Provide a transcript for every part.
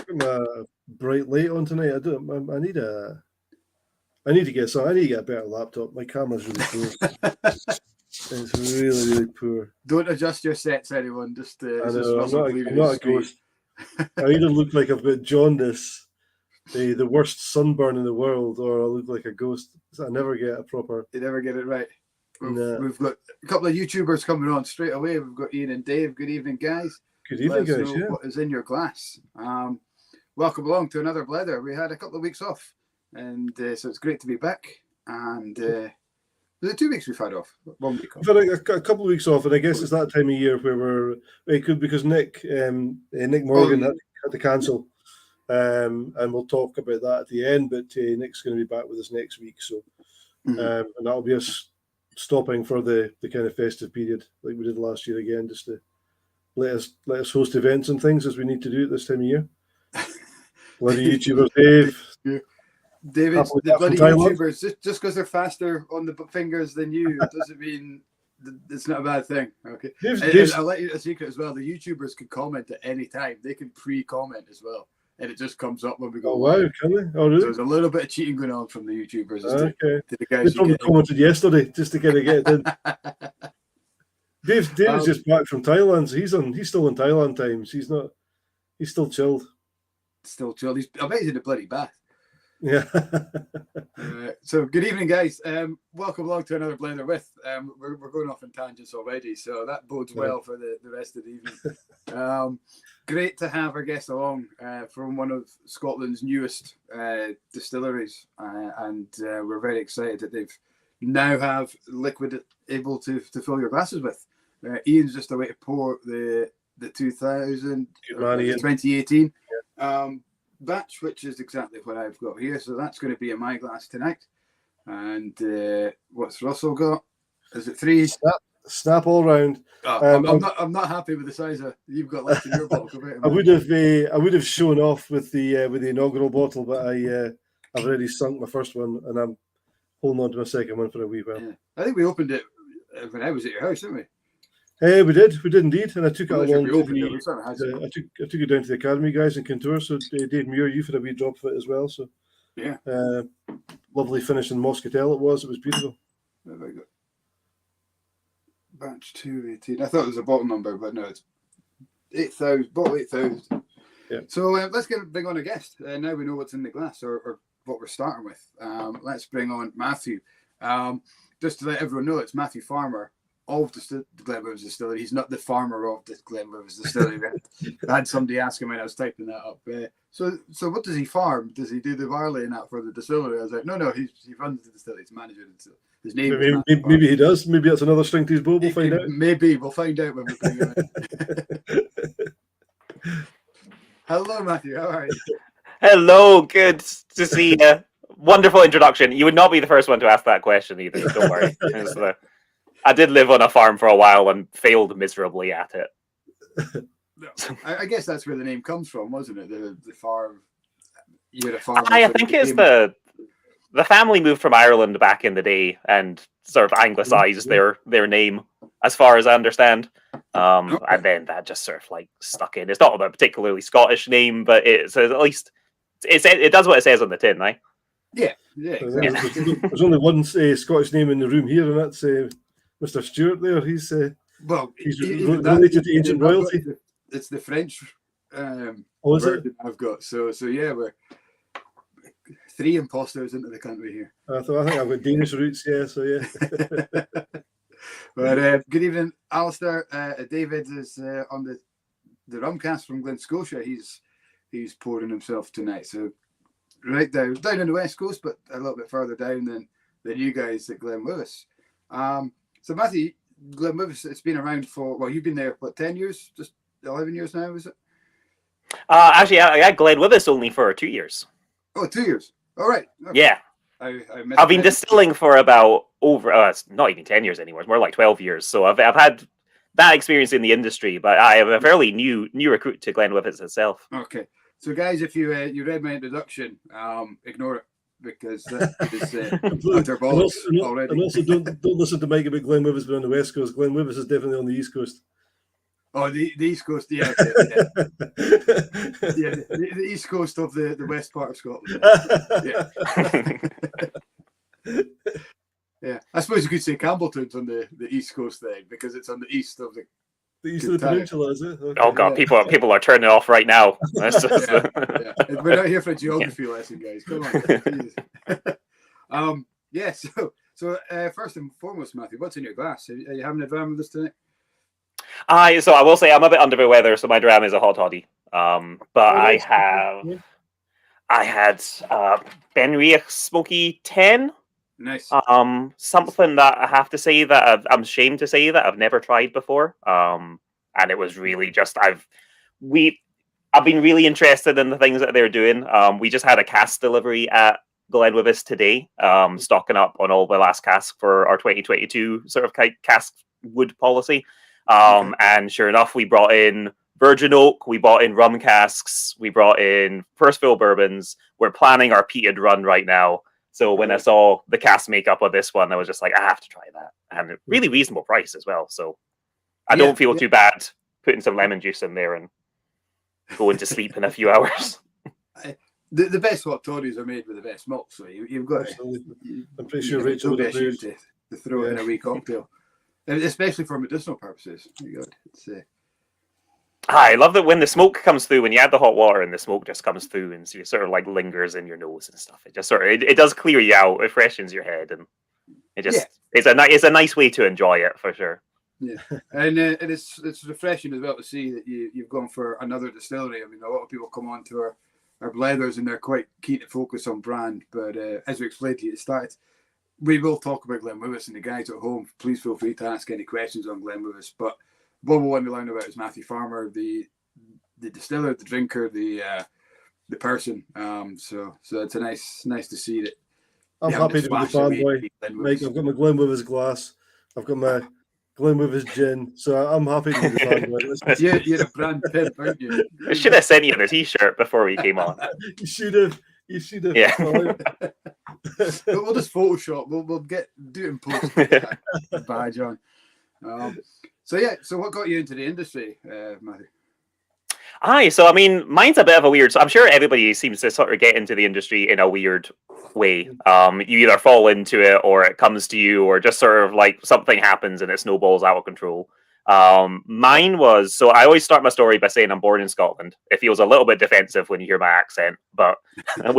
got my bright light on tonight. I need a. I need to get some. I need to get a better laptop. My camera's really poor. It's really, really poor. Don't adjust your sets, anyone. Just I know. I'm not a ghost. I either look like I've got jaundice, the worst sunburn in the world, or I look like a ghost. I never get a proper. You never get it right. We've got a couple of YouTubers coming on straight away. We've got Ian and Dave. Good evening, guys. Good evening, guys. Yeah. What is in your glass? Welcome along to another Blether. We had a couple of weeks off, and so it's great to be back. And was it 2 weeks we've had off? 1 week off. We've had a couple of weeks off, and I guess it's that time of year where it could because Nick Morgan had to cancel, and we'll talk about that at the end. But Nick's going to be back with us next week, so and that'll be us stopping for the kind of festive period like we did last year again, just to let us host events and things as we need to do at this time of year. Bloody YouTubers, Dave. David, the bloody YouTubers, just because they're faster on the fingers than you, doesn't mean it's not a bad thing. Okay. I'll let you a secret as well. The YouTubers can comment at any time. They can pre-comment as well. And it just comes up when we go. Oh, wow, can they? Oh, really? So there's a little bit of cheating going on from the YouTubers. Okay. To the guys they probably commented yesterday just to kind of get it in. Dave's just back from Thailand, so he's still in Thailand times. He's still chilled. Still chilled. I bet he's in the bloody bath. Yeah. So good evening, guys. Welcome along to another Blether with. We're going off in tangents already, so that bodes well for the rest of the evening. Great to have our guest along from one of Scotland's newest distilleries, and we're very excited that they've now have liquid able to fill your glasses with. Ian's just away to pour the 2018 batch, which is exactly what I've got here. So that's going to be in my glass tonight. And what's Russell got? Is it 3? Snap all round. I'm not happy with the size of you've got left in your bottle. I would have shown off with the inaugural bottle, but I've already sunk my first one, and I'm holding on to my second one for a wee while. Yeah. I think we opened it when I was at your house, didn't we? We did indeed, and I took it along. I took it down to the academy guys in Kintour. So Dave Muir, you for a wee drop of it as well. So yeah, lovely finish in Moscatel. It was beautiful. Very good. Batch 218. I thought it was a bottle number, but no, it's 8,000. Bottle 8,000. Yeah. So let's bring on a guest. Now we know what's in the glass or what we're starting with. Let's bring on Matthew. Just to let everyone know, it's Matthew Farmer of the Glenwyvis Distillery. He's not the farmer of the Glenwyvis Distillery. I had somebody ask him when I was typing that up. So what does he farm? Does he do the barley and that for the distillery? I was like, no, he runs the distillery. He's manager of the distillery. His name maybe he does. Maybe that's another string to his bow. We'll find out. Maybe we'll find out when we bring him in. Hello, Matthew. How are you? Hello. Good to see you. Wonderful introduction. You would not be the first one to ask that question either. Don't worry. I did live on a farm for a while and failed miserably at it. I guess that's where the name comes from, wasn't it? The farm. You had a farm. I think it's the family moved from Ireland back in the day and sort of anglicized their name, as far as I understand. And then that just sort of like stuck in. It's not a particularly Scottish name, but it says at least it does what it says on the tin, right? Yeah. Exactly. There's only one Scottish name in the room here, and that's Mr. Stewart. There, he's related to ancient royalty. It's the French is it? I've got. So yeah, we're 3 imposters into the country here. I think I've got Danish roots. Yeah, so yeah. But good evening, Alistair. David is on the rumcast from Glen Scotia. He's pouring himself tonight. So right down on the west coast, but a little bit further down than you guys at Glenwyvis. So Matthew, Glenwyvis, it's been around for you've been there 10 years, just 11 years now, is it? Actually, I had Glenwyvis only for 2 years. Oh, 2 years. All right. Okay. Yeah. I've been distilling for about it's not even 10 years anymore. It's more like 12 years. So I've had that experience in the industry, but I am a fairly new recruit to Glenwyvis itself. Okay. So guys, if you read my introduction, ignore it because that is utter bollocks already. And also don't listen to Mike about Glenwyvis being on the west coast. Glenwyvis is definitely on the east coast. Oh, the East Coast, yeah, yeah. Yeah, the East Coast of the west part of Scotland. Yeah. Yeah, I suppose you could say Campbelltown's on the East Coast then, because it's on the east of the east of the peninsula, is it? Okay. Oh god, Yeah. people are turning off right now. That's just Yeah. We're not here for a geography lesson, guys. Come on. Yeah. So first and foremost, Matthew, what's in your glass? Are you having a dram with us tonight? So I will say I'm a bit under the weather, so my dram is a hot toddy. But I had Benriach Smoky 10. Nice. Something that I have to say that I'm ashamed to say that I've never tried before. And it was really just I've been really interested in the things that they're doing. We just had a cask delivery at Glenwyvis today, stocking up on all the last casks for our 2022 sort of cask wood policy. And sure enough, we brought in virgin oak, we brought in rum casks, we brought in first fill bourbons. We're planning our peated run right now. So when I saw the cask makeup of this one, I was just like, I have to try that. And a really reasonable price as well. So I don't feel too bad putting some lemon juice in there and going to sleep in a few hours. The best hot toddies are made with the best malt, so you've got to. I'm pretty sure Rachel would agree to throw it in a wee cocktail, especially for medicinal purposes. I love that when the smoke comes through, when you add the hot water and the smoke just comes through and so it sort of like lingers in your nose and stuff. It just sort of it does clear you out, it freshens your head, and it just it's a nice way to enjoy it for sure. Yeah, and it's refreshing as well to see that you've gone for another distillery. I mean, a lot of people come on to our Blethers and they're quite keen to focus on brand, but as we explained to you at the start, we will talk about Glenwyvis, and the guys at home, please feel free to ask any questions on Glenwyvis. But what we want to learn about is Matthew Farmer, the distiller, the drinker, the person. So it's a nice to see that. I'm happy to be the fanboy. Mike, I've got my Glenwyvis glass. I've got my Glenwyvis gin. So I'm happy to be the fanboy. You're a brand pimp, aren't you? I should have sent you the t-shirt before we came on. You should have. Yeah. We'll just Photoshop. We'll do it in post. Badge on. So what got you into the industry, Matthew? So I mean, mine's a bit of a weird. So I'm sure everybody seems to sort of get into the industry in a weird way. You either fall into it, or it comes to you, or just sort of like something happens and it snowballs out of control. Mine was, so I always start my story by saying I'm born in Scotland. It feels a little bit defensive when you hear my accent, but my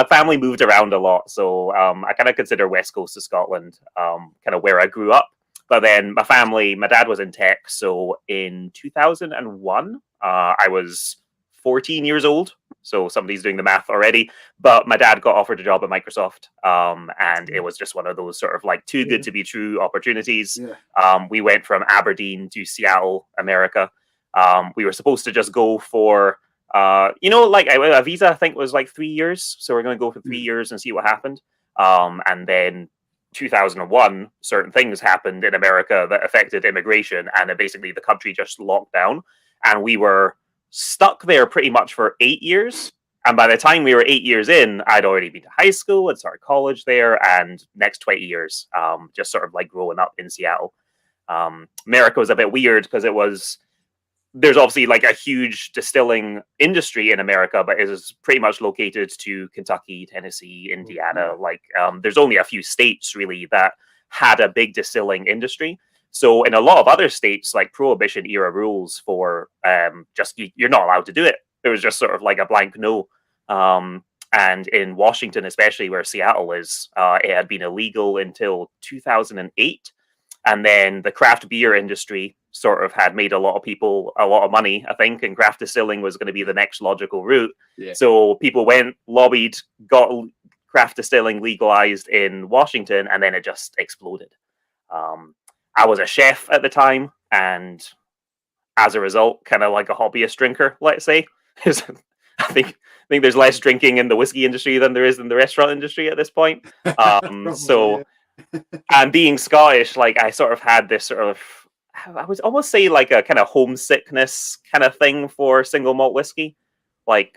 family moved around a lot, so I kind of consider West Coast of Scotland kind of where I grew up. But then my dad was in tech, so in 2001, I was 14 years old. So somebody's doing the math already. But my dad got offered a job at Microsoft, and it was just one of those sort of like too good to be true opportunities. Yeah. We went from Aberdeen to Seattle, America. We were supposed to just go for, like a visa, I think was like 3 years. So we're going to go for 3 years and see what happened. And then 2001, certain things happened in America that affected immigration, and basically the country just locked down, and we were stuck there pretty much for 8 years. And by the time we were 8 years in, I'd already been to high school and started college there, and next 20 years, just sort of like growing up in Seattle. America was a bit weird because there's obviously like a huge distilling industry in America, but it is pretty much located to Kentucky, Tennessee, Indiana. Like there's only a few states really that had a big distilling industry. So in a lot of other states, like Prohibition era rules for you're not allowed to do it. It was just sort of like a blank no. And in Washington, especially where Seattle is, it had been illegal until 2008. And then the craft beer industry sort of had made a lot of people a lot of money, I think, and craft distilling was going to be the next logical route. Yeah. So people went, lobbied, got craft distilling legalized in Washington, and then it just exploded. I was a chef at the time, and as a result, kind of like a hobbyist drinker, let's say. I think there's less drinking in the whiskey industry than there is in the restaurant industry at this point. And being Scottish, like I sort of had this sort of, I would almost say like a kind of homesickness kind of thing for single malt whiskey. Like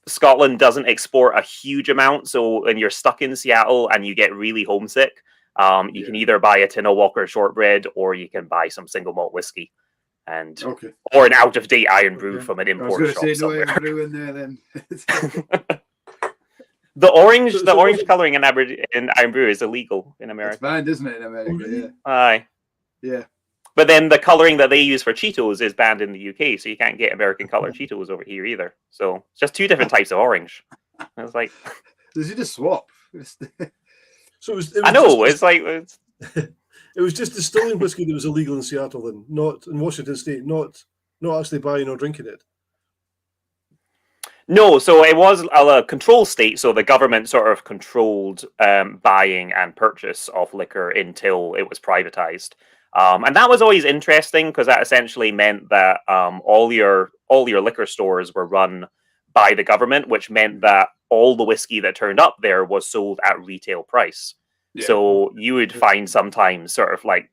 Scotland doesn't export a huge amount, so when you're stuck in Seattle and you get really homesick, You can either buy a tin of Walker shortbread, or you can buy some single malt whiskey, and or an out of date iron brew from an import shop somewhere. No iron brew in there then. The orange coloring in iron brew is illegal in America. It's banned, isn't it, in America? Yeah. Aye. Yeah. But then the coloring that they use for Cheetos is banned in the UK, so you can't get American colored Cheetos over here either. So it's just two different types of orange. I was like, does he just swap? So it was it was just distilling whiskey that was illegal in Seattle, then, not in Washington State, not actually buying or drinking it. No, so it was a control state, so the government sort of controlled buying and purchase of liquor until it was privatized. And that was always interesting, because that essentially meant that all your liquor stores were run by the government, which meant that all the whiskey that turned up there was sold at retail price. Yeah. So you would find sometimes sort of like,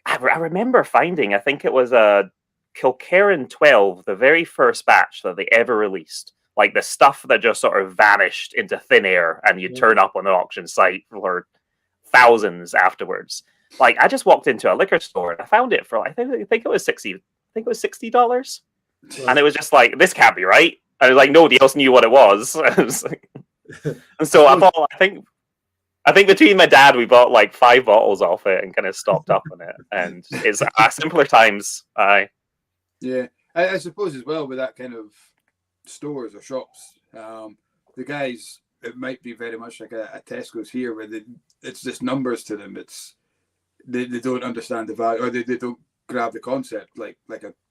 I remember finding, I think it was a Kilkerran 12, the very first batch that they ever released. Like the stuff that just sort of vanished into thin air, and you'd turn up on an auction site for thousands afterwards. Like I just walked into a liquor store and I found it for I think it was $60. And it was just like, this can't be right. And it was like nobody else knew what it was. And so I think between my dad, we bought like 5 bottles off it and kind of stocked up on it. And it's simpler times. Yeah, I suppose as well with that kind of stores or shops, the guys, it might be very much like a Tesco's here, where it's just numbers to them. It's they don't understand the value, or they don't grab the concept like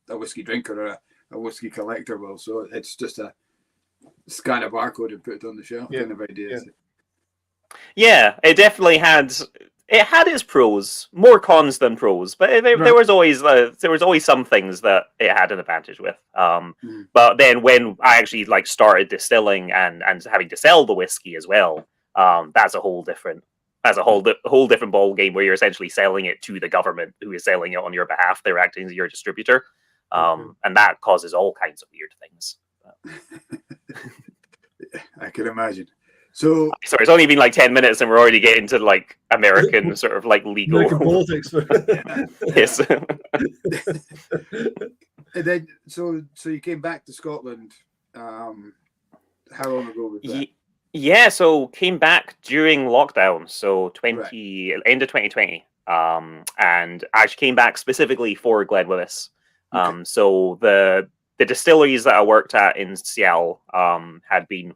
a whiskey drinker or a whiskey collector will. So it's just a scan a barcode and put it on the shelf kind of idea. Yeah, it definitely had its pros, more cons than pros, but there was always some things that it had an advantage with. But then when I actually started distilling and having to sell the whiskey as well, that's a whole different ball game, where you're essentially selling it to the government, who is selling it on your behalf. They're acting as your distributor, and that causes all kinds of weird things. I can imagine. So sorry, it's only been 10 minutes and we're already getting to American sort of legal American politics. Yes. And then so you came back to Scotland. How long ago was that? Yeah, so came back during lockdown, so end of 2020. And I actually came back specifically for Glenwyvis. So the distilleries that I worked at in Seattle had been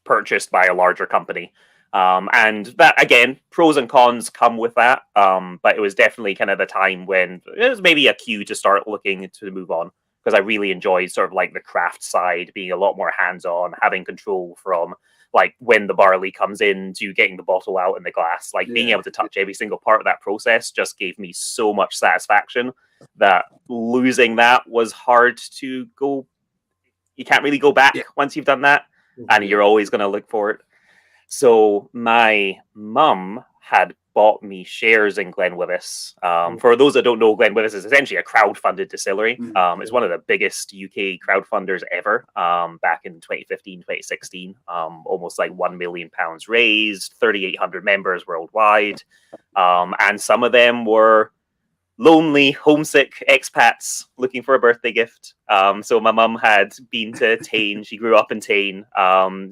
purchased by a larger company, and that, again, pros and cons come with that, but it was definitely kind of the time when it was maybe a cue to start looking to move on, because I really enjoyed sort of the craft side, being a lot more hands-on, having control from when the barley comes in to getting the bottle out in the glass, being able to touch every single part of that process just gave me so much satisfaction that losing that was hard to go. You can't really go back once you've done that. And you're always going to look for it. So my mum had bought me shares in Glenwyvis. For those that don't know, Glenwyvis is essentially a crowd-funded distillery. It's one of the biggest UK crowdfunders ever. Back in 2015, 2016, almost £1 million raised, 3,800 members worldwide. And some of them were lonely, homesick expats looking for a birthday gift. So my mum had been to Tain. She grew up in Tain.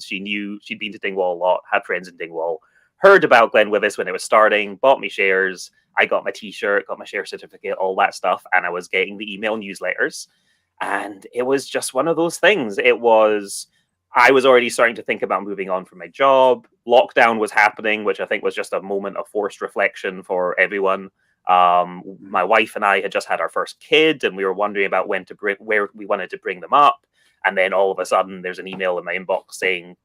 She knew she'd been to Dingwall a lot, had friends in Dingwall, heard about Glenwyvis when it was starting, bought me shares. I got my t-shirt, got my share certificate, all that stuff. And I was getting the email newsletters. And it was just one of those things. I was already starting to think about moving on from my job. Lockdown was happening, which I think was just a moment of forced reflection for everyone. My wife and I had just had our first kid, and we were wondering about where we wanted to bring them up. And then all of a sudden, there's an email in my inbox saying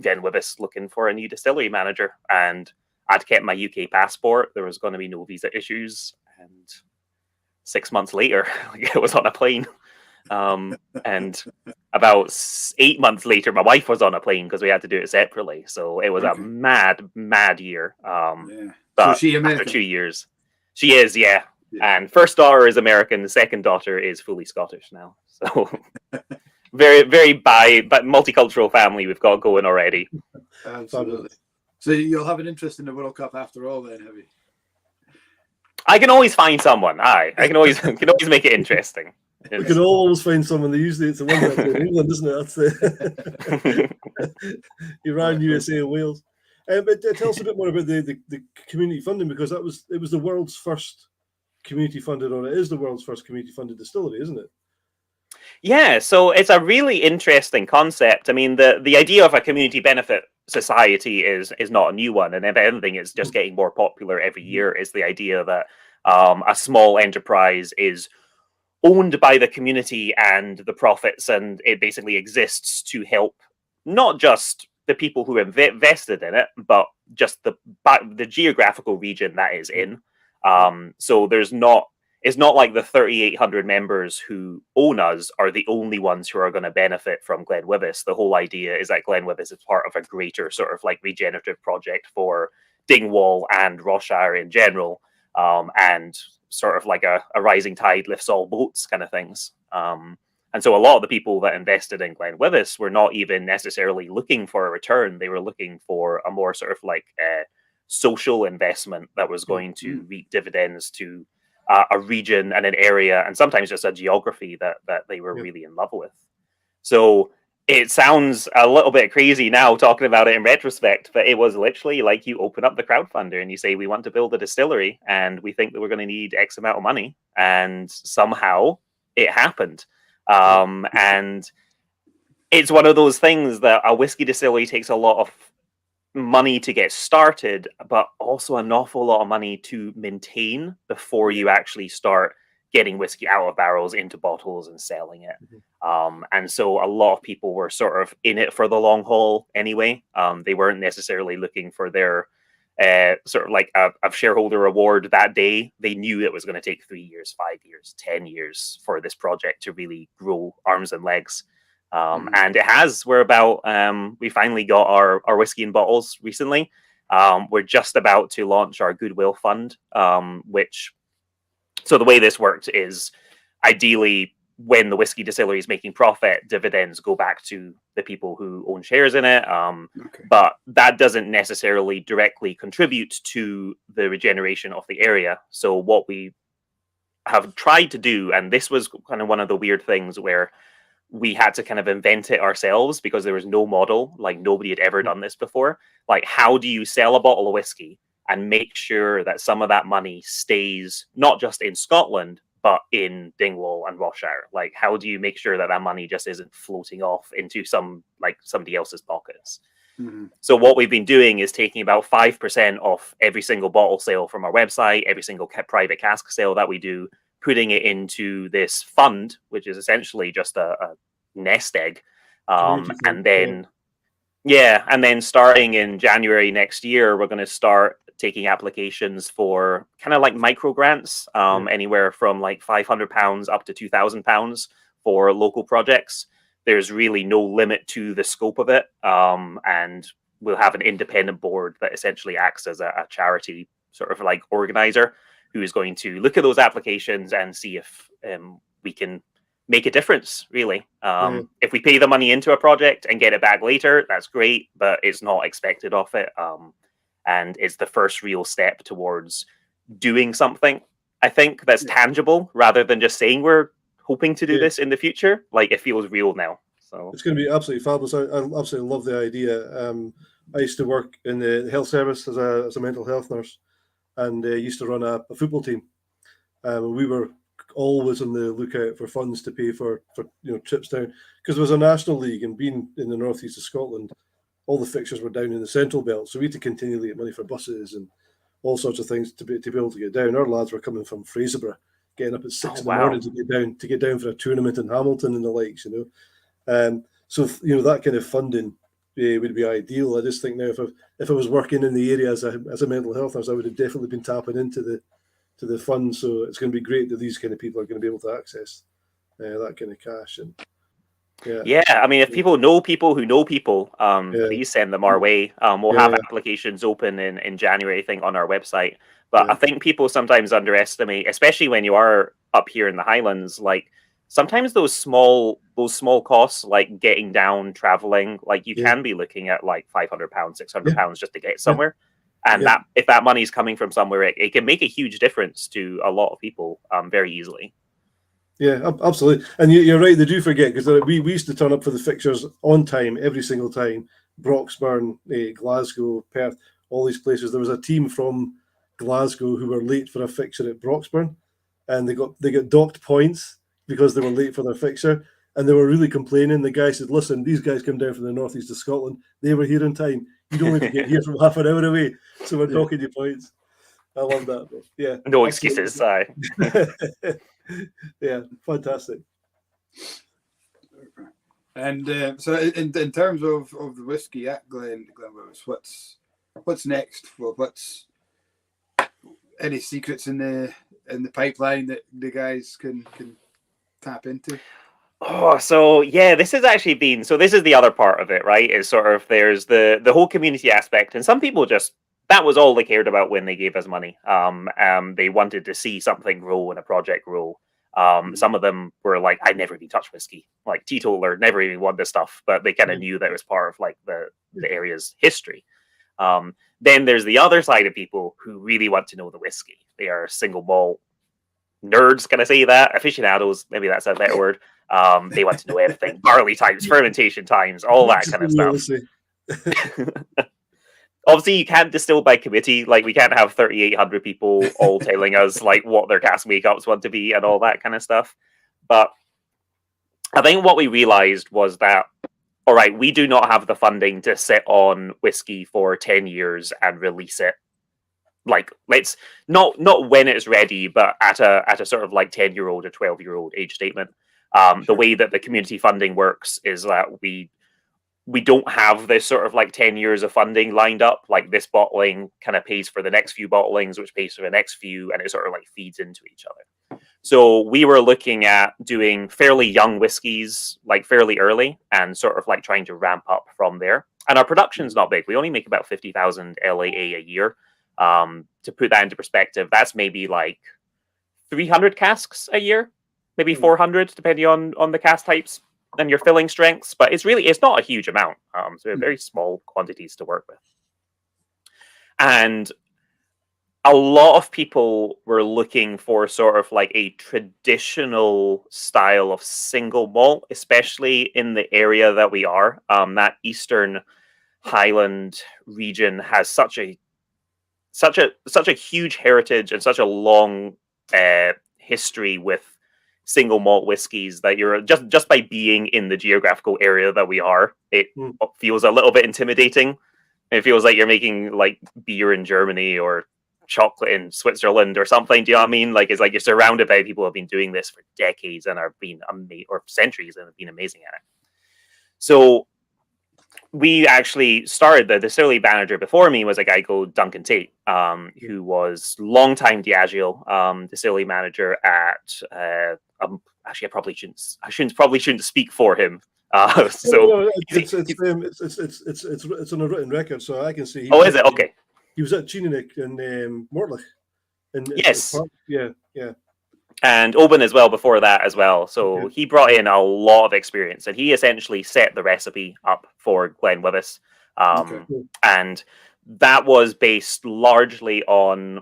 Glenwyvis looking for a new distillery manager, and I'd kept my UK passport. There was going to be no visa issues, and 6 months later, I was on a plane. And about 8 months later, my wife was on a plane because we had to do it separately. So it was a mad year. But so she American? After 2 years. She is, yeah. And first daughter is American. The second daughter is fully Scottish now. So very, very but multicultural family we've got going already. Absolutely. So you'll have an interest in the World Cup after all, then, have you? I can always find someone. I can always make it interesting. We can always find someone. Usually it's the one that's in England, isn't it? That's Iran, USA, Wales. But tell us a bit more about the community funding, because it was the world's first community funded, or it is the world's first community funded distillery, isn't it? Yeah, so it's a really interesting concept. I mean, the idea of a community benefit society is not a new one, and if anything, it's just getting more popular every year. Is the idea that a small enterprise is owned by the community and the profits, and it basically exists to help not just the people who invested in it, but just the geographical region that is in. So it's not like the 3,800 members who own us are the only ones who are going to benefit from Glenwyvis. The whole idea is that Glenwyvis is part of a greater sort of like regenerative project for Dingwall and Ross-shire in general, and sort of like a rising tide lifts all boats kind of things. And so a lot of the people that invested in Glenwyvis were not even necessarily looking for a return. They were looking for a more sort of like social investment that was going to reap dividends to a region and an area, and sometimes just a geography that they were really in love with. So it sounds a little bit crazy now talking about it in retrospect, but it was literally like you open up the crowdfunder and you say, we want to build a distillery and we think that we're going to need X amount of money. And somehow it happened. And it's one of those things that a whiskey distillery takes a lot of money to get started, but also an awful lot of money to maintain before you actually start getting whiskey out of barrels into bottles and selling it. And so a lot of people were sort of in it for the long haul anyway. They weren't necessarily looking for their sort of like a shareholder reward that day. They knew it was going to take 3 years, 5 years, 10 years for this project to really grow arms and legs. And it has. We're about, we finally got our whiskey in bottles recently. We're just about to launch our Goodwill Fund, so the way this works is ideally when the whiskey distillery is making profit, dividends go back to the people who own shares in it. But that doesn't necessarily directly contribute to the regeneration of the area. So what we have tried to do, and this was kind of one of the weird things where we had to kind of invent it ourselves because there was no model, like nobody had ever done this before. Like, how do you sell a bottle of whiskey and make sure that some of that money stays not just in Scotland, but in Dingwall and Ross-shire? Like, how do you make sure that money just isn't floating off into somebody else's pockets? So what we've been doing is taking about 5% off every single bottle sale from our website, every single private cask sale that we do, putting it into this fund, which is essentially just a nest egg. And then starting in January next year, we're going to start taking applications for kind of like micro grants, anywhere from like £500 up to £2,000 for local projects. There's really no limit to the scope of it. And we'll have an independent board that essentially acts as a charity sort of like organizer, who is going to look at those applications and see if we can make a difference, really. If we pay the money into a project and get it back later, that's great, but it's not expected of it. And it's the first real step towards doing something, I think, that's tangible, rather than just saying we're hoping to do this in the future. Like, it feels real now. So it's going to be absolutely fabulous. I absolutely love the idea. I used to work in the health service as a mental health nurse, and used to run a football team. We were always on the lookout for funds to pay for trips down, because there was a national league, and being in the northeast of Scotland, all the fixtures were down in the central belt, so we had to continually get money for buses and all sorts of things to be able to get down. Our lads were coming from Fraserburgh, getting up at 6 in the morning to get down for a tournament in Hamilton and the likes. So that kind of funding would be ideal. I just think now, if I was working in the area as a mental health nurse, I would have definitely been tapping into the fund. So it's going to be great that these kind of people are going to be able to access that kind of cash. And I mean, if people know people who know people, please send them our way. We'll have applications open in January, I think, on our website. But I think people sometimes underestimate, especially when you are up here in the Highlands, like sometimes those small costs, like getting down, traveling, like you can be looking at like £500, £600 just to get somewhere. And that if that money's coming from somewhere, it can make a huge difference to a lot of people very easily. Yeah, absolutely. And you're right, they do forget, because we used to turn up for the fixtures on time every single time. Broxburn, Glasgow, Perth, all these places. There was a team from Glasgow who were late for a fixture at Broxburn, and they got docked points because they were late for their fixture, and they were really complaining. The guy said, "Listen, these guys come down from the northeast of Scotland. They were here in time. You don't need to get here from half an hour away, so we're docking you points." I love that. Yeah, no excuses. Yeah, fantastic. And so, in terms of the whiskey at Glenwyvis, what's next? Well, what's any secrets in the pipeline that the guys can tap into? Oh, so yeah, this has actually been, so this is the other part of it, right? Is sort of there's the whole community aspect, and some people just, that was all they cared about when they gave us money. They wanted to see something grow and a project grow. Some of them were like, I'd never even touched whiskey, like teetotaler, never even won this stuff, but they kind of knew that it was part of like the area's history. Then there's the other side of people who really want to know the whiskey. They are single malt nerds, can I say that? Aficionados, maybe that's a better word. They want to know everything, barley types, fermentation times, all that kind of stuff. Obviously, you can't distill by committee. Like, we can't have 3,800 people all telling us like what their cask makeups want to be and all that kind of stuff. But I think what we realized was that, all right, we do not have the funding to sit on whiskey for 10 years and release it. Like, let's not when it's ready, but at a sort of like 10-year-old or 12-year-old age statement. The way that the community funding works is that we don't have this sort of like 10 years of funding lined up. Like, this bottling kind of pays for the next few bottlings, which pays for the next few, and it sort of like feeds into each other. So we were looking at doing fairly young whiskies, like fairly early, and sort of like trying to ramp up from there. And our production's not big. We only make about 50,000 LAA a year. To put that into perspective, that's maybe like 300 casks a year, maybe 400, depending on the cask types and your filling strengths, but it's not a huge amount. So we have very small quantities to work with. And a lot of people were looking for sort of like a traditional style of single malt, especially in the area that we are. That Eastern Highland region has such a huge heritage and such a long history with single malt whiskies that you're just by being in the geographical area that we are, it feels a little bit intimidating. It feels like you're making like beer in Germany or chocolate in Switzerland or something. Do you know what I mean? Like, it's like you're surrounded by people who have been doing this for decades and are being or centuries and have been amazing at it. So we actually started, the distillery manager before me was a guy called Duncan Tate, who was longtime Diageo distillery manager at. Actually, I shouldn't speak for him. It's on a written record, so I can see. Is it okay? He was at Chinook and Mortlach. Yes. Yeah. And Oban as well before that as well. So he brought in a lot of experience, and he essentially set the recipe up for Glenwyvis. And that was based largely on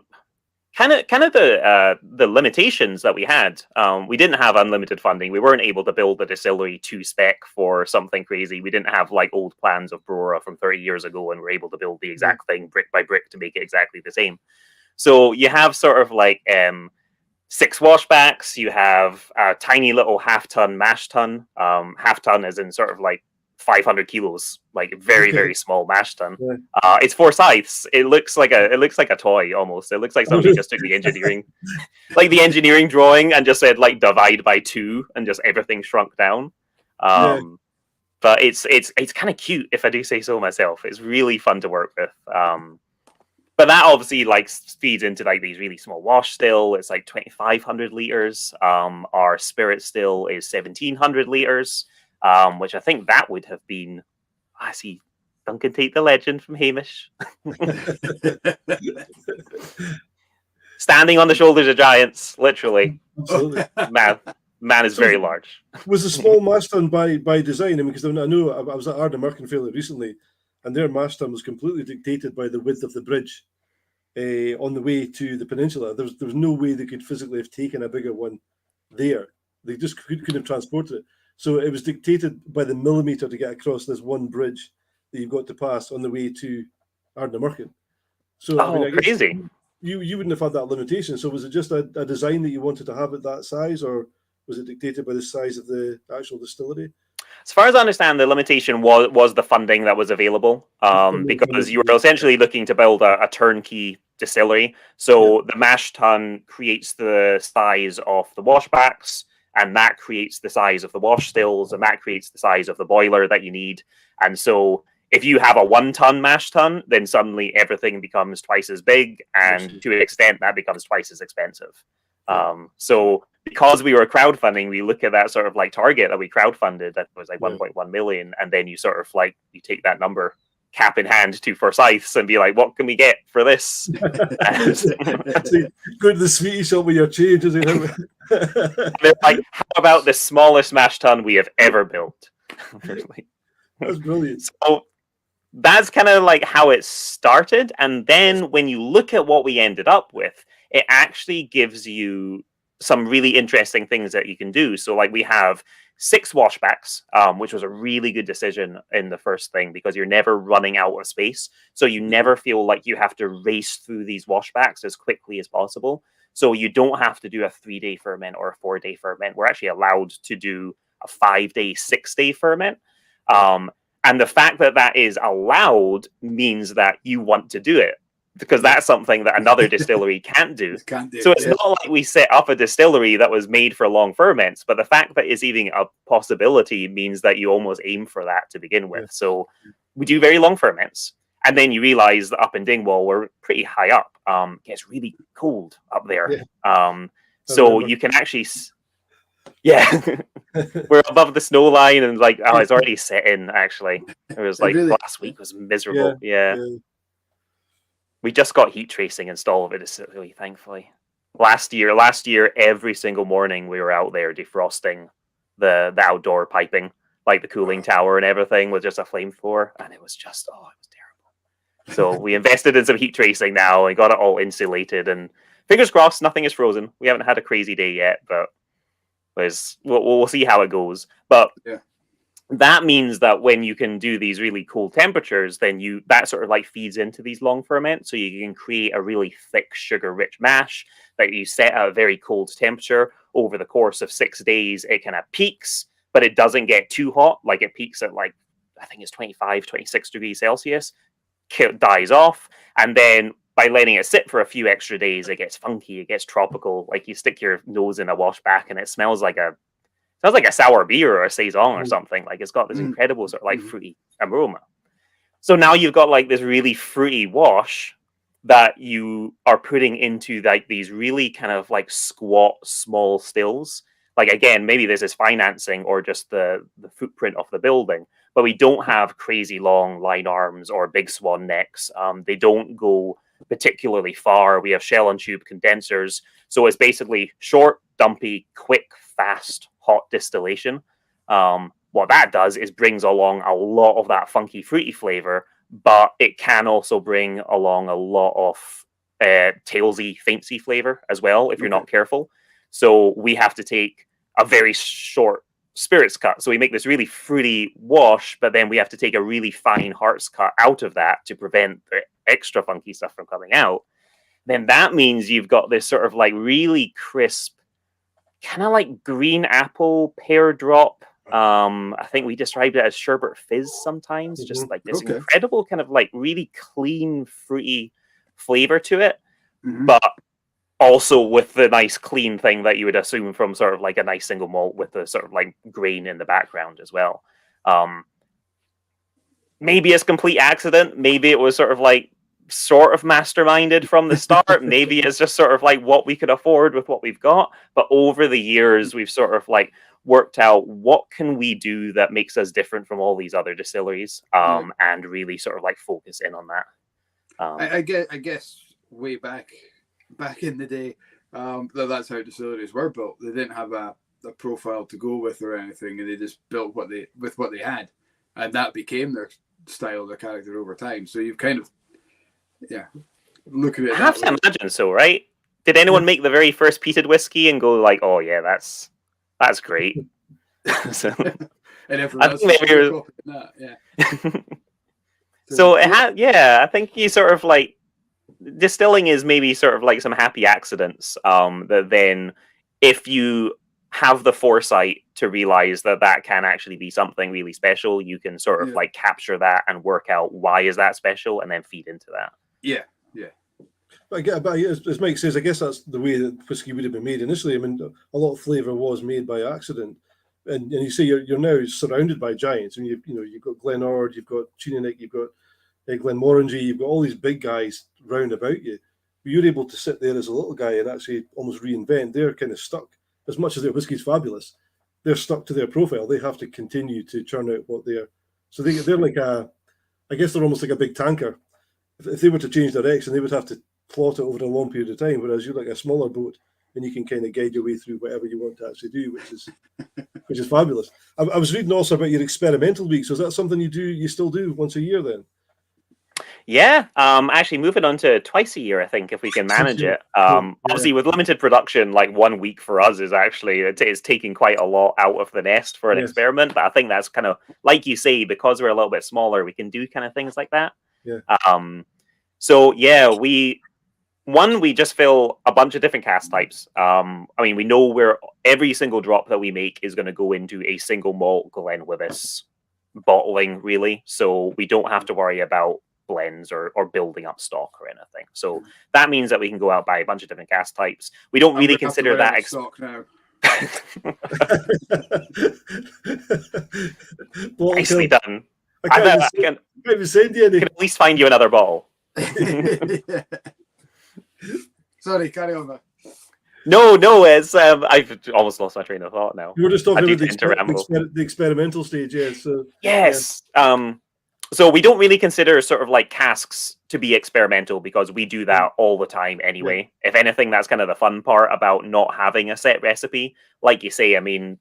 kind of the limitations that we had. We didn't have unlimited funding. We weren't able to build the distillery to spec for something crazy. We didn't have like old plans of Brora from 30 years ago, and we're able to build the exact thing brick by brick to make it exactly the same. So you have sort of like 6 washbacks. You have a tiny little half-ton mash tun. Half-ton is in sort of like 500 kilos, like very very small mash tun. It's 4 scythes. It looks like a toy almost. It looks like somebody just took the engineering like the engineering drawing and just said like divide by 2 and just everything shrunk down. But it's kind of cute, if I do say so myself. It's really fun to work with. But that obviously like feeds into like these really small wash still. It's like 2,500 liters. Our spirit still is 1,700 liters. Which I think that would have been, I see Duncan Tate, the legend from Hamish. Standing on the shoulders of giants, literally. Absolutely. Man is very large. Was the small mash tun by design? I mean, because I know I was at Ardnamurchan fairly recently, and their mash tun was completely dictated by the width of the bridge on the way to the peninsula. There was no way they could physically have taken a bigger one there. They just couldn't have transported it. So it was dictated by the millimeter to get across this one bridge that you've got to pass on the way to Ardnamurchan. So I mean, I guess crazy. You wouldn't have had that limitation. So was it just a design that you wanted to have at that size, or was it dictated by the size of the actual distillery? As far as I understand, the limitation was the funding that was available, because you were essentially looking to build a turnkey distillery. So the mash tun creates the size of the washbacks, and that creates the size of the wash stills, and that creates the size of the boiler that you need. And so if you have a 1 ton mash tun, then suddenly everything becomes twice as big, and to an extent that becomes twice as expensive. So because we were crowdfunding, we look at that sort of like target that we crowdfunded, that was like 1.1 million, and then you sort of like, you take that number cap in hand to Forsyths and be like, what can we get for this? Go to the sweetie shop with your change. They're like, how about the smallest mash tun we have ever built? That's brilliant. So that's kind of like how it started. And then when you look at what we ended up with, it actually gives you some really interesting things that you can do. So like we have 6 washbacks, which was a really good decision in the first thing, because you're never running out of space. So you never feel like you have to race through these washbacks as quickly as possible. So you don't have to do a 3-day ferment or a 4-day ferment. We're actually allowed to do a 5-day, 6-day ferment. And the fact that that is allowed means that you want to do it, because that's something that another distillery can't do. So it's not like we set up a distillery that was made for long ferments, but the fact that it's even a possibility means that you almost aim for that to begin with. So we do very long ferments, and then you realize that up in Dingwall, we're pretty high up. It gets really cold up there. So you can actually... we're above the snow line, and like, it's already set in, actually. It was like last week was miserable. We just got heat tracing installed at it, really, thankfully. Last year, every single morning we were out there defrosting the outdoor piping, like the cooling tower and everything, with just a flamethrower, and it was just, it was terrible. So we invested in some heat tracing now and got it all insulated, and fingers crossed nothing is frozen. We haven't had a crazy day yet, but we'll see how it goes. But that means that when you can do these really cool temperatures, then that sort of like feeds into these long ferments. So you can create a really thick, sugar-rich mash that you set at a very cold temperature. Over the course of 6 days, it kind of peaks, but it doesn't get too hot. Like, it peaks at like, I think it's 25, 26 degrees Celsius, dies off, and then by letting it sit for a few extra days, it gets funky, it gets tropical. Like, you stick your nose in a washback and it smells like a sour beer or a saison or something. Like, it's got this incredible sort of like fruity aroma. So now you've got like this really fruity wash that you are putting into like these really kind of like squat small stills. Like, again, maybe this is financing or just the footprint of the building, but we don't have crazy long line arms or big swan necks. They don't go particularly far. We have shell and tube condensers. So it's basically short, dumpy, quick, fast, hot distillation. What that does is brings along a lot of that funky, fruity flavor, but it can also bring along a lot of tailsy, faintsy flavor as well if you're not careful. So we have to take a very short spirits cut. So we make this really fruity wash, but then we have to take a really fine hearts cut out of that to prevent the extra funky stuff from coming out. Then that means you've got this sort of like really crisp, kind of like green apple pear drop. I think we described it as sherbet fizz sometimes, just like this incredible kind of like really clean, fruity flavor to it, but also with the nice clean thing that you would assume from sort of like a nice single malt with the sort of like grain in the background as well. Maybe it's complete accident. Maybe it was sort of masterminded from the start. Maybe it's just sort of like what we could afford with what we've got. But over the years, we've sort of like worked out what can we do that makes us different from all these other distilleries, and really sort of like focus in on that. I guess way back in the day, that's how distilleries were built. They didn't have a a profile to go with or anything, and they just built what they had, and that became their style, their character over time. So you've kind of, look at it. I have to imagine so, right? Did anyone make the very first peated whiskey and go like, "Oh yeah, that's great"? So, and everyone else is copying that, yeah. So it had, I think you sort of like distilling is maybe sort of like some happy accidents. That then, if you have the foresight to realize that can actually be something really special, you can sort of like capture that and work out why is that special, and then feed into that. Yeah. But as Mike says, I guess that's the way that whiskey would have been made initially. I mean, a lot of flavour was made by accident, and you see you're now surrounded by giants. I mean, you've got Glenord, you've got Chinook, you've got Glenmorangie, you've got all these big guys round about you. But you're able to sit there as a little guy and actually almost reinvent. They're kind of stuck. As much as their whiskey's fabulous, they're stuck to their profile. They have to continue to churn out what they're. So they're like I guess they're almost like a big tanker. If they were to change direction, they would have to plot it over a long period of time. Whereas you're like a smaller boat, and you can kind of guide your way through whatever you want to actually do, which is fabulous. I was reading also about your experimental weeks. So is that something you still do once a year then? Yeah, actually moving on to twice a year, I think, if we can manage it. Obviously, with limited production, like 1 week for us is actually it's taking quite a lot out of the nest for an experiment. But I think that's kind of like you say, because we're a little bit smaller, we can do kind of things like that. Yeah. So yeah, we just fill a bunch of different cask types. I mean, we know where every single drop that we make is going to go into a single malt Glenwyvis bottling, really. So we don't have to worry about blends or building up stock or anything. So that means that we can go out buy a bunch of different cask types. We don't really consider that stock now. Nicely done. I can't even send you any. I can at least find you another bottle. Sorry, carry on. No, it's I've almost lost my train of thought now. You were just talking about the experimental stage, So yes. So we don't really consider sort of like casks to be experimental because we do that all the time anyway. Yeah. If anything, that's kind of the fun part about not having a set recipe. Like you say, I mean,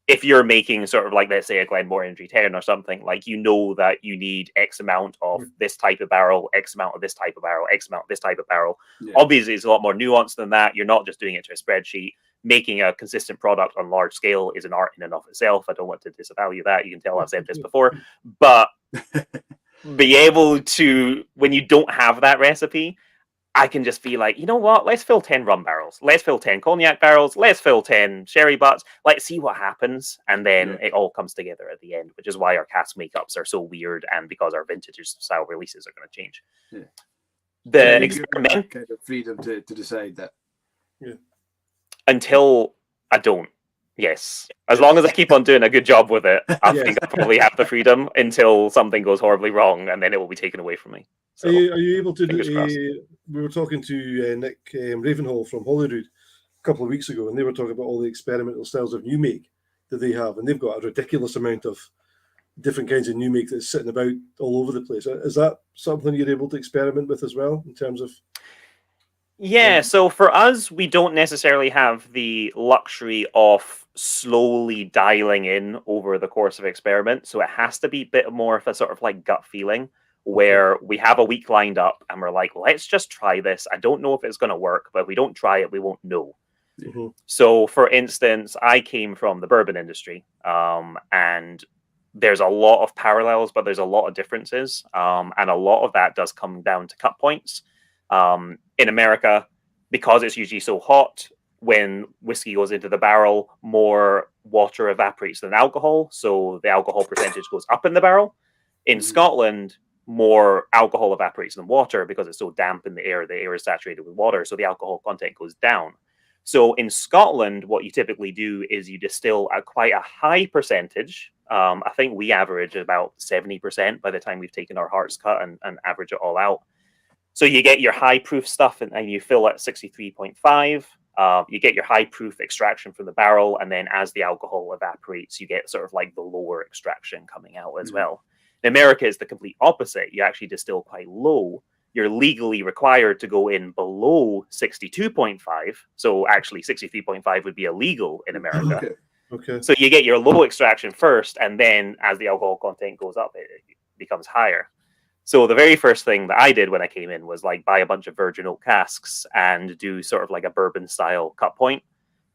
if you're making sort of like, let's say, a Glenmorangie 10 or something, like you know that you need X amount of this type of barrel, X amount of this type of barrel, X amount of this type of barrel. Yeah. Obviously, it's a lot more nuanced than that. You're not just doing it to a spreadsheet. Making a consistent product on large scale is an art in and of itself. I don't want to disavow that. You can tell I've said this before. But be able to, when you don't have that recipe, I can just be like, you know what? Let's fill 10 rum barrels. Let's fill 10 cognac barrels. Let's fill 10 sherry butts. Let's see what happens. And then it all comes together at the end, which is why our cask makeups are so weird and because our vintage style releases are going to change. Yeah. The experiment kind of freedom to decide that. Yeah. Until I don't. Yes. As long as I keep on doing a good job with it, I think I probably have the freedom until something goes horribly wrong and then it will be taken away from me. So, are you able to do? We were talking to Nick Ravenhall from Holyrood a couple of weeks ago, and they were talking about all the experimental styles of new make that they have, and they've got a ridiculous amount of different kinds of new make that's sitting about all over the place. Is that something you're able to experiment with as well in terms of? Yeah, so for us, we don't necessarily have the luxury of slowly dialing in over the course of experiment. So it has to be a bit more of a sort of like gut feeling where we have a week lined up and we're like, let's just try this. I don't know if it's going to work, but if we don't try it, we won't know. Mm-hmm. So for instance, I came from the bourbon industry and there's a lot of parallels, but there's a lot of differences. And a lot of that does come down to cut points. In America, because it's usually so hot, when whiskey goes into the barrel, more water evaporates than alcohol. So the alcohol percentage goes up in the barrel. In Scotland, more alcohol evaporates than water because it's so damp in the air. The air is saturated with water, so the alcohol content goes down. So in Scotland, what you typically do is you distill at quite a high percentage. I think we average about 70% by the time we've taken our hearts cut and average it all out. So you get your high proof stuff and you fill at 63.5. You get your high proof extraction from the barrel. And then as the alcohol evaporates, you get sort of like the lower extraction coming out as well. In America, is the complete opposite. You actually distill quite low. You're legally required to go in below 62.5. So actually 63.5 would be illegal in America. Okay. So you get your low extraction first, and then as the alcohol content goes up, it becomes higher. So the very first thing that I did when I came in was like buy a bunch of virgin oak casks and do sort of like a bourbon style cut point.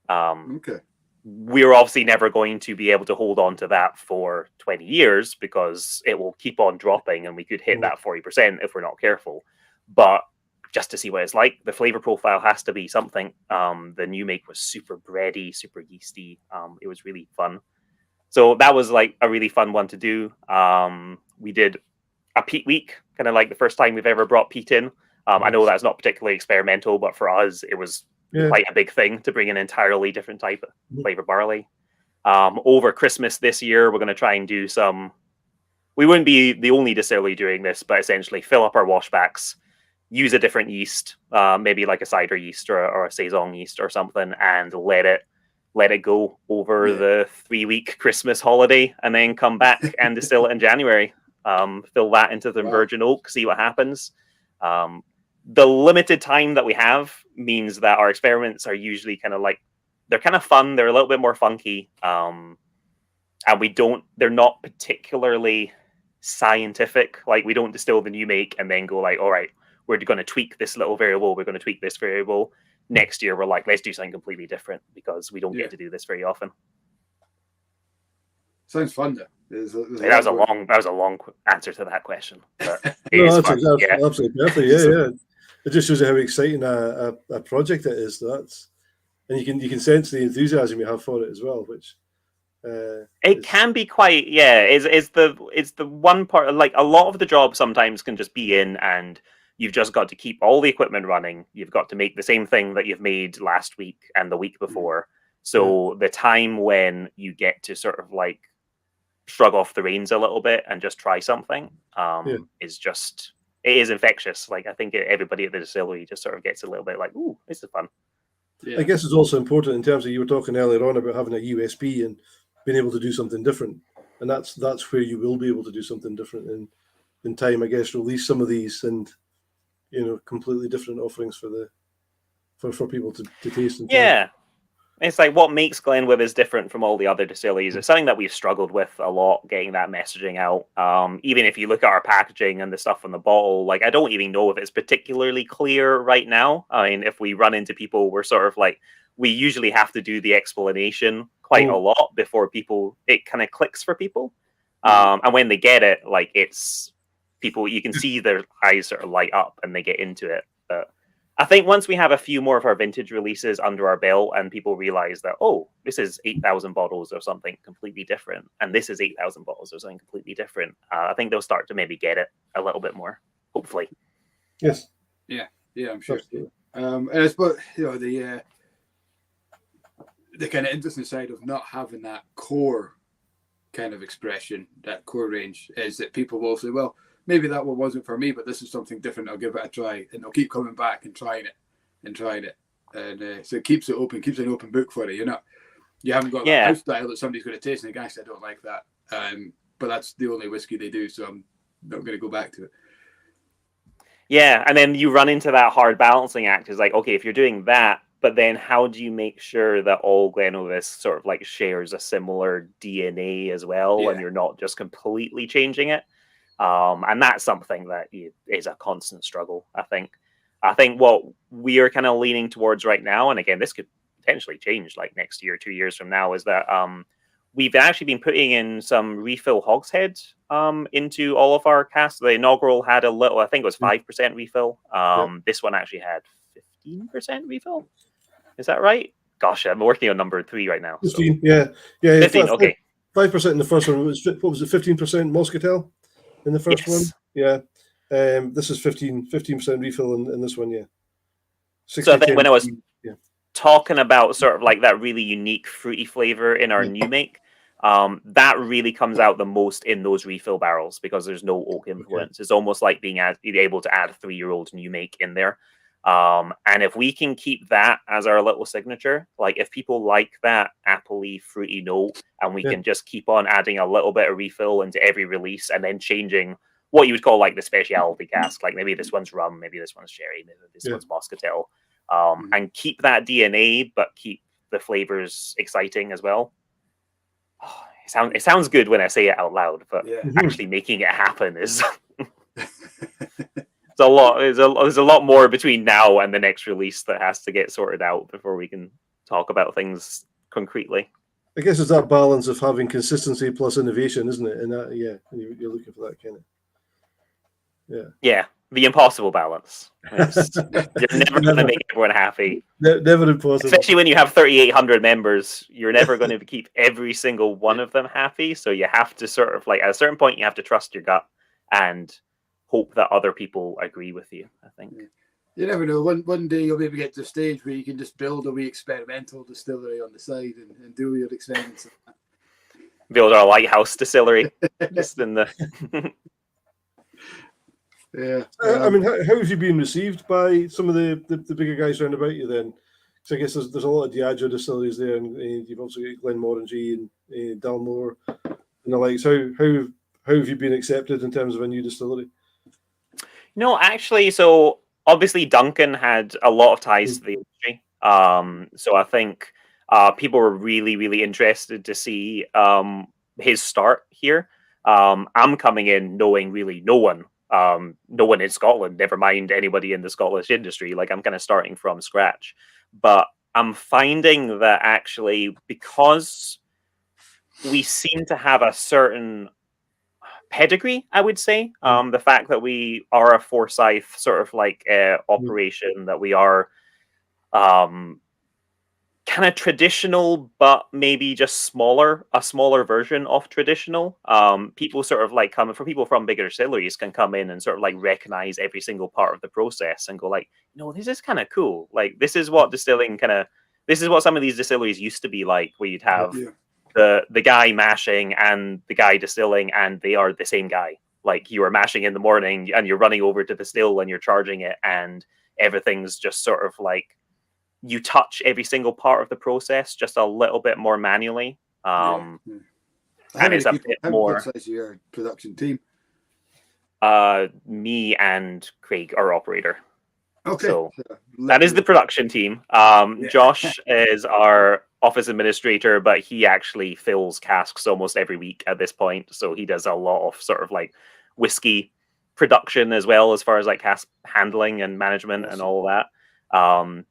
Okay. We're obviously never going to be able to hold on to that for 20 years because it will keep on dropping and we could hit that 40% if we're not careful. But just to see what it's like, the flavor profile has to be something. The new make was super bready, super yeasty. It was really fun. So that was like a really fun one to do. We did a peat week, kind of like the first time we've ever brought peat in. I know that's not particularly experimental, but for us, it was quite a big thing to bring an entirely different type of flavor barley. Over Christmas this year, we're going to try and do some. We wouldn't be the only distillery doing this, but essentially fill up our washbacks, use a different yeast, maybe like a cider yeast or a saison yeast or something, and let it go over the 3-week Christmas holiday, and then come back and distill it in January. Fill that into the virgin oak, see what happens. The limited time that we have means that our experiments are usually kind of like, they're kind of fun. They're a little bit more funky. And they're not particularly scientific. Like we don't distill the new make and then go like, all right, we're going to tweak this little variable. We're going to tweak this variable. Next year, we're like, let's do something completely different because we don't get to do this very often. Sounds fun though. That was a long answer to that question. But absolutely perfect. Yeah. It just shows you how exciting a project it is. And you can sense the enthusiasm you have for it as well, which it can be quite it's the one part. Like a lot of the job sometimes can just be in, and you've just got to keep all the equipment running. You've got to make the same thing that you've made last week and the week before. So the time when you get to sort of like shrug off the reins a little bit and just try something it is infectious. Like I think everybody at the distillery just sort of gets a little bit like, ooh, this is fun. I guess it's also important in terms of, you were talking earlier on about having a USP and being able to do something different, and that's where you will be able to do something different in time. I guess release some of these and completely different offerings for people to taste and try. It's like what makes Glenwyvis different from all the other distilleries. It's something that we've struggled with a lot, getting that messaging out. Even if you look at our packaging and the stuff on the bottle, like I don't even know if it's particularly clear right now. I mean, if we run into people, we're sort of like, we usually have to do the explanation quite a lot before it kind of clicks for people. And when they get it, like it's people, you can see their eyes sort of light up and they get into it. But I think once we have a few more of our vintage releases under our belt and people realize that, oh, this is 8,000 bottles or something completely different, and this is 8,000 bottles or something completely different, I think they'll start to maybe get it a little bit more, hopefully. Yes. Yeah, I'm sure. And I suppose, the kind of interesting side of not having that core kind of expression, that core range, is that people will say, well, maybe that one wasn't for me, but this is something different. I'll give it a try, and they'll keep coming back and trying it, and so it keeps it open, keeps an open book for it. You haven't got that house style that somebody's going to taste and go, gosh, I don't like that. But that's the only whiskey they do, so I'm not going to go back to it. Yeah, and then you run into that hard balancing act. Is like, okay, if you're doing that, but then how do you make sure that all Glenwyvis sort of like shares a similar DNA as well, and you're not just completely changing it? And that's something that is a constant struggle, I think. I think what we are kind of leaning towards right now, and again, this could potentially change like next year, 2 years from now, is that we've actually been putting in some refill hogshead into all of our casks. The inaugural had a little, I think it was 5% refill. This one actually had 15% refill. Is that right? Gosh, I'm working on number 3 right now. 15, so. 15, okay. 5% in the first one. What was it, 15% Moscatel in the first one? Yeah. This is 15% refill in this one, So then when I was talking about sort of like that really unique fruity flavor in our new make, that really comes out the most in those refill barrels because there's no oak influence. It's almost like being able to add 3-year-old new make in there. And if we can keep that as our little signature, like if people like that appley fruity note, and we can just keep on adding a little bit of refill into every release and then changing what you would call like the specialty cask, like maybe this one's rum, maybe this one's sherry, maybe this one's Moscatel, and keep that DNA, but keep the flavors exciting as well. it sounds good when I say it out loud, but Yeah. actually making it happen is it's a lot. There's a lot more between now and the next release that has to get sorted out before we can talk about things concretely. I guess it's that balance of having consistency plus innovation, isn't it? And that, you're looking for that kind of. Yeah, the impossible balance. You're never going to make everyone happy. Never impossible. Especially when you have 3,800 members, you're never going to keep every single one of them happy. So you have to sort of like, at a certain point, you have to trust your gut and hope that other people agree with you, I think. You never know. One day you'll maybe get to a stage where you can just build a wee experimental distillery on the side and do your experiments. Build our lighthouse distillery. Just in the... Yeah. I mean, how have you been received by some of the bigger guys around about you then? Because I guess there's a lot of Diageo distilleries there, and you've also got Glenmorangie and Dalmore and the likes. How have you been accepted in terms of a new distillery? No, actually, so obviously Duncan had a lot of ties to the industry. So I think people were really, really interested to see his start here. I'm coming in knowing really no one in Scotland, never mind anybody in the Scottish industry. Like, I'm kind of starting from scratch. But I'm finding that actually, because we seem to have a certain pedigree, I would say, the fact that we are a Forsyth sort of like operation, that we are kind of traditional, but maybe just a smaller version of traditional. People sort of like people from bigger distilleries can come in and sort of like recognize every single part of the process and go like, this is kind of cool. Like, this is what this is what some of these distilleries used to be like, where you'd have the guy mashing and the guy distilling, and they are the same guy. Like, you are mashing in the morning and you're running over to the still and you're charging it, and everything's just sort of like, you touch every single part of the process just a little bit more manually. And it's a bit more. What size your production team? Me and Craig, our operator. Okay. So that is the production team. Josh is our office administrator, but he actually fills casks almost every week at this point. So he does a lot of sort of like whiskey production as well, as far as like cask handling and management and all that.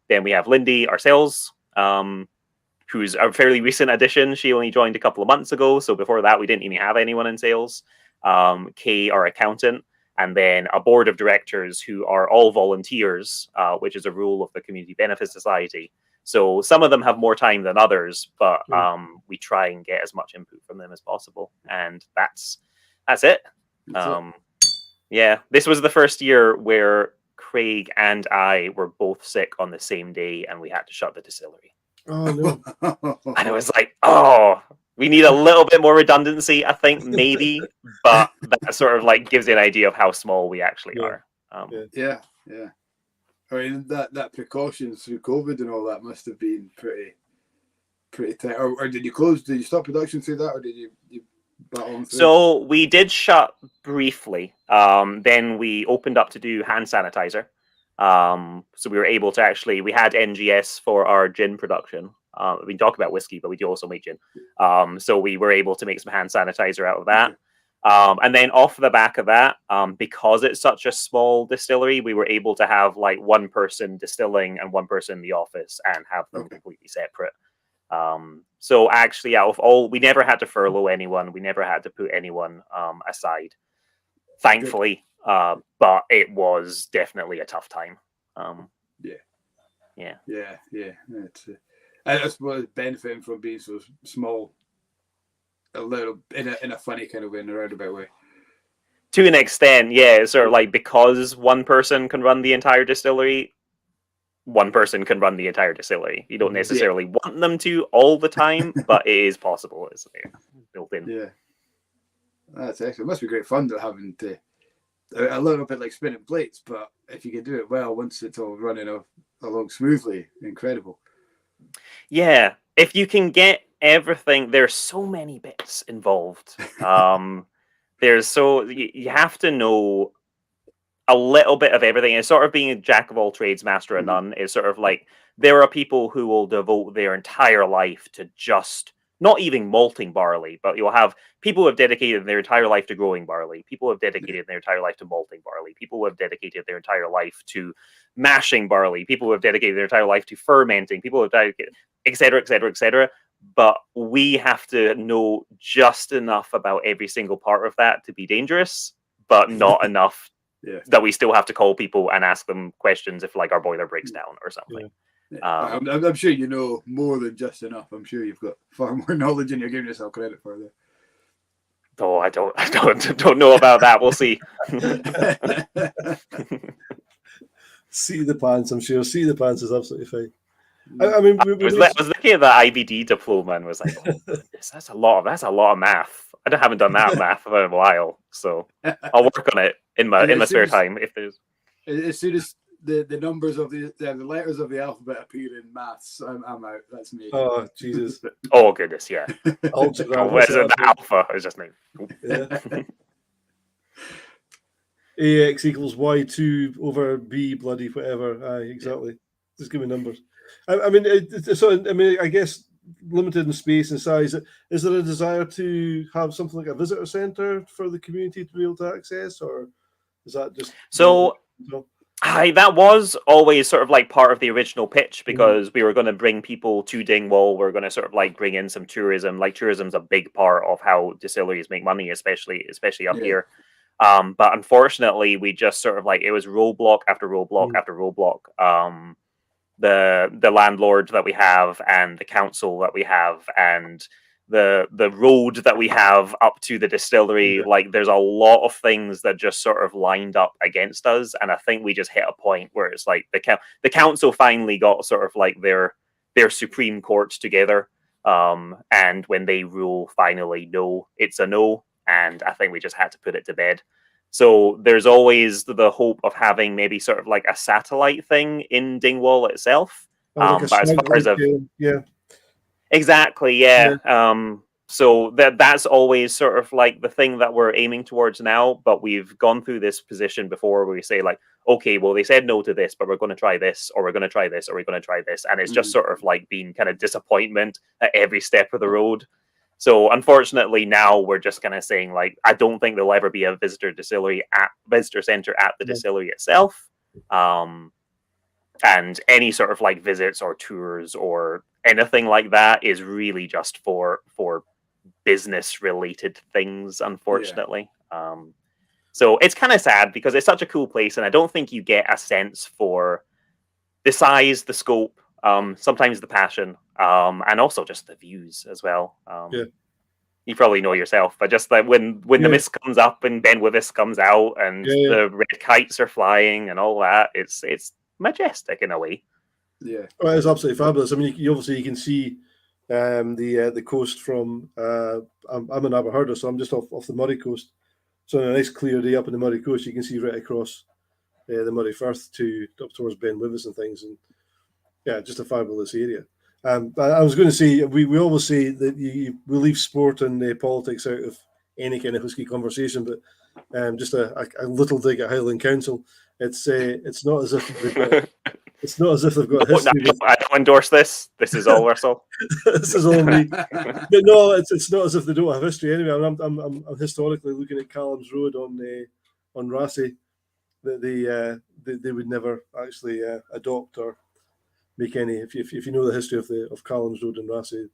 Then we have Lindy, our sales, who's a fairly recent addition. She only joined a couple of months ago. So before that, we didn't even have anyone in sales. Kay, our accountant, and then a board of directors who are all volunteers, which is a rule of the Community Benefit Society. So some of them have more time than others, but we try and get as much input from them as possible. And that's it. Yeah, this was the first year where Craig and I were both sick on the same day, and we had to shut the distillery. Oh no! And I was like, we need a little bit more redundancy, I think, maybe, but that sort of like gives you an idea of how small we actually are. Yeah. I mean, that precautions through COVID and all that must have been pretty tight. Or did you close? Did you stop production through that, or did you battle on through? So we did shut briefly. Then we opened up to do hand sanitizer. So we were able to we had NGS for our gin production. We talk about whiskey, but we do also make gin. So we were able to make some hand sanitizer out of that. And then off the back of that, because it's such a small distillery, we were able to have like one person distilling and one person in the office and have them completely separate. So actually, out of all, we never had to furlough anyone. We never had to put anyone aside, thankfully. But it was definitely a tough time. Yeah. It's, I suppose benefiting from being so small, a little in a funny kind of way, in a roundabout way. To an extent, yeah. It's sort of like, because one person can run the entire distillery, one person can run the entire distillery. You don't necessarily want them to all the time, but it is possible. It's built in. Yeah, that's excellent. It must be great fun to having to a little bit like spinning plates, but if you can do it well, once it's all running along smoothly, incredible. Yeah, if you can get everything, there's so many bits involved. You have to know a little bit of everything. It's sort of being a jack of all trades, master of none. Is sort of like, there are people who will devote their entire life to just not even malting barley, but you'll have people who have dedicated their entire life to growing barley. People who have dedicated their entire life to malting barley. People who have dedicated their entire life to mashing barley. People who have dedicated their entire life to fermenting. People who have dedicated, et cetera, et cetera, et cetera. But we have to know just enough about every single part of that to be dangerous, but not enough that we still have to call people and ask them questions if like our boiler breaks down or something. I'm sure you know more than just enough. I'm sure you've got far more knowledge than you're giving yourself credit for there. Oh, I don't know about that. We'll see. See the pants, I'm sure. See the pants is absolutely fine. I mean, I was looking at the IBD diploma and was like, oh, that's a lot of math. I haven't done that math for a while, so I'll work on it in my spare time. If there's as soon as the numbers of the letters of the alphabet appear in maths, I'm out. That's me. Oh Jesus! Oh goodness, yeah. The alpha is just me. Yeah. AX equals Y2 over B bloody whatever. Aye, exactly. Just give me numbers. I mean, I guess limited in space and size. Is there a desire to have something like a visitor centre for the community to be able to access, or is that just so? That was always sort of like part of the original pitch, because we were going to bring people to Dingwall. We're going to sort of like bring in some tourism. Like tourism's a big part of how distilleries make money, especially up here. But unfortunately, we just sort of like, it was roadblock after roadblock after roadblock. The landlord that we have and the council that we have and the road that we have up to the distillery, like there's a lot of things that just sort of lined up against us, and I think we just hit a point where it's like the council finally got sort of like their supreme court together, and when they rule finally no, it's a no, and I think we just had to put it to bed. So there's always the hope of having maybe sort of like a satellite thing in Dingwall itself. Like but as far as exactly, yeah. So that's always sort of like the thing that we're aiming towards now. But we've gone through this position before where we say like, okay, well, they said no to this, but we're going to try this, or we're going to try this, or we're going to try this, and it's just sort of like being kind of disappointment at every step of the road. So unfortunately, now we're just kind of saying like, I don't think there'll ever be a visitor center at the distillery itself. And any sort of like visits or tours or anything like that is really just for business related things, unfortunately. So it's kind of sad because it's such a cool place, and I don't think you get a sense for the size, the scope, sometimes the passion, and also just the views as well. You probably know yourself, but just like when the mist comes up and Glenwyvis comes out and the red kites are flying and all that, it's majestic in a way. Well, it's absolutely fabulous. I mean, you can see the coast from I'm in Aberhurder, so I'm just off the Murray coast. So on a nice clear day up in the Murray coast, you can see right across the Murray Firth up towards Glenwyvis and things, and just a fabulous area. I was going to say, we always say that we leave sport and politics out of any kind of whiskey conversation, but just a little dig at Highland Council. It's not as if they've got history. No, I don't endorse this. This is all Russell. This is all me. But no, it's not as if they don't have history anyway. I'm historically looking at Callum's Road on Rassay, that they would never actually adopt or make any. If you know the history of Callum's Road and Rassay,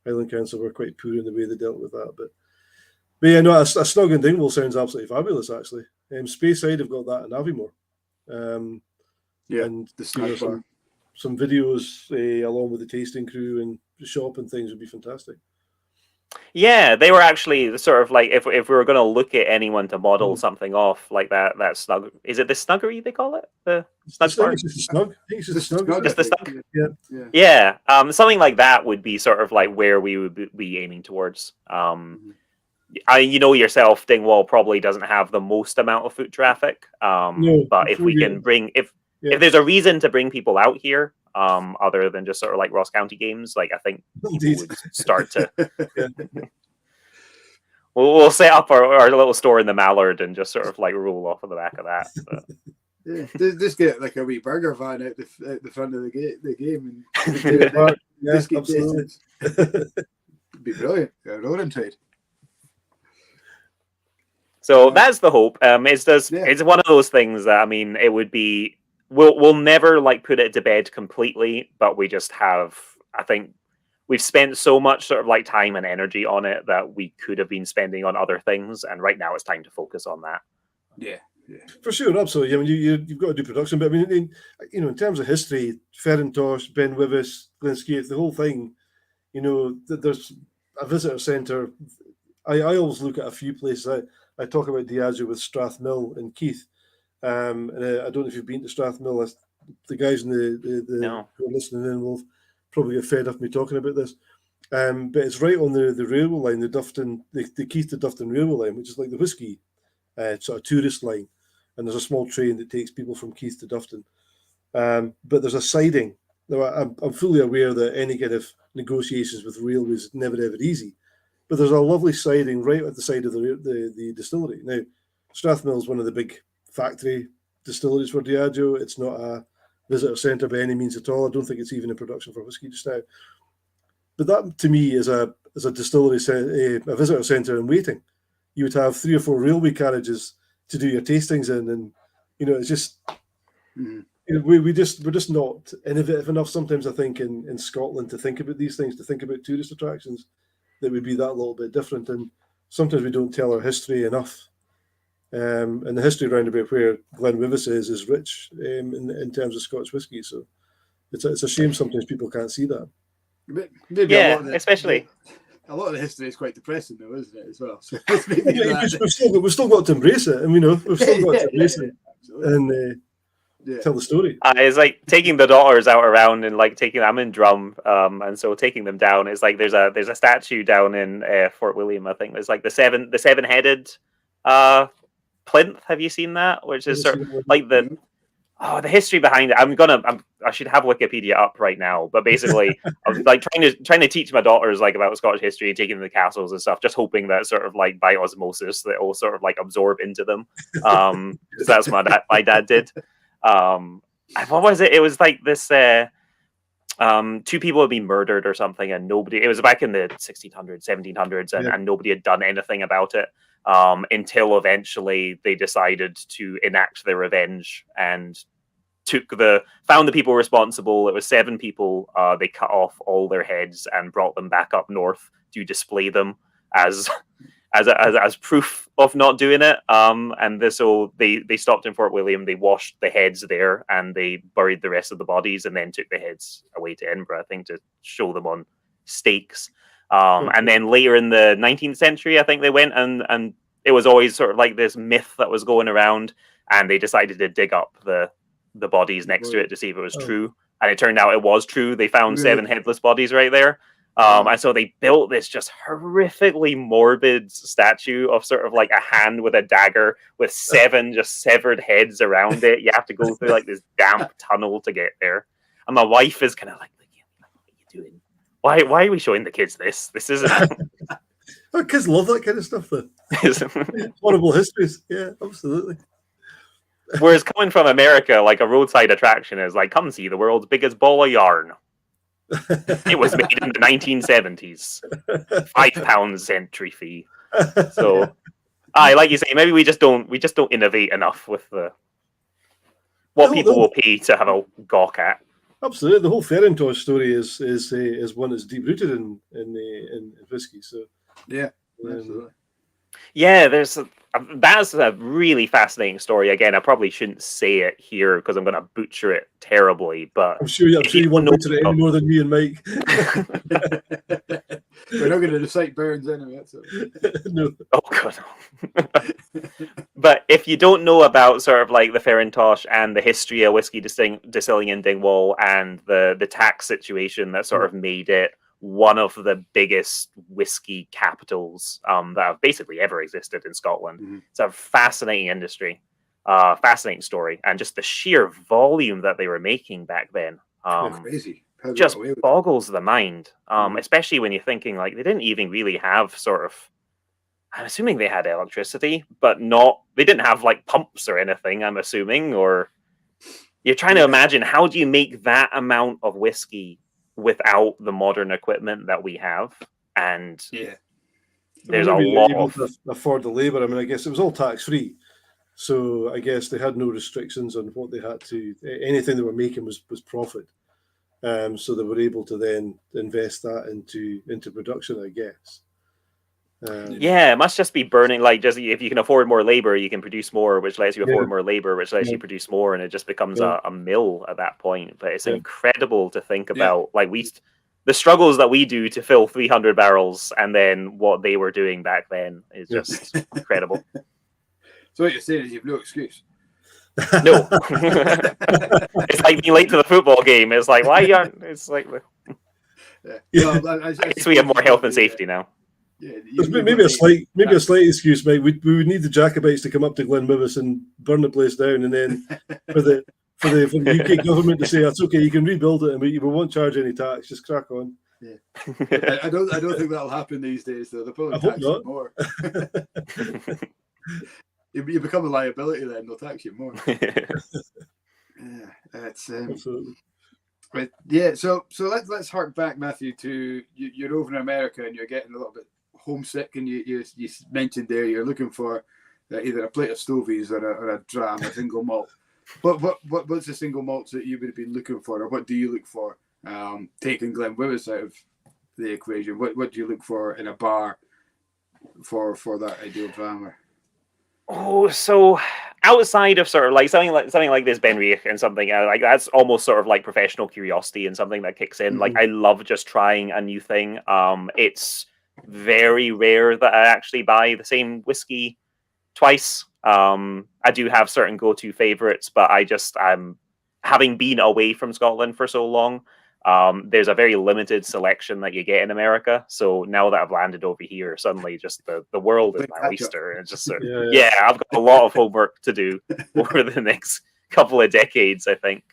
Highland Council were quite poor in the way they dealt with that. But yeah, no, a snug in Dingwall sounds absolutely fabulous. Actually, Speyside have got that in Aviemore. And the snug bar. Some videos along with the tasting crew and the shop and things would be fantastic. Yeah, they were actually sort of like if we were going to look at anyone to model something off like that snug. Is it the snuggery they call it? The snug bar? It's just the snug. I think it's just the snug. Just the snug. Yeah. Something like that would be sort of like where we would be aiming towards. You know yourself, Dingwall probably doesn't have the most amount of foot traffic. But if we can bring if there's a reason to bring people out here, other than just sort of like Ross County games, like I think people would start to. We'll set up our little store in the Mallard and just sort of like roll off of the back of that. Just get like a wee burger van out the front of the game and absolutely. It'd be brilliant. A roaring trade. So that's the hope. It's one of those things that, I mean, it would be, we'll never like put it to bed completely, but we just have, I think we've spent so much sort of like time and energy on it that we could have been spending on other things, and right now it's time to focus on that. Yeah. For sure, absolutely. I mean, you've got to do production, but I mean, in terms of history, Ferrintosh, Glenwyvis, Glenskate, the whole thing, there's a visitor centre. I always look at a few places. I talk about Diageo with Strathmill and Keith, and I don't know if you've been to Strathmill. The guys in the who are listening in will probably get fed up of me talking about this, but it's right on the railway line, the Keith to Dufton railway line, which is like the whiskey sort of tourist line. And there's a small train that takes people from Keith to Dufton. But there's a siding. Now, I'm fully aware that any kind of negotiations with railways is never, ever easy. But there's a lovely siding right at the side of the distillery. Now, Strathmill is one of the big factory distilleries for Diageo. It's not a visitor centre by any means at all. I don't think it's even in production for whiskey just now. But that, to me, is a distillery, a visitor centre in waiting. You would have 3 or 4 railway carriages to do your tastings in, and it's just we're just not innovative enough sometimes, I think, in Scotland to think about these things, to think about tourist attractions that would be that little bit different. And sometimes we don't tell our history enough, and the history around about where Glenwyvis is rich in terms of Scotch whisky. So it's a shame sometimes people can't see that. Maybe especially. A lot of the history is quite depressing, though, isn't it, as well? So we've still got to embrace it, and we've still got to embrace it and tell the story. It's like taking the daughters out around and like I'm in Drum, and so taking them down. It's like there's a statue down in Fort William. I think there's like the seven-headed plinth. Have you seen that? Which is sort of like the history behind it. I should have Wikipedia up right now, but basically I was like trying to teach my daughters like about Scottish history, taking them to castles and stuff, just hoping that sort of like by osmosis that will sort of like absorb into them. So that's what my dad did. What was it? It was like this 2 people had been murdered or something, and nobody, it was back in the 1600s, 1700s, and nobody had done anything about it. Until eventually they decided to enact their revenge and found the people responsible. It was 7 people. They cut off all their heads and brought them back up north to display them as proof of not doing it. So they stopped in Fort William. They washed the heads there and they buried the rest of the bodies and then took the heads away to Edinburgh, I think, to show them on stakes. And then later in the 19th century, I think they went and it was always sort of like this myth that was going around, and they decided to dig up the bodies next to it to see if it was true. And it turned out it was true. They found 7 headless bodies right there. And so they built this just horrifically morbid statue of sort of like a hand with a dagger with 7 just severed heads around it. You have to go through like this damp tunnel to get there. And my wife is kind of like, what are you doing? Why are we showing the kids this? This isn't. Oh, kids love that kind of stuff, though. Horrible histories. Yeah, absolutely. Whereas coming from America, like a roadside attraction is like, come see the world's biggest ball of yarn. It was made in the 1970s. £5 entry fee. So, like you say, maybe we just don't innovate enough with what people will pay to have a gawk at. Absolutely, the whole Ferrintosh story is one that's deep rooted in whiskey. So absolutely. Yeah, that's a really fascinating story. Again, I probably shouldn't say it here because I'm going to butcher it terribly. But I'm sure you won't butcher it any more than me and Mike. We're not going to recite Burns anyway. No. Oh god. But if you don't know about sort of like the Ferrintosh and the history of whiskey distilling in Dingwall and the tax situation that sort of made it one of the biggest whiskey capitals that have basically ever existed in Scotland. It's a fascinating industry, fascinating story, and just the sheer volume that they were making back then. Crazy. Just boggles the mind, especially when you're thinking like they didn't even really have sort of, I'm assuming they had electricity, but they didn't have like pumps or anything, I'm assuming, or you're trying to imagine how do you make that amount of whiskey without the modern equipment that we have and Yeah. there's Well, a maybe lot able of to afford the labour. I mean, I guess it was all tax free, so I guess they had no restrictions on what they had to. Anything they were making was profit. So they were able to then invest that into production, I guess. Yeah, it must just be burning. Like, just if you can afford more labor, you can produce more, which lets you afford more labor, which lets you produce more, and it just becomes a mill at that point. But it's incredible to think about. Like, the struggles that we do to fill 300 barrels, and then what they were doing back then is just incredible. So what you're saying is you've no excuse. No, it's like being late to the football game. It's like, why aren't? It's like, Well, I we have more health and safety now. Yeah, maybe a slight excuse, mate. We would need the Jacobites to come up to Glenwyvis and burn the place down, and then for the UK government to say that's okay, you can rebuild it, and we won't charge any tax. Just crack on. Yeah, I don't think that'll happen these days, though. They'll probably tax you more. You become a liability then. They'll tax you more. Yeah, that's absolutely. Right. Yeah. So let's hark back, Matthew, to you're over in America and you're getting a little bit homesick, and you mentioned there you're looking for either a plate of stovies or a dram, a single malt. What's the single malts that you would have been looking for, or what do you look for? Taking Glenwyvis out of the equation, what do you look for in a bar for that ideal dram? Oh, so outside of sort of like something like this Benriach and something like that's almost sort of like professional curiosity and something that kicks in. Like I love just trying a new thing. It's very rare that I actually buy the same whiskey twice. I do have certain go-to favorites, but I'm having been away from Scotland for so long. There's a very limited selection that you get in America. So now that I've landed over here, suddenly just the world is my oyster. And it's just sort of, I've got a lot of homework to do over the next couple of decades, I think.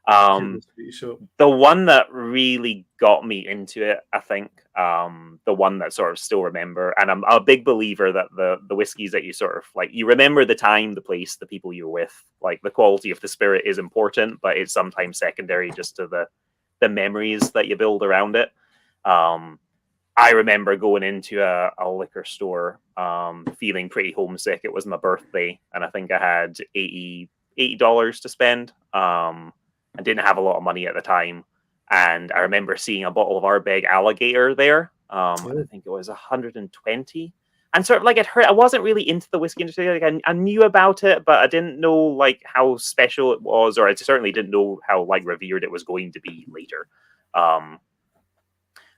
The one that really got me into it, I think, the one that sort of still remember, and I'm a big believer that the whiskeys that you sort of like, you remember the time, the place, the people you were with, like the quality of the spirit is important, but it's sometimes secondary just to the memories that you build around it. I remember going into a liquor store, feeling pretty homesick. It was my birthday, and I think I had $80 to spend. I didn't have a lot of money at the time, and I remember seeing a bottle of Ardbeg Alligator there. I think it was 120. And sort of like I wasn't really into the whiskey industry. Like I knew about it, but I didn't know like how special it was, or I certainly didn't know how like revered it was going to be later.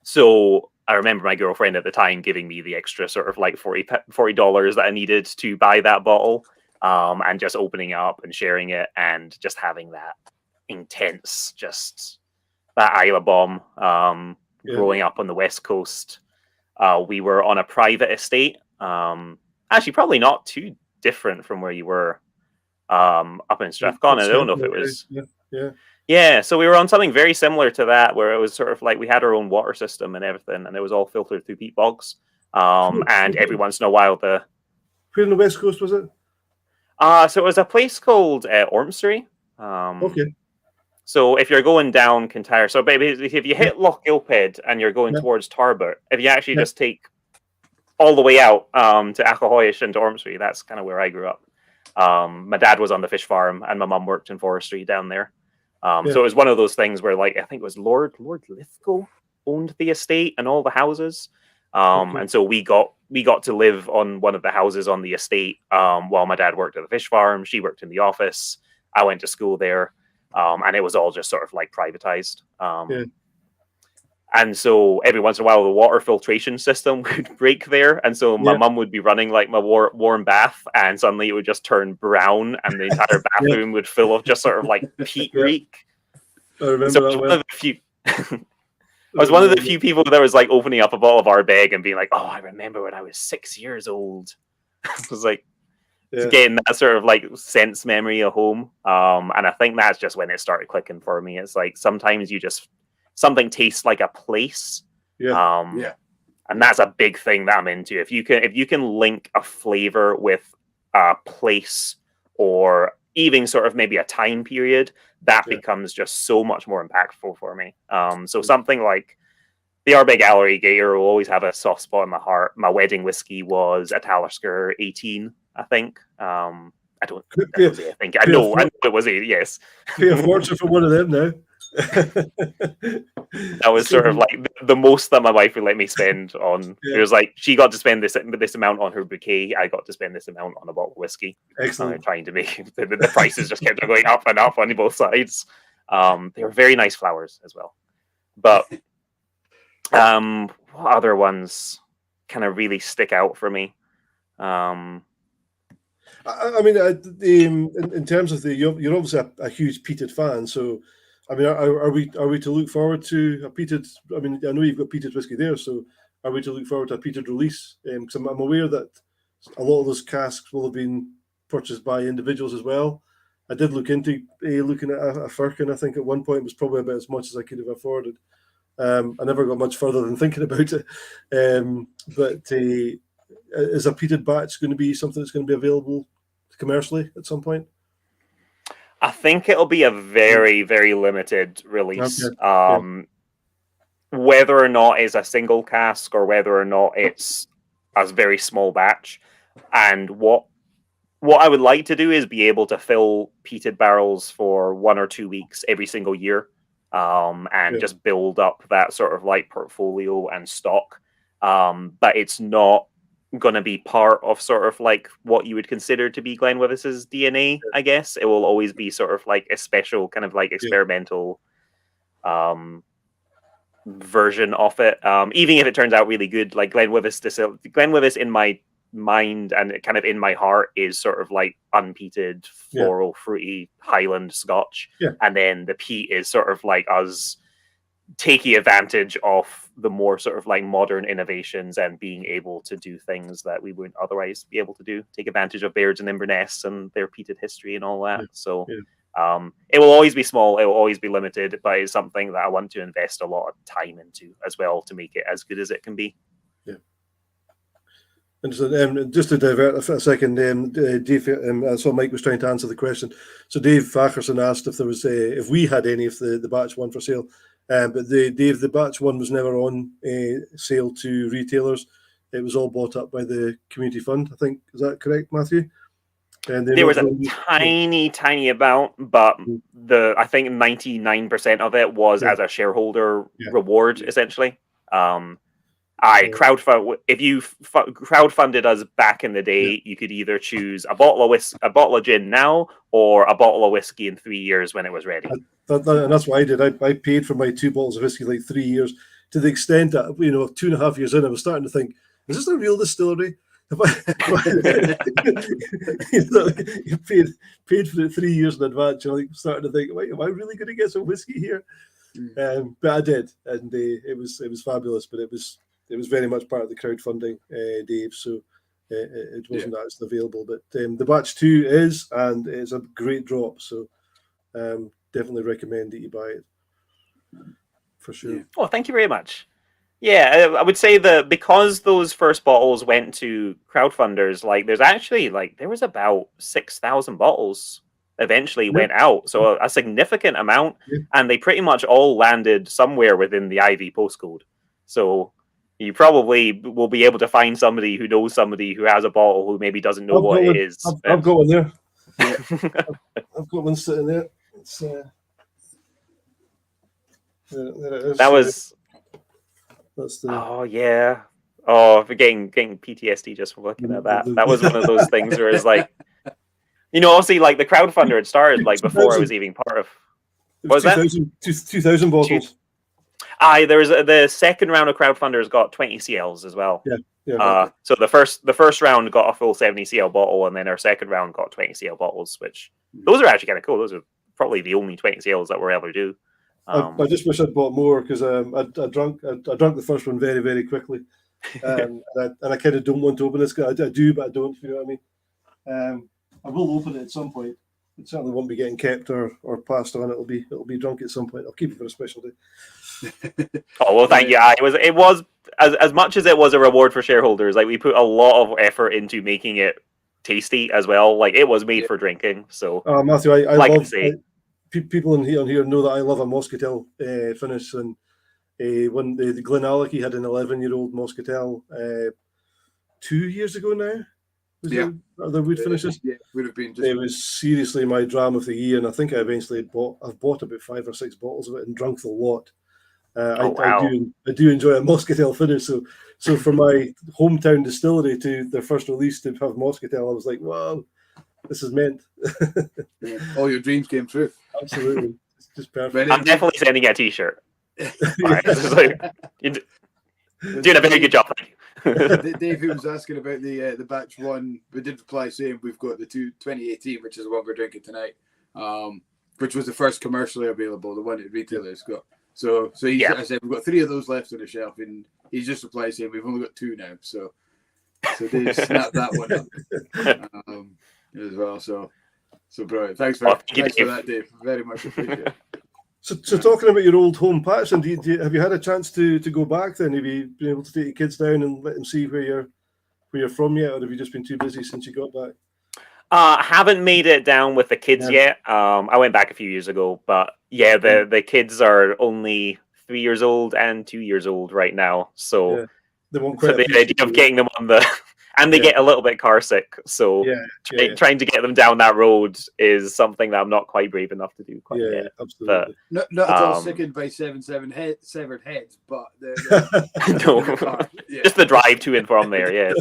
So I remember my girlfriend at the time giving me the extra sort of like $40 that I needed to buy that bottle, and just opening it up and sharing it and just having that intense, just that Isla bomb. Growing up on the West Coast, we were on a private estate. Actually, probably not too different from where you were up in Strathcona. I don't know if it was. Yeah, so we were on something very similar to that, where it was sort of like we had our own water system and everything, and it was all filtered through peat bogs. And every once in a while, where on the West Coast was it? So it was a place called Ormsbury. Okay. So if you're going down Kintyre, so baby, if you hit Loch Gilphead and you're going towards Tarbert, if you actually just take all the way out to Achahoyish and to Ormsbury, that's kind of where I grew up. My dad was on the fish farm, and my mum worked in forestry down there. So it was one of those things where, like, I think it was Lord Lithgow owned the estate and all the houses. And so we got to live on one of the houses on the estate while my dad worked at the fish farm. She worked in the office. I went to school there. And it was all just sort of like privatized. And so every once in a while, the water filtration system would break there. And so my mum would be running like my warm bath, and suddenly it would just turn brown, and the entire bathroom would fill of just sort of like peat reek. I remember that well. I was one of the few people that was like opening up a bottle of Ardbeg and being like, "Oh, I remember when I was 6 years old." I was like, getting that sort of like sense memory of home. And I think that's just when it started clicking for me. It's like sometimes something tastes like a place. And that's a big thing that I'm into. If you can link a flavor with a place, or even sort of maybe a time period, that becomes just so much more impactful for me. So something like the Ardbeg Gallery Gator will always have a soft spot in my heart. My wedding whiskey was a Talisker 18, I think. I don't. That was it, I think. I know it was it. Yes. Pay a fortune for one of them now. That was sort of like the most that my wife would let me spend on. It was like she got to spend this amount on her bouquet. I got to spend this amount on a bottle of whiskey. Excellent. Trying to make the prices just kept on going up and up on both sides. They were very nice flowers as well. But what other ones kind of really stick out for me? I mean, in terms of you're obviously a huge peated fan, so I mean, are we to look forward to a peated? I mean, I know you've got peated whiskey there, so are we to look forward to a peated release? Because I'm aware that a lot of those casks will have been purchased by individuals as well. I did look into looking at a firkin. I think at one point it was probably about as much as I could have afforded. I never got much further than thinking about it. But is a peated batch going to be something that's going to be available commercially at some point? I think it'll be a very, very limited release. Okay. Whether or not it's a single cask or whether or not it's a very small batch. And what I would like to do is be able to fill peated barrels for 1 or 2 weeks every single year, and just build up that sort of like portfolio and stock. But it's not going to be part of sort of like what you would consider to be Glenwyvis's DNA, I guess. It will always be sort of like a special kind of like experimental version of it. Even if it turns out really good, like Glenwyvis in my mind and kind of in my heart is sort of like unpeated, floral, fruity Highland Scotch. And then the peat is sort of like us taking advantage of the more sort of like modern innovations and being able to do things that we wouldn't otherwise be able to do. Take advantage of Bairds and Inverness and their peated history and all that. So it will always be small, it will always be limited, but it's something that I want to invest a lot of time into as well to make it as good as it can be. And so, just to divert a second, Dave, I saw Mike was trying to answer the question. So Dave Fackerson asked if there was if we had any of the batch one for sale. But Dave, the batch one was never on sale to retailers. It was all bought up by the community fund, I think. Is that correct, Matthew? And there was a tiny amount, but I think 99% of it was as a shareholder reward, essentially. If you crowdfunded us back in the day, you could either choose a bottle of gin now or a bottle of whiskey in 3 years when it was ready. And that's what I did. I paid for my 2 bottles of whiskey like 3 years, to the extent that 2.5 years in, I was starting to think, is this a real distillery? You paid for it 3 years in advance. You're like starting to think, wait, am I really going to get some whiskey here? But I did, and it was fabulous. But it was very much part of the crowdfunding, Dave. So it wasn't actually available. But the batch 2 is, and it's a great drop. So definitely recommend that you buy it for sure. Oh, thank you very much. Yeah, I would say that because those first bottles went to crowdfunders, like there was about 6,000 bottles eventually went out. So a significant amount, and they pretty much all landed somewhere within the IV postcode. So you probably will be able to find somebody who knows somebody who has a bottle who maybe doesn't know what it is. I've got one there. I've got one sitting there. It's, there it is. That was... That's the... Oh, yeah. Oh, for getting PTSD just from looking at that. That was one of those things where it's like, obviously, like the crowdfunder had started like before I was even part of. What was 2,000 bottles. There was the second round of crowdfunders got 20 CLs as well. So the first round got a full 70 CL bottle, and then our second round got 20 CL bottles, which those are actually kind of cool. Those are probably the only 20 CLs that we'll ever do. I just wish I'd bought more, because I drank the first one very, very quickly, and I kind of don't want to open this. I do, but I don't. You know what I mean? I will open it at some point. It certainly won't be getting kept or passed on. It'll be drunk at some point. I'll keep it for a special day. Oh well, thank you. It was as much as it was a reward for shareholders. Like we put a lot of effort into making it tasty as well. Like it was made for drinking. So Matthew, I like love. People on here know that I love a Moscatel finish, and the Glenallachie had an 11-year-old Moscatel 2 years ago now. The wood finishes. Yeah, would have been. Just... It was seriously my dram of the year, and I think I eventually I've bought about 5 or 6 bottles of it and drunk the lot. Wow. I do enjoy a Moscatel finish. So for my hometown distillery to their first release to have Moscatel, I was like, wow, this is meant. Yeah, all your dreams came true. Absolutely, it's just perfect. I'm definitely sending a T-shirt. Right. Like, you're doing a very good job. Dave, who was asking about the batch one, we did reply saying we've got the 2018, which is the one we're drinking tonight, which was the first commercially available, the one that retailers got. So I said we've got 3 of those left on the shelf, and he's just replied saying we've only got 2 now. So Dave snapped that one up as well. So brilliant. Thanks for that, Dave. Very much appreciated. So talking about your old home patch, and have you had a chance to go back then? Have you been able to take your kids down and let them see where you're from yet, or have you just been too busy since you got back? Haven't made it down with the kids yet. I went back a few years ago, but yeah, the kids are only 3 years old and 2 years old right now. So they won't the idea of getting them on the and they get a little bit car sick. So trying to get them down that road is something that I'm not quite brave enough to do quite yet. Absolutely. But, not at all sickened by severed heads, but no, just the drive to and from there. Yes.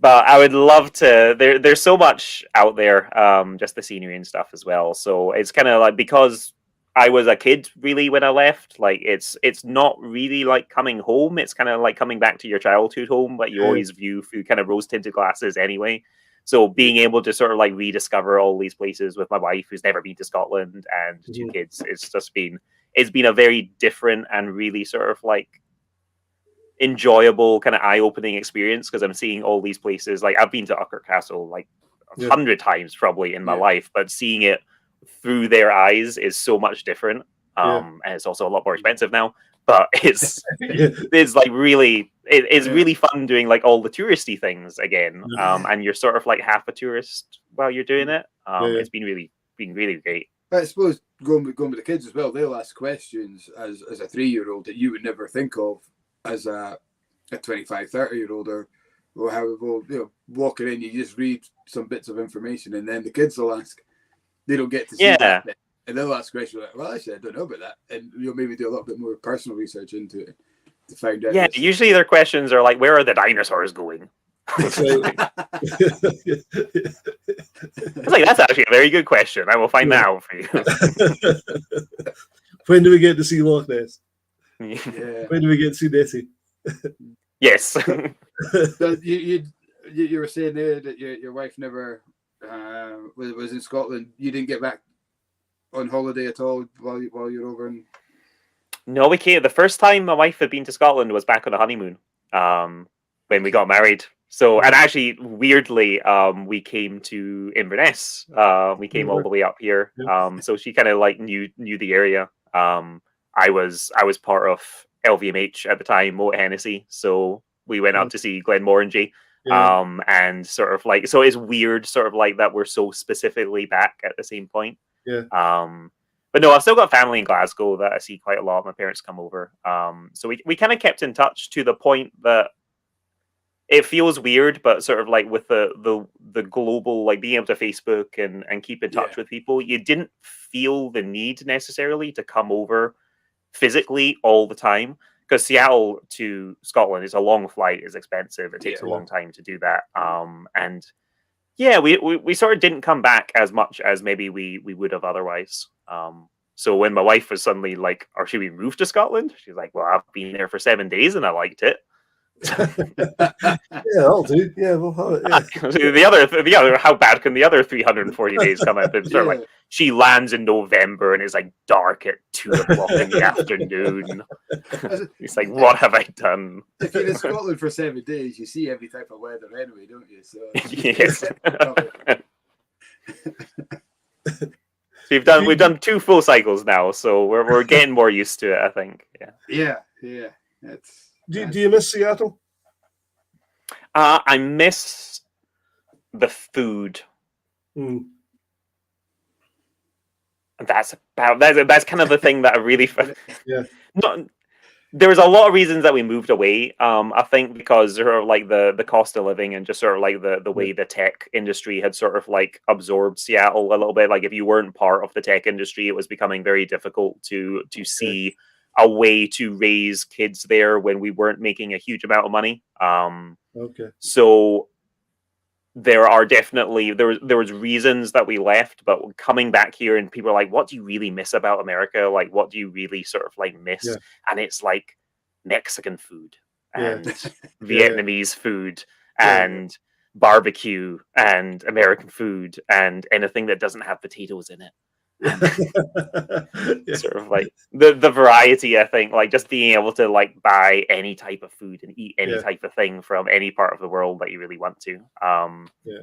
But I would love to. There's so much out there, just the scenery and stuff as well. So it's kind of like, because I was a kid really when I left. Like it's not really like coming home. It's kind of like coming back to your childhood home, but you always view through kind of rose tinted glasses anyway. So being able to sort of like rediscover all these places with my wife, who's never been to Scotland, and 2 kids, it's been a very different and really sort of like enjoyable kind of eye-opening experience, because I'm seeing all these places. Like I've been to Ucker Castle like 100 times probably in my life, but seeing it through their eyes is so much different. And it's also a lot more expensive now, but it's like really it's really fun doing like all the touristy things again. And you're sort of like half a tourist while you're doing it. It's been really great. I suppose going with the kids as well, they'll ask questions as a 3-year-old that you would never think of as a 25, 30-year-old, or however, walking in, you just read some bits of information, and then the kids will ask. They don't get to see that bit, and they'll ask questions like, well, actually, I don't know about that. And you'll maybe do a little bit more personal research into it to find out. Yeah, usually their questions are like, where are the dinosaurs going? It's like, that's actually a very good question. I will find that out for you. When do we get to see Loch Ness? Yeah. When do we get to see Nessie? Yes. So you were saying there that your wife never was in Scotland. You didn't get back on holiday at all while you were over in... No, we came. The first time my wife had been to Scotland was back on the honeymoon, when we got married. So, and actually, weirdly, we came to Inverness. We came all the way up here. So she kind of like knew the area. I was part of LVMH at the time, Moët Hennessy. So we went up to see Glenmorangie. And sort of like, so it's weird sort of like that we're so specifically back at the same point. But no, I've still got family in Glasgow that I see quite a lot. My parents come over. So we kind of kept in touch to the point that it feels weird, but sort of like with the global, like being able to Facebook and keep in touch with people, you didn't feel the need necessarily to come over physically all the time, because Seattle to Scotland is a long flight, is expensive. It takes a long time to do that. And yeah, we sort of didn't come back as much as maybe we would have otherwise. So when my wife was suddenly like, or should we move to Scotland? She's like, well, I've been there for 7 days and I liked it. I'll do. Yeah, we'll have it. Yeah. the other, how bad can the other 340 days come out? Sort of like, she lands in November and it's like dark at 2 o'clock in the afternoon. It's like, what have I done? If you're in Scotland for 7 days, you see every type of weather anyway, don't you? So yes. So we've done 2 full cycles now, so we're getting more used to it, I think. Yeah. Do you miss Seattle? I miss the food. that's kind of the thing that I really Yeah. not. There was a lot of reasons that we moved away. I think because sort of like the cost of living and just sort of like the way the tech industry had sort of like absorbed Seattle a little bit. Like if you weren't part of the tech industry, it was becoming very difficult to see a way to raise kids there when we weren't making a huge amount of money. So there are definitely there was reasons that we left, but coming back here and people are like, what do you really miss about America? Like, what do you really sort of like miss? And it's like Mexican food and Vietnamese food and barbecue and American food and anything that doesn't have potatoes in it. Sort of like the variety, I think, like just being able to like buy any type of food and eat any type of thing from any part of the world that you really want to.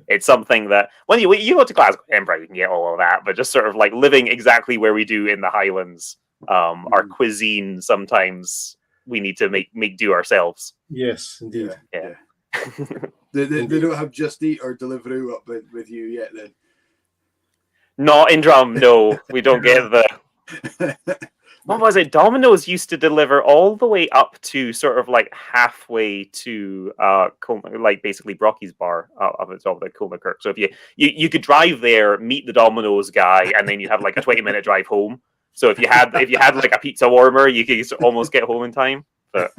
It's something that when you go to Glasgow, Edinburgh, you can get all of that, but just sort of like living exactly where we do in the Highlands, our cuisine sometimes we need to make do ourselves. Yes, indeed. Yeah. They don't have Just Eat or Deliveroo up with you yet, then. Not in Drum, no. We don't get the... What was it? Domino's used to deliver all the way up to sort of like halfway to like basically Brocky's bar up at the top of the Kilmakirk. So if you could drive there, meet the Domino's guy, and then you have like a 20-minute drive home. So if you had like a pizza warmer, you could almost get home in time. But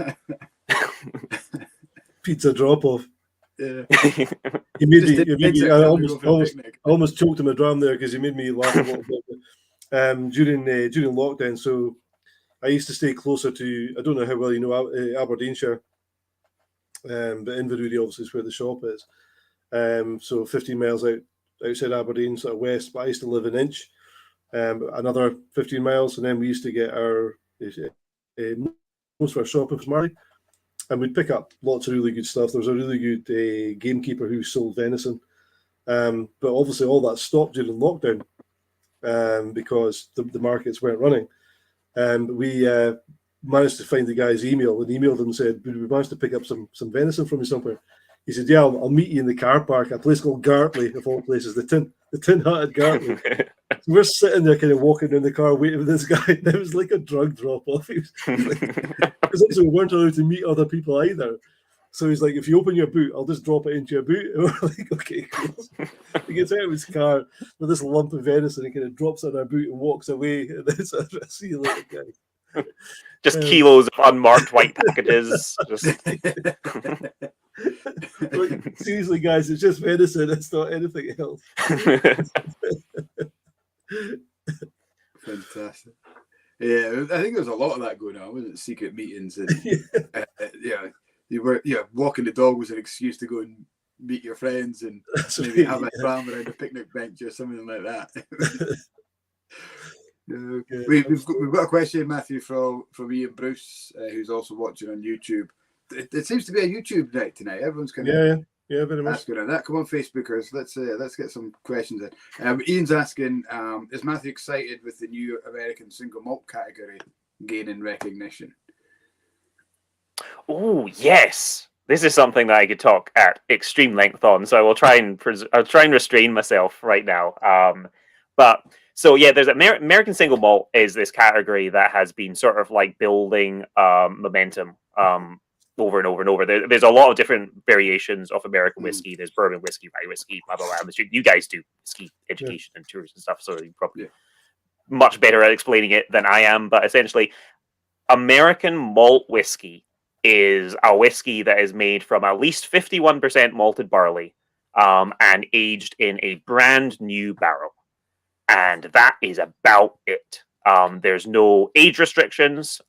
pizza drop off. Yeah. He made me I almost choked him a drum there because he made me laugh a little bit. During lockdown, so I used to stay closer to, I don't know how well you know Aberdeenshire, but Inverurie obviously is where the shop is. So 15 miles outside Aberdeen, sort of west, but I used to live in Inch, another 15 miles, and then we used to get our most of our shopping from Murray. And we'd pick up lots of really good stuff. There was a really good gamekeeper who sold venison. But obviously all that stopped during lockdown because the markets weren't running. We managed to find the guy's email and emailed him and said, we managed to pick up some venison from you somewhere. He said, yeah, I'll meet you in the car park, a place called Gartley, of all places, the Tin Hut at Gartley. So we're sitting there kind of walking in the car waiting for this guy. And it was like a drug drop-off. Because also we weren't allowed to meet other people either. So he's like, if you open your boot, I'll just drop it into your boot. And we're like, okay, cool. He gets out of his car with this lump of venison and kind of drops it in our boot and walks away. And then I see you later, guys. Just kilos of unmarked white packages. Like, seriously, guys, it's just venison. It's not anything else. Fantastic. Yeah, I think there's a lot of that going on, wasn't it? Secret meetings and you were walking the dog was an excuse to go and meet your friends and maybe have a pram around a picnic bench or something like that. We've got a question, Matthew, from Ian Bruce, who's also watching on YouTube. It seems to be a YouTube night tonight. Everyone's kind of very much asking on that. Come on, Facebookers. Let's get some questions in. Ian's asking, is Matthew excited with the new American single malt category gaining recognition? Oh yes, this is something that I could talk at extreme length on. So I will try and restrain myself right now. But so yeah, there's American single malt is this category that has been sort of like building momentum over and over and over. There's a lot of different variations of American whiskey. There's bourbon whiskey, rye whiskey, blah blah blah. You guys do whiskey education and tours and stuff, so you're probably much better at explaining it than I am. But essentially, American malt whiskey is a whiskey that is made from at least 51% malted barley and aged in a brand new barrel. And that is about it. There's no age restrictions.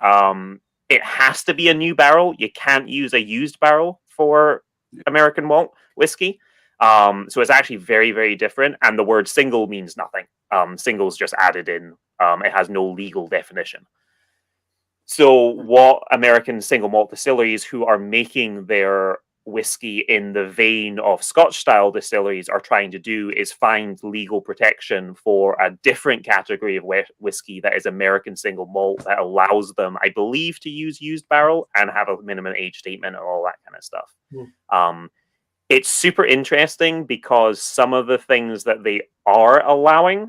It has to be a new barrel. You can't use a used barrel for American malt whiskey. So it's actually very, very different. And the word single means nothing. Single's just added in. It has no legal definition. So what American single malt distilleries who are making their whiskey in the vein of Scotch-style distilleries are trying to do is find legal protection for a different category of whiskey that is American single malt that allows them, I believe, to use used barrel and have a minimum age statement and all that kind of stuff. it's super interesting because some of the things that they are allowing,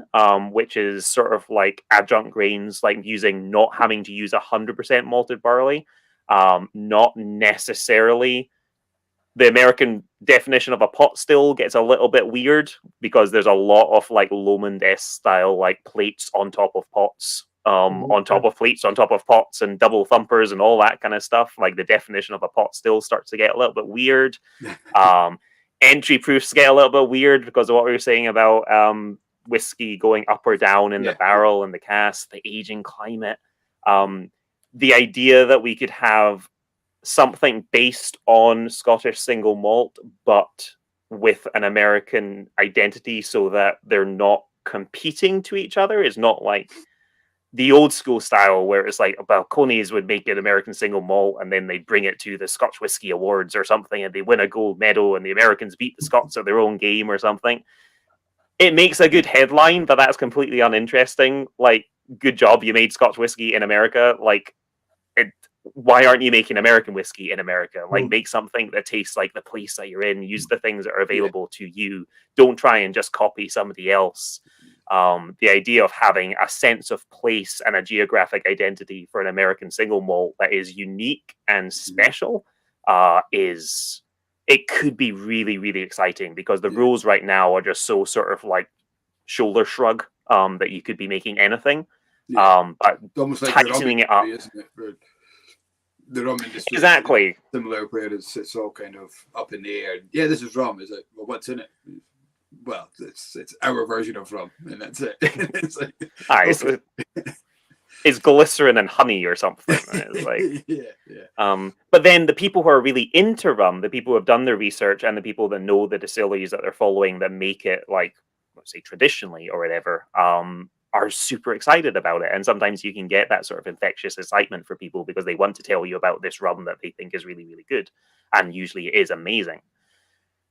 which is sort of like adjunct grains, like not having to use 100% malted barley, not necessarily. The American definition of a pot still gets a little bit weird because there's a lot of like Lomond-esque style like plates on top of pots, on top of plates, on top of pots, and double thumpers and all that kind of stuff. Like the definition of a pot still starts to get a little bit weird. Entry proofs get a little bit weird because of what we were saying about whiskey going up or down in the barrel and the cask, the aging climate. The idea that we could have something based on Scottish single malt, but with an American identity so that they're not competing to each other. Is not like the old school style where it's like Balcones would make an American single malt and then they bring it to the Scotch Whisky Awards or something and they win a gold medal and the Americans beat the Scots at their own game or something. It makes a good headline, but that's completely uninteresting. Like, good job, you made Scotch whiskey in America. Like, why aren't you making American whiskey in America? Like, make something that tastes like the place that you're in. Use the things that are available to you. Don't try and just copy somebody else. The idea of having a sense of place and a geographic identity for an American single malt that is unique and special it could be really, really exciting because the rules right now are just so sort of like shoulder shrug that you could be making anything. But almost like tightening it up. Isn't it? The rum industry, exactly similar, where it's all kind of up in the air. Yeah, this is rum. Is it? Well, what's in it? Well, it's our version of rum, and that's it. It's like, it's glycerin and honey or something. It's like, but then the people who are really into rum, the people who have done their research, and the people that know the distilleries that they're following that make it like, let's say, traditionally or whatever, are super excited about it. And sometimes you can get that sort of infectious excitement for people because they want to tell you about this rum that they think is really, really good. And usually it is amazing.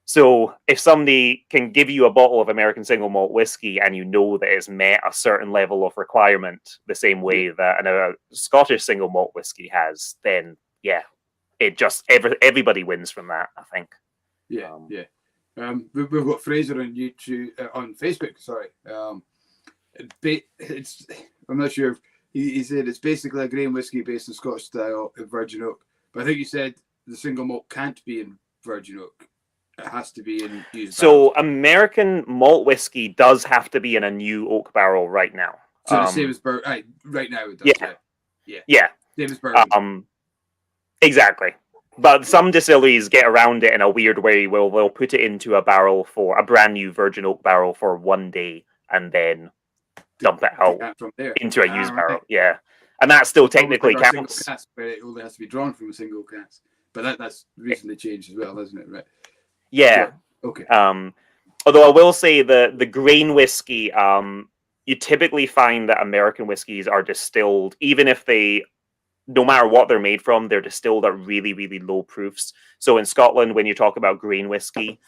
So if somebody can give you a bottle of American single malt whiskey and you know that it's met a certain level of requirement the same way that a Scottish single malt whiskey has, then it just everybody wins from that, I think. We've got Fraser on YouTube, on Facebook. Sorry, I'm not sure. He said it's basically a grain whiskey based in Scotch style in virgin oak, but I think you said the single malt can't be in virgin oak. It has to be in used barrels. American malt whiskey does have to be in a new oak barrel right now. So the same as right now it does. Yeah. Same as bourbon. Exactly. But some distilleries get around it in a weird way where they'll put it into a barrel for a brand new virgin oak barrel for 1 day and then dump it out into a used barrel. Yeah. And that still technically counts. Cask, but it only has to be drawn from a single cask. But that's recently changed as well, hasn't it? Right. Yeah. Okay. Although I will say the grain whiskey, you typically find that American whiskeys are distilled, even if no matter what they're made from, they're distilled at really, really low proofs. So in Scotland, when you talk about grain whiskey,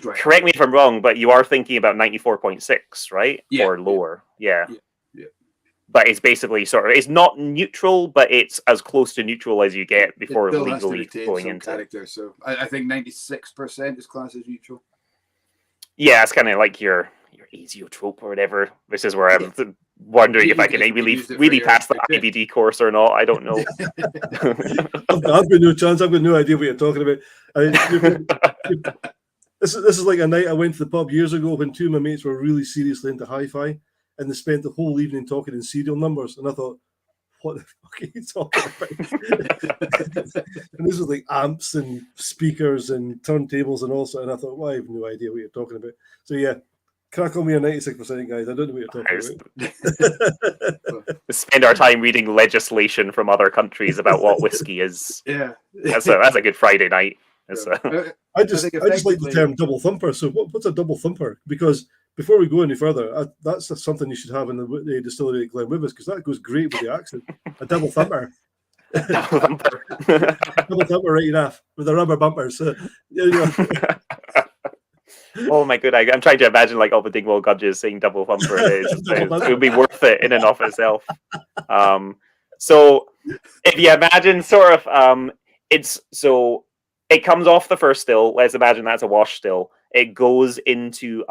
correct me if I'm wrong, but you are thinking about 94.6, right? Yeah. Or lower. Yeah. But it's basically it's not neutral, but it's as close to neutral as you get before legally going into character. So I think 96% is classed as neutral. Yeah, it's kind of like your azeotrope or whatever. This is where I'm wondering if I can really pass the IBD course or not. I don't know. I've got no chance. I've got no idea what you're talking about. This is like a night I went to the pub years ago when two of my mates were really seriously into hi-fi. And they spent the whole evening talking in serial numbers. And I thought, what the fuck are you talking about? And this was like amps and speakers and turntables and all sorts. And I thought, well, I have no idea what you're talking about. So yeah, crack on me a 96%, guys. I don't know what you're talking about. Spend our time reading legislation from other countries about what whiskey is. Yeah. That's a good Friday night. I just like the term double thumper. So what's a double thumper? Because before we go any further, that's something you should have in the distillery at Glenwyvis because that goes great with the accent. A double thumper. Double thumper. Double thumper right enough with the rubber bumpers. Oh my god, I'm trying to imagine like all the Dingwall Gudges saying double thumper. It would be worth it in and of itself. So if you imagine sort of it comes off the first still. Let's imagine that's a wash still. It goes into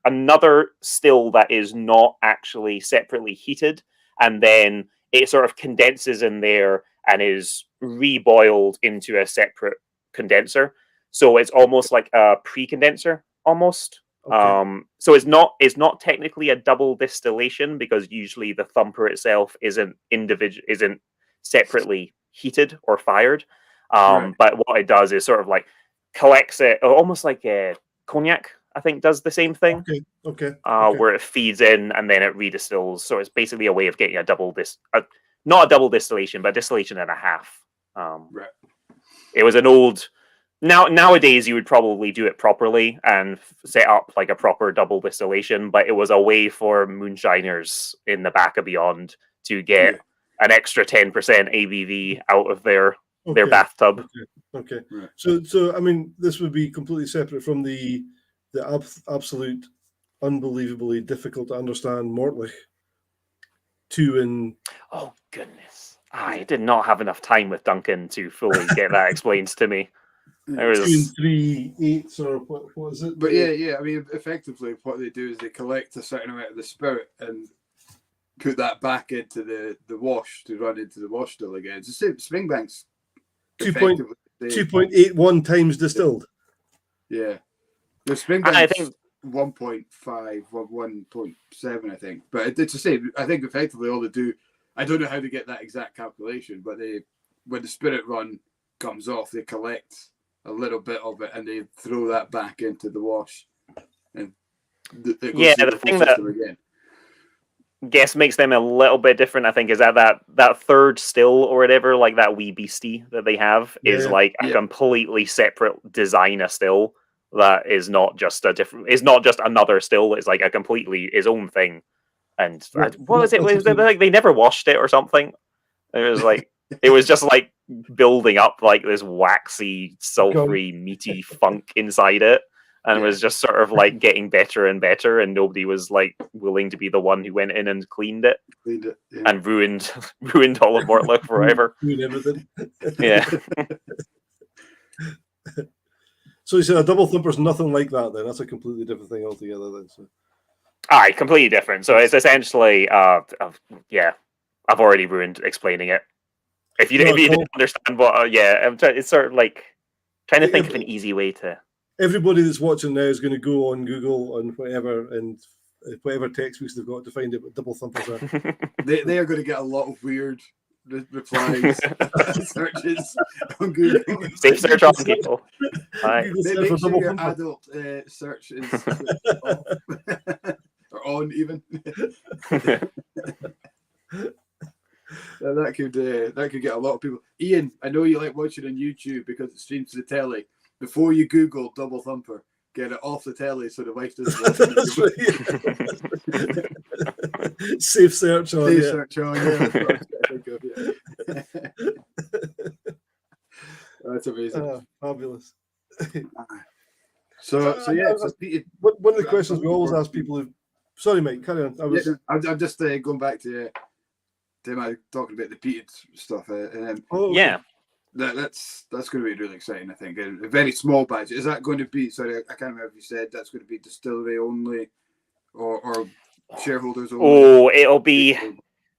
another still that is not actually separately heated, and then it sort of condenses in there and is reboiled into a separate condenser. So it's almost like a pre-condenser, almost. Okay. So it's not technically a double distillation, because usually the thumper itself isn't separately heated or fired. Right. But what it does is sort of like collects it, almost like a cognac, I think, does the same thing. Okay. Where it feeds in and then it redistills. So it's basically a way of getting not a double distillation, but a distillation and a half. Right. It was an old. Nowadays, you would probably do it properly and set up like a proper double distillation, but it was a way for moonshiners in the back of Beyond to get an extra 10% ABV out of their bathtub. Okay. Right. So I mean, this would be completely separate from the absolute, unbelievably difficult to understand Mortlich 2 and. Oh goodness! I did not have enough time with Duncan to fully get that explained to me. There 2 was and 3 8s, or what is it? But yeah. I mean, effectively, what they do is they collect a certain amount of the spirit and put that back into the wash to run into the wash still again. It's the same. Springbank's 2.81 times distilled. Yeah, the I Springbank's think 1.5 or 1.7, I think. But it's the same. I think effectively all they do. I don't know how to get that exact calculation, but when the spirit run comes off, they collect a little bit of it and they throw that back into the wash, and it goes through the thing system again. Guess makes them a little bit different, I think, is that third still or whatever, like that wee beastie that they have, is like a completely separate designer still that is not just another still. It's like a completely his own thing. And what was it? Was it like they never washed it or something? It was like it was just like building up like this waxy, sulfury, meaty funk inside it, and was just sort of like getting better and better, and nobody was like willing to be the one who went in and cleaned it and ruined all of Mortlich forever. Ruined everything. Yeah. So you said a double thumper's nothing like that. Then that's a completely different thing altogether. Then. So. Aye, completely different. So it's essentially, I've already ruined explaining it. If you didn't understand what, it's sort of like trying to think of an easy way to. Everybody that's watching now is going to go on Google and whatever textbooks they've got to find out what double thumpers are. They are going to get a lot of weird replies, searches on Google. Safe search on people. Make sure your adult search is off. Or on even. That could get a lot of people. Ian, I know you like watching on YouTube because it streams to the telly. Before you Google double thumper, get it off the telly so the wife doesn't watch it. Safe search on. Safe search on. Yeah. That's amazing. Fabulous. So one of the questions we always ask people. Sorry, mate. Carry on. I'm just going back to talking about the peated stuff. That's going to be really exciting. I think a very small batch. Is that going to be? Sorry, I can't remember if you said that's going to be distillery only, or shareholders only. Oh, it'll be.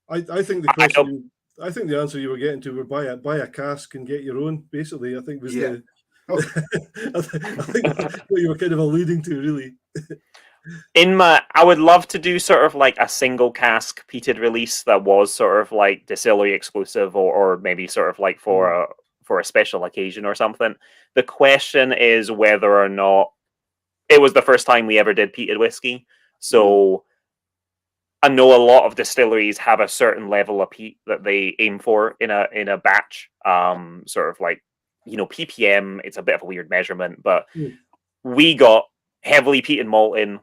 I think the question. I think the answer you were getting to were buy a cask and get your own. Basically, I think was the. I think that's what you were kind of alluding to, really. I would love to do sort of like a single cask peated release that was sort of like distillery exclusive, or maybe sort of like for a special occasion or something. The question is whether or not it was the first time we ever did peated whiskey. So I know a lot of distilleries have a certain level of peat that they aim for in a batch. Sort of like, ppm. It's a bit of a weird measurement, but we got heavily peated malt in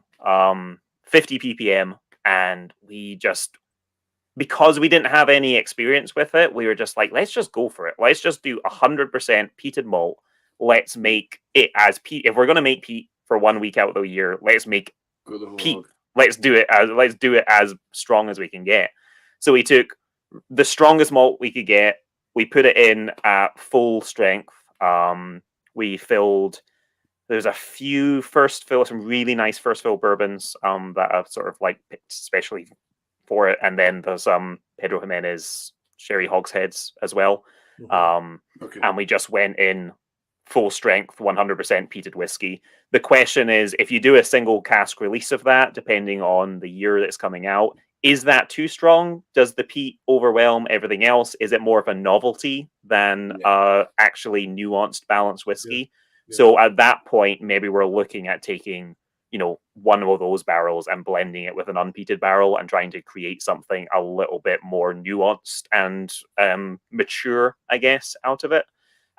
50 ppm, and we just, because we didn't have any experience with it, we were just like, let's just go for it. Let's just do 100% peated malt. Let's make it as peat. If we're going to make peat for 1 week out of the year, let's make peat. Let's do it as strong as we can get. So we took the strongest malt we could get, we put it in at full strength. We filled. There's a few some really nice first fill bourbons that are sort of like picked especially for it, and then there's Pedro Jimenez sherry hogsheads as well. And we just went in full strength 100% peated whiskey. The question is, if you do a single cask release of that, depending on the year that's coming out, is that too strong? Does the peat overwhelm everything else? Is it more of a novelty than actually nuanced, balanced whiskey? So at that point, maybe we're looking at taking, one of those barrels and blending it with an unpeated barrel and trying to create something a little bit more nuanced and mature, I guess, out of it.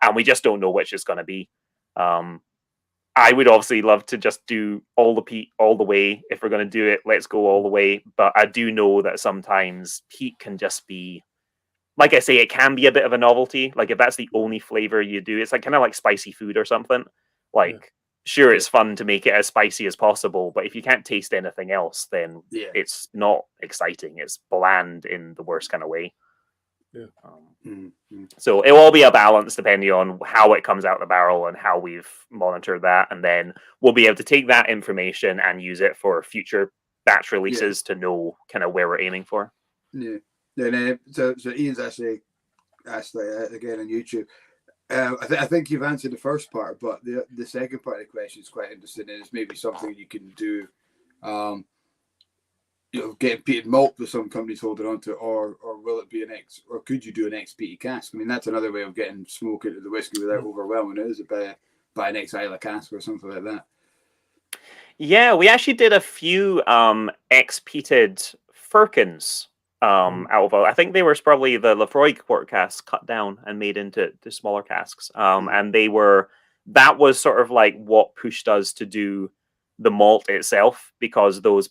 And we just don't know which it's going to be. I would obviously love to just do all the peat all the way. If we're going to do it, let's go all the way. But I do know that sometimes peat can just be, like I say, it can be a bit of a novelty. Like if that's the only flavor you do, it's like kind of like spicy food or something. Like, sure, it's fun to make it as spicy as possible, but if you can't taste anything else, then it's not exciting. It's bland in the worst kind of way. So it will all be a balance depending on how it comes out the barrel and how we've monitored that, and then we'll be able to take that information and use it for future batch releases to know kind of where we're aiming for. So Ian's actually asked again on YouTube. I think you've answered the first part, but the second part of the question is quite interesting, and it's maybe something you can do. Getting peated malt with some companies holding on to, or will it be or could you do an ex-peated cask? I mean, that's another way of getting smoke into the whiskey without overwhelming it, is it by an ex-Isla cask or something like that? Yeah, we actually did a few ex-peated firkins out of, I think they were probably the Lefroy quart casks cut down and made into smaller casks. And that was sort of like what pushed us to do the malt itself, because those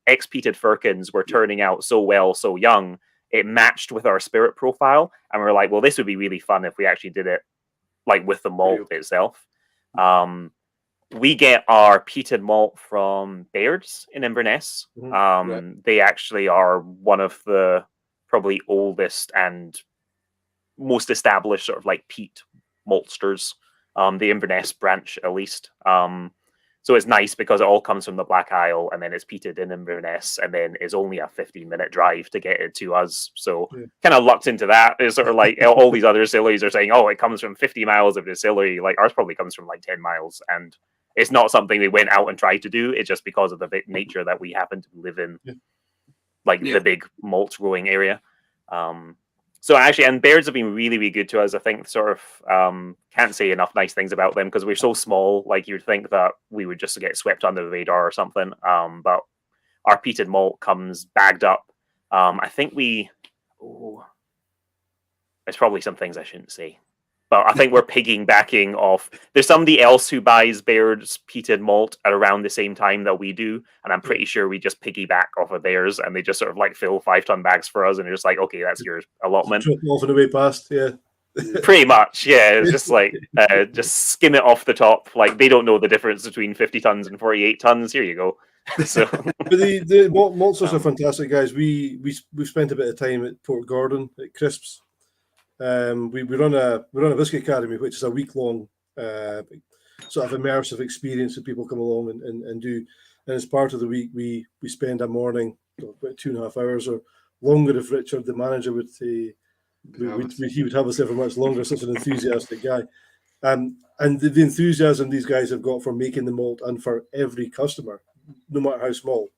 ex-peated firkins were turning out so well, so young, it matched with our spirit profile. And we were like, well, this would be really fun if we actually did it like with the malt itself. We get our peated malt from Baird's in Inverness. They actually are one of the probably oldest and most established sort of like peat maltsters, the Inverness branch at least. So it's nice because it all comes from the Black Isle, and then it's peated in Inverness, and then it's only a 15-minute drive to get it to us. So kind of lucked into that. It's sort of like all these other distilleries are saying, oh, it comes from 50 miles of distillery. Like ours probably comes from like 10 miles. And it's not something they went out and tried to do. It's just because of the nature that we happen to live in, the big malt growing area. So actually, and Baird's have been really, really good to us. I think sort of can't say enough nice things about them because we're so small. Like you'd think that we would just get swept under the radar or something. But our peated malt comes bagged up. I think there's probably some things I shouldn't say. But I think we're piggybacking off. There's somebody else who buys Baird's peated malt at around the same time that we do, and I'm pretty sure we just piggyback off of theirs, and they just sort of like fill 5-ton bags for us, and you're just like, okay, that's your allotment. Off on the way past, Pretty much, yeah. It's just like just skim it off the top. Like they don't know the difference between 50 tons and 48 tons. Here you go. So, but the maltsters are fantastic, guys. We've spent a bit of time at Port Gordon at Crisps. We run a whiskey academy, which is a week-long sort of immersive experience that people come along and do. And as part of the week, we spend a morning, about 2.5 hours or longer if Richard, the manager, would say. He would have us there for much longer. Such an enthusiastic guy, and the enthusiasm these guys have got for making the malt and for every customer, no matter how small,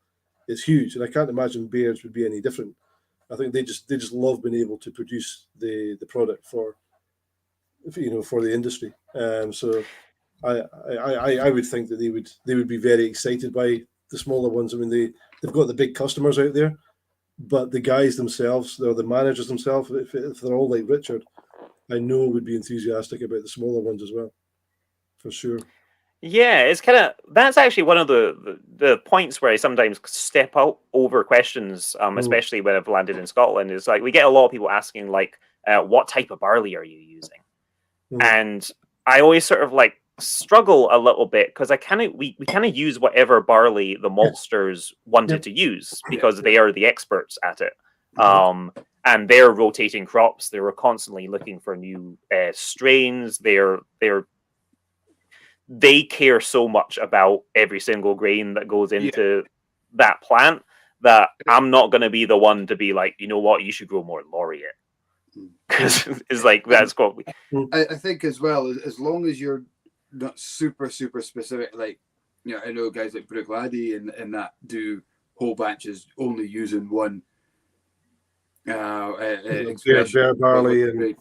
is huge. And I can't imagine Baird's would be any different. I think they just love being able to produce the product for the industry. So I would think that they would be very excited by the smaller ones. I mean they've got the big customers out there, but the guys themselves, or the managers themselves, if they're all like Richard, I know would be enthusiastic about the smaller ones as well, for sure. Yeah, it's kind of, that's actually one of the points where I sometimes step out over questions, especially when I've landed in Scotland. Is like we get a lot of people asking like, what type of barley are you using? And I always sort of like struggle a little bit because we kind of use whatever barley the maltsters wanted to use because they are the experts at it. and they're rotating crops. They were constantly looking for new strains. They care so much about every single grain that goes into that plant that I'm not going to be the one to be like, you know what, you should grow more laureate. Because it's like, that's what we... I think as well, as long as you're not super specific, like, you know, I know guys like Brooklady and that do whole batches only using one expression. Bear barley and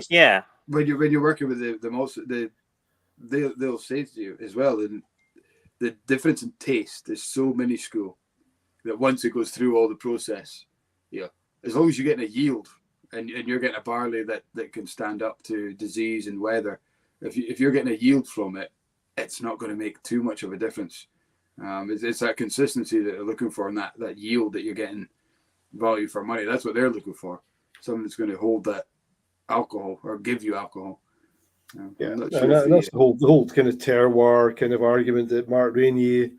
yeah. When you're working with they'll say to you as well, and the difference in taste is so minuscule that once it goes through all the process, as long as you're getting a yield and you're getting a barley that can stand up to disease and weather, if you're getting a yield from it, it's not going to make too much of a difference. It's that consistency that they're looking for, and that yield that you're getting value for money. That's what they're looking for. Something that's going to hold that alcohol or give you alcohol. And that's the whole kind of terroir kind of argument that Mark Rainier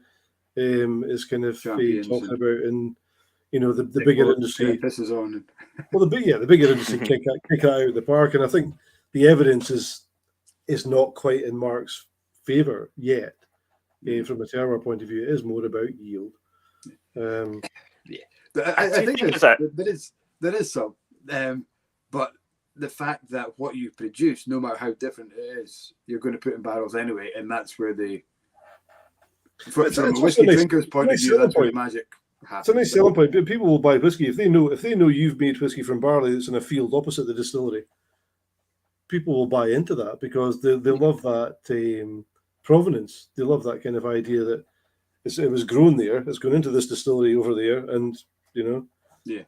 is kind of talking about, and the bigger industry pisses on. Well, the bigger industry kick that out of the park, and I think the evidence is not quite in Mark's favour yet. From a terroir point of view, it is more about yield. I think there is some, but the fact that what you produce, no matter how different it is, you're going to put in barrels anyway, and that's where from a whiskey drinker's point of view, that's where the magic happens. It's a nice selling point. People will buy whiskey if they know you've made whiskey from barley that's in a field opposite the distillery. People will buy into that because they love that provenance. They love that kind of idea that it was grown there, it's gone into this distillery over there, and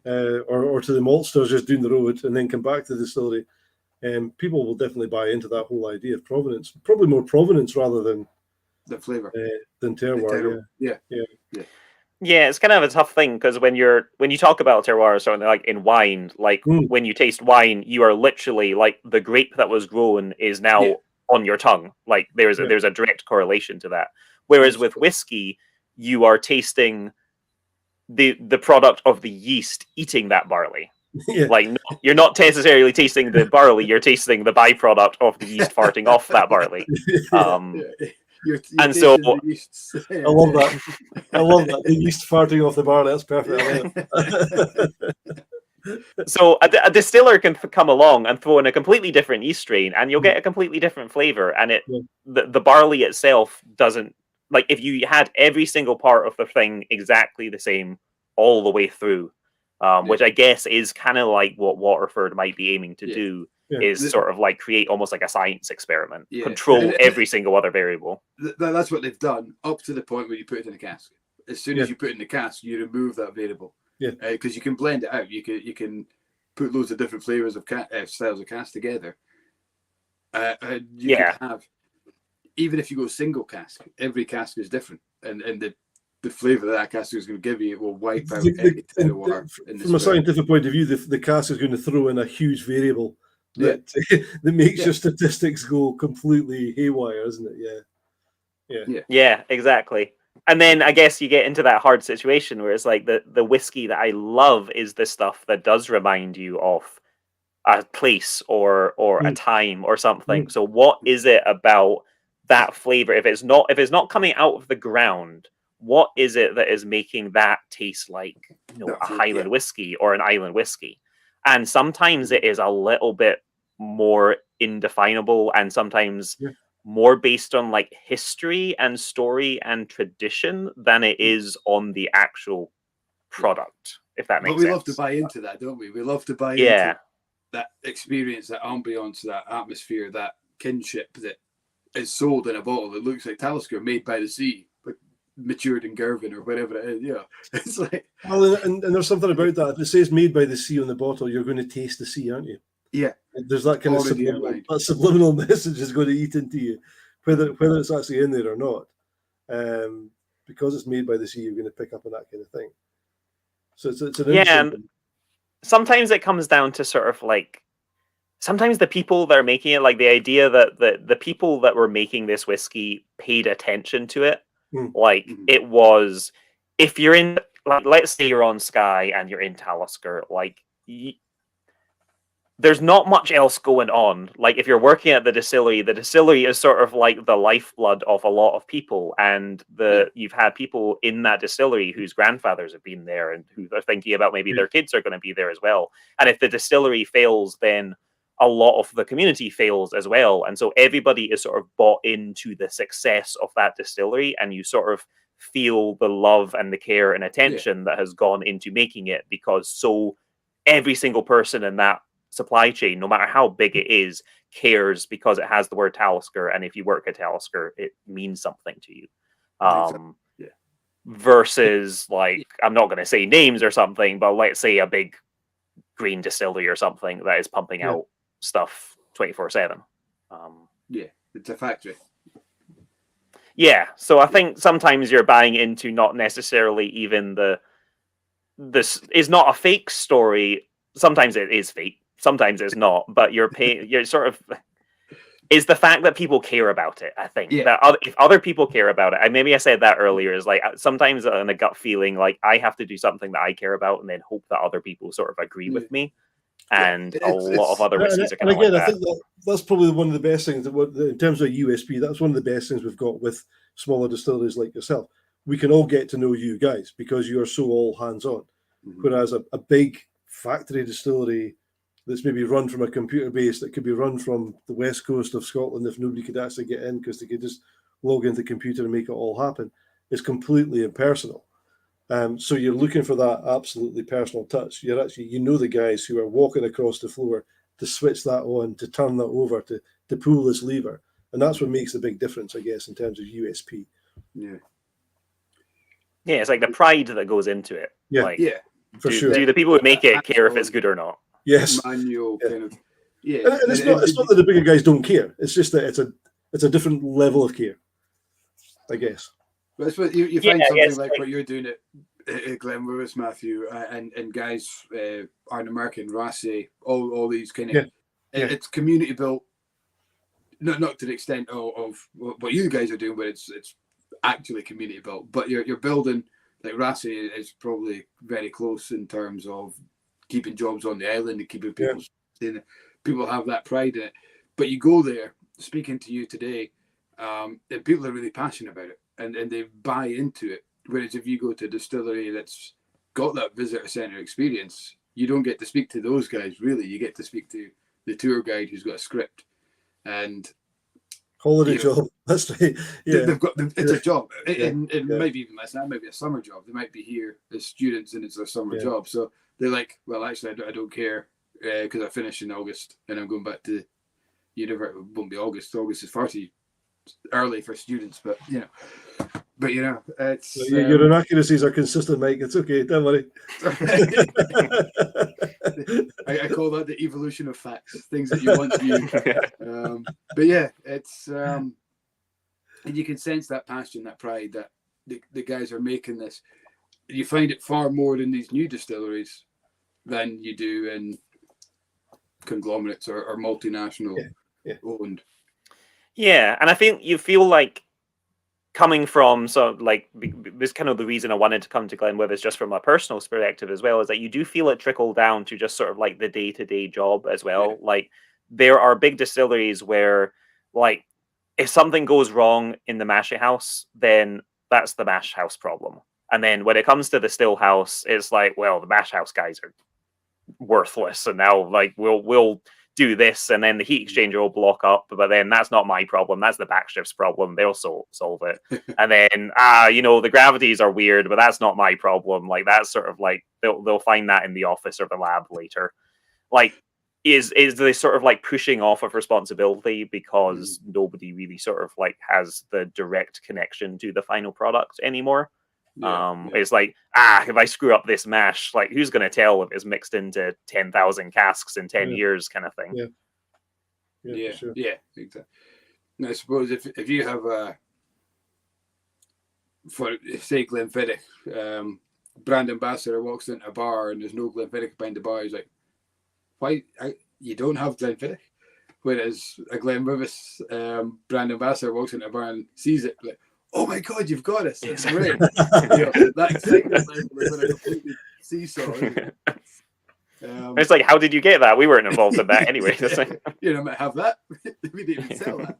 or to the malt stores just down the road and then come back to the distillery. People will definitely buy into that whole idea of provenance. Probably more provenance rather than the flavour than terroir. Yeah, it's kind of a tough thing because when you talk about terroir or something like in wine, like when you taste wine, you are literally like the grape that was grown is now on your tongue. Like there's a direct correlation to that. Whereas with whiskey, you are tasting the product of the yeast eating that barley. Like you're not necessarily tasting the barley, you're tasting the byproduct of the yeast farting off that barley. And so I love that. The yeast farting off the barley. That's perfect. So a distiller can come along and throw in a completely different yeast strain, and you'll get a completely different flavor. And the barley itself doesn't, like, if you had every single part of the thing exactly the same all the way through, which I guess is kind of like what Waterford might be aiming to do, is sort of like create almost like a science experiment, control every single other variable. That's what they've done up to the point where you put it in a cask. As soon as you put it in the cask, you remove that variable. Because you can blend it out. You can put loads of different flavors of styles of cask together. You can have, even if you go single cask, every cask is different, and the flavor that cask is going to give you will wipe out any terroir. From a scientific point of view, the cask is going to throw in a huge variable that makes your statistics go completely haywire, isn't it? Yeah, exactly. And then I guess you get into that hard situation where it's like the whiskey that I love is the stuff that does remind you of a place or a time or something. So what is it about that flavor? If it's not coming out of the ground, what is it that is making that taste like a Highland whiskey or an island whiskey? And sometimes it is a little bit more indefinable, and sometimes more based on like history and story and tradition than it is on the actual product, if that makes sense. But we love to buy into that, don't we? We love to buy into that experience, that ambience, that atmosphere, that kinship that is sold in a bottle that looks like Talisker made by the sea, but matured in Girvan or whatever it is. It's like, well, and there's something about that. If it says made by the sea on the bottle, you're going to taste the sea, aren't you? Yeah. There's that kind of subliminal message is going to eat into you, whether it's actually in there or not. Because it's made by the sea, you're going to pick up on that kind of thing. So it's an and sometimes it comes down to sort of like, sometimes the people that are making it, like the idea that the people that were making this whiskey paid attention to it. Like it was, if you're in, like, let's say you're on Skye and you're in Talisker, like there's not much else going on. Like if you're working at the distillery is sort of like the lifeblood of a lot of people, and you've had people in that distillery whose grandfathers have been there and who are thinking about maybe their kids are going to be there as well. And if the distillery fails, then a lot of the community fails as well. And so everybody is sort of bought into the success of that distillery, and you sort of feel the love and the care and attention that has gone into making it, because every single person in that supply chain, no matter how big it is, cares because it has the word Talisker, and if you work at Talisker, it means something to you. Versus, like, I'm not going to say names or something, but let's say a big green distillery or something that is pumping out stuff 24/7. It's a factory. Yeah, so I think sometimes you're buying into not necessarily even this is not a fake story. Sometimes it is fake. Sometimes it's not, but you're sort of is the fact that people care about it. I think that if other people care about it, and maybe I said that earlier, is like sometimes in a gut feeling, like I have to do something that I care about, and then hope that other people sort of agree with me. And a lot of other whiskeys are kind of like that. I think that's probably one of the best things in terms of USP. That's one of the best things we've got with smaller distilleries like yourself. We can all get to know you guys because you are so all hands on. Whereas a big factory distillery that's maybe run from a computer base that could be run from the west coast of Scotland if nobody could actually get in because they could just log into the computer and make it all happen, is completely impersonal. So you're looking for that absolutely personal touch. You're actually, the guys who are walking across the floor to switch that on, to turn that over, to pull this lever. And that's what makes the big difference, I guess, in terms of USP. Yeah, it's like the pride that goes into it. For sure. Do the people who make it care if it's good or not? Yes. Manual kind of. Yeah. And it's not that the bigger guys don't care. It's just that it's a different level of care, I guess. That's what you find something like what you're doing at Glenwyvis, Matthew, and guys, Iron American, Rassy, all these kind of. It's community built. Not to the extent of what you guys are doing, but it's actually community built. But you're building, like Rassy is probably very close in terms of keeping jobs on the island and keeping people saying people have that pride in it. But you go there, speaking to you today, and people are really passionate about it and they buy into it. Whereas if you go to a distillery that's got that visitor centre experience, you don't get to speak to those guys really. You get to speak to the tour guide who's got a script and holiday job. That's right. Yeah, it's a job. And maybe even less than that, maybe a summer job. They might be here as students and it's a summer job. So they're like, well, actually, I don't care because I finish in August and I'm going back to university. It won't be August. August is far too early for students, but it's your inaccuracies are consistent, Mike. It's okay. Don't worry. I call that the evolution of facts, things that you once knew. But yeah, it's and you can sense that passion, that pride that the guys are making this. You find it far more in these new distilleries than you do in conglomerates or multinational owned. Yeah, and I think you feel like coming from this kind of the reason I wanted to come to Glenwyvis just from a personal perspective as well is that you do feel it trickle down to just sort of like the day-to-day job as well. Like there are big distilleries where like if something goes wrong in the mash house, then that's the mash house problem. And then when it comes to the still house, it's like, well, the mash house guys are worthless, and now like we'll do this, and then the heat exchanger will block up, but then that's not my problem. That's the backshift's problem. They'll solve it. And then the gravities are weird, but that's not my problem. Like that's sort of like they'll find that in the office or the lab later. Like is they sort of like pushing off of responsibility because nobody really sort of like has the direct connection to the final product anymore. It's like, if I screw up this mash, like who's going to tell if it's mixed into 10,000 casks in 10 years kind of thing. Yeah, sure. Yeah, exactly. And I suppose if you have for say Glenfiddich, brand ambassador walks into a bar and there's no Glenfiddich behind the bar, he's like, why you don't have Glenfiddich? Whereas a Glenwyvis brand ambassador walks into a bar and sees it, like, oh my God, you've got us. It's great. That excitement level is going to completely seesaw. It's like, how did you get that? We weren't involved in that anyway. You know, might have that. We didn't even sell that.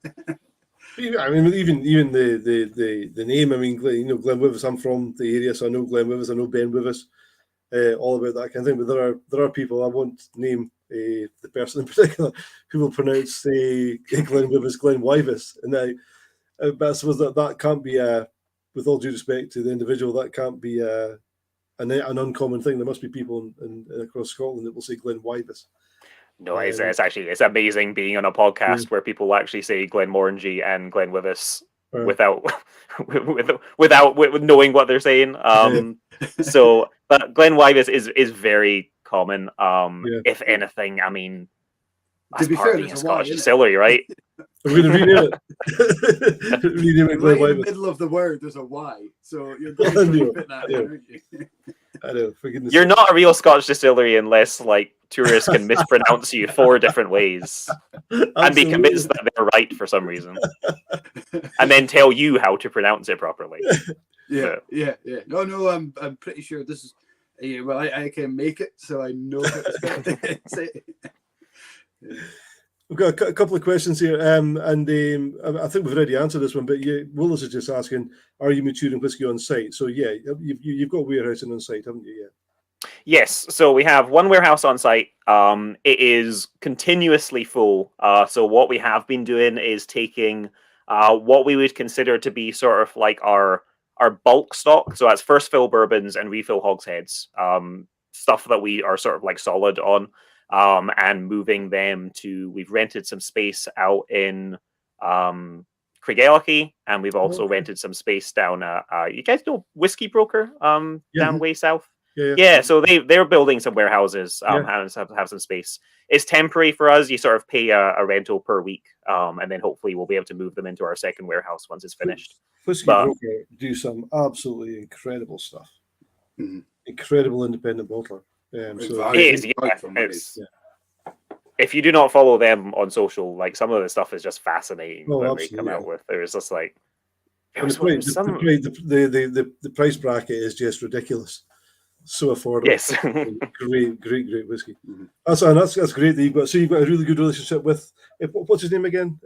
I mean, even the name. I mean, you know, Glenwyvis. I'm from the area, so I know Glenwyvis. I know Benwyvis. All about that kind of thing. But there are people, I won't name the person in particular, who will pronounce Glenwyvis Glenwyvis, and but I suppose that can't be with all due respect to the individual, that can't be an uncommon thing. There must be people in across Scotland that will say Glenwyvis. No, it's amazing being on a podcast where people actually say Glenmorangie and Glenwyvis without knowing what they're saying. So, but Glenwyvis is very common. If anything, I mean, that's part of being a Scottish distillery, right? We're going to rename it. Rename it right in the middle of the word, there's a Y. So you're going to fit that in, aren't you? I know. For goodness You're not a real Scottish distillery unless, like, tourists can mispronounce you 4 different ways and be convinced that they're right for some reason, and then tell you how to pronounce it properly. Yeah. No, I'm pretty sure this is. Well, I can make it, so I know how to say it. We've got a couple of questions here, and I think we've already answered this one, but Willis is just asking, are you maturing whiskey on site? So yeah, you've got warehousing on site, haven't you? Yeah. Yes, so we have one warehouse on site. It is continuously full. So what we have been doing is taking what we would consider to be sort of like our bulk stock. So that's first fill bourbons and refill hogsheads, stuff that we are sort of like solid on. And moving them to, we've rented some space out in Craigellachie, and we've also rented some space down you guys know Whiskey Broker down way south. Yeah, so they're building some warehouses have some space. It's temporary for us. You sort of pay a rental per week, and then hopefully we'll be able to move them into our second warehouse once it's finished. Whiskey Broker do some absolutely incredible stuff. Incredible independent bottler. If you do not follow them on social, like, some of the stuff is just fascinating that they come out with. There's just like the price bracket is just ridiculous. So affordable. Yes. great whiskey. That's great that you've got a really good relationship with what's his name again?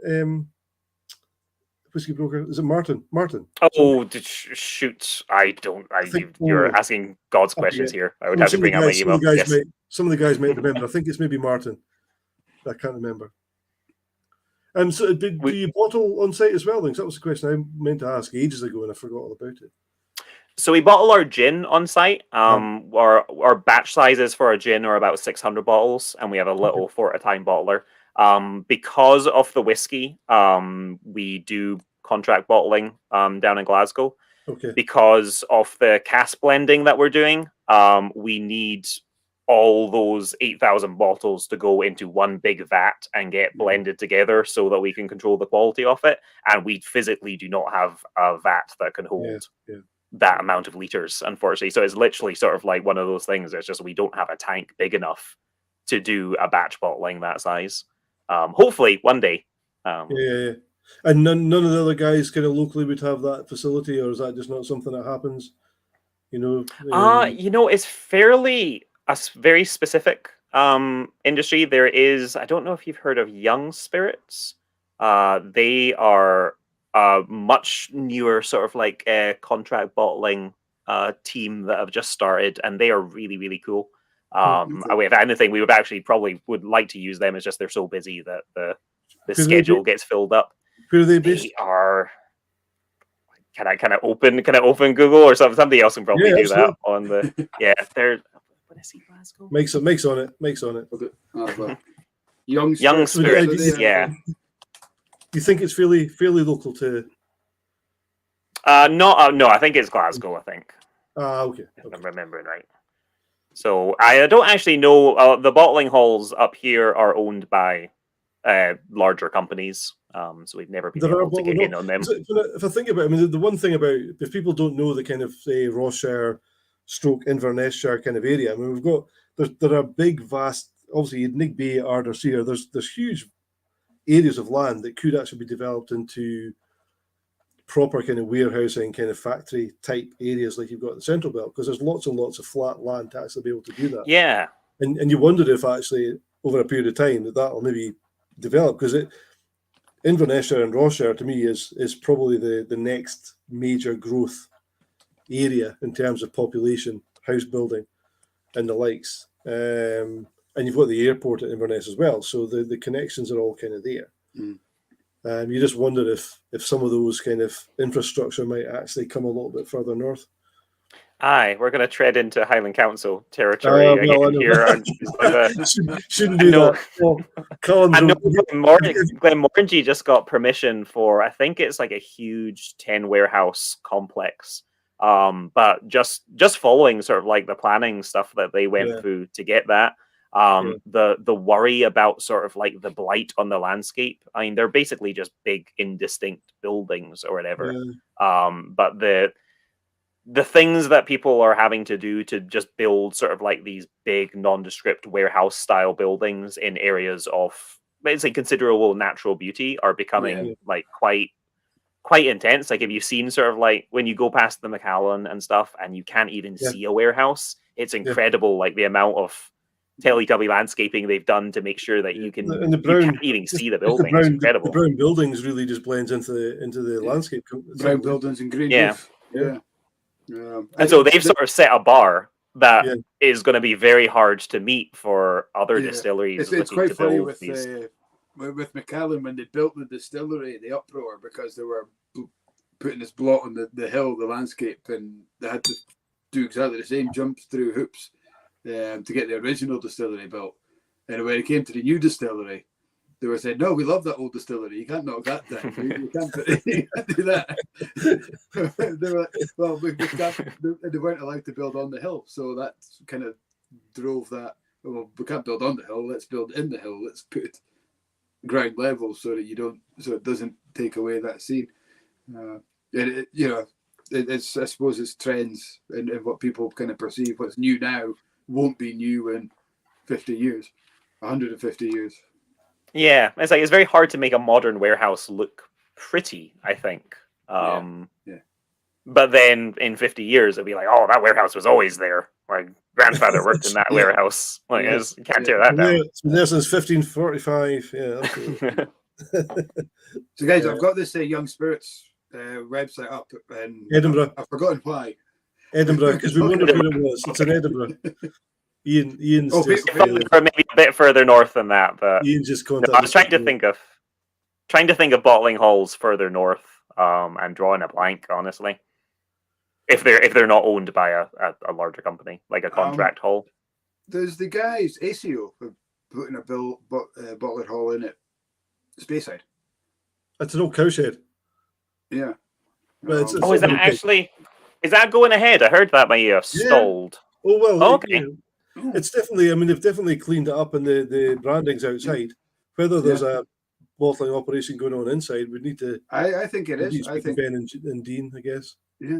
Whiskey Broker. Is it Martin? Oh, shoot! You're asking God's questions here. I would have to bring out my email. Some of the guys might remember. I think it's maybe Martin. I can't remember. So do you bottle on site as well? Because that was the question I meant to ask ages ago, and I forgot all about it. So we bottle our gin on site. Our batch sizes for our gin are about 600 bottles, and we have a little 4 at a time bottler. Because of the whiskey, we do contract bottling down in Glasgow. Because of the cask blending that we're doing, we need all those 8,000 bottles to go into one big vat and get blended together so that we can control the quality of it. And we physically do not have a vat that can hold that amount of liters, unfortunately. So it's literally sort of like one of those things. It's just we don't have a tank big enough to do a batch bottling that size. Hopefully one day. And none of the other guys kind of locally would have that facility, or is that just not something that happens? It's fairly a very specific industry. There is, I don't know if you've heard of Young Spirits. They are a much newer sort of like contract bottling team that have just started, and they are really, really cool. If anything, we would actually probably would like to use them. It's just they're so busy that the schedule gets filled up. Where are they based? They are. Can I open Google or something? Somebody else can probably do that on the. They're. What is he, Glasgow? Makes on it. Okay. Young Spirits. Yeah. You think it's fairly local to? No, I think it's Glasgow. I think. Okay. If I'm remembering right. So I don't actually know. The bottling halls up here are owned by larger companies. So we've never been able to get in on them. If I think about it, I mean, the one thing about, if people don't know the kind of, say, Ross-shire / Inverness-shire kind of area, I mean, there are big, vast, obviously, Nick Bay, Ardorsia, there's huge areas of land that could actually be developed into proper kind of warehousing, kind of factory type areas like you've got in the Central Belt, because there's lots and lots of flat land to actually be able to do that. Yeah. and you wondered if actually over a period of time that'll maybe develop, because Inverness-shire and Ross-shire to me is probably the next major growth area in terms of population, house building, and the likes. And you've got the airport at Inverness as well, so the connections are all kind of there. You just wonder if some of those kind of infrastructure might actually come a little bit further north. Aye, we're going to tread into Highland Council territory again here. Shouldn't do that. Well, I know Glenmorangie just got permission for, I think it's like a huge 10 warehouse complex. But just following sort of like the planning stuff that they went through to get that. The worry about sort of like the blight on the landscape. I mean, they're basically just big indistinct buildings or whatever. But the things that people are having to do to just build sort of like these big nondescript warehouse style buildings in areas of, let's say, considerable natural beauty are becoming like quite intense. Like, if you've seen sort of like when you go past the Macallan and stuff and you can't even see a warehouse, it's incredible. Like the amount of Teletubby landscaping they've done to make sure that you can, you can't even see the building. It's incredible. The brown buildings really just blends into the landscape. Brown buildings and green roof. And so they've sort of set a bar that is going to be very hard to meet for other distilleries. It's quite funny with Macallan when they built the distillery, the uproar because they were putting this blot on the hill, the landscape, and they had to do exactly the same jumps through hoops to get the original distillery built. And when it came to the new distillery, they were saying, "No, we love that old distillery. You can't knock that down. You can't do that." They were like, "Well, we can't." They weren't allowed to build on the hill, so that kind of drove that. Well, we can't build on the hill. Let's build in the hill. Let's put it ground level so that it doesn't take away that scene. It's I suppose it's trends and what people kind of perceive. What's new now won't be new in 50 years, 150 years. Yeah, it's like it's very hard to make a modern warehouse look pretty, I think. But then in 50 years, it'll be like, oh, that warehouse was always there. My grandfather worked in that warehouse. Like, you can't tear that down. It's been there since 1545. Yeah, absolutely. So, guys, I've got this Young Spirits website up, and Edinburgh. I've forgotten why. Edinburgh, because we wondered who it was. It's in Edinburgh. Ian's maybe a bit further north than that, but Ian just contacted. I was trying to think of bottling halls further north, and drawing a blank, honestly. If they're not owned by a larger company, like a contract hall. There's the guys, ACO, putting a bottler hall in it. Speyside. It's an old cowshed. Yeah. But is that going ahead? I heard that may have stalled. Oh well. Okay. It's definitely. I mean, they've definitely cleaned it up, and the branding's outside. Whether there's a bottling operation going on inside, we need to. I think it is. I think Ben and Dean, I guess. Yeah,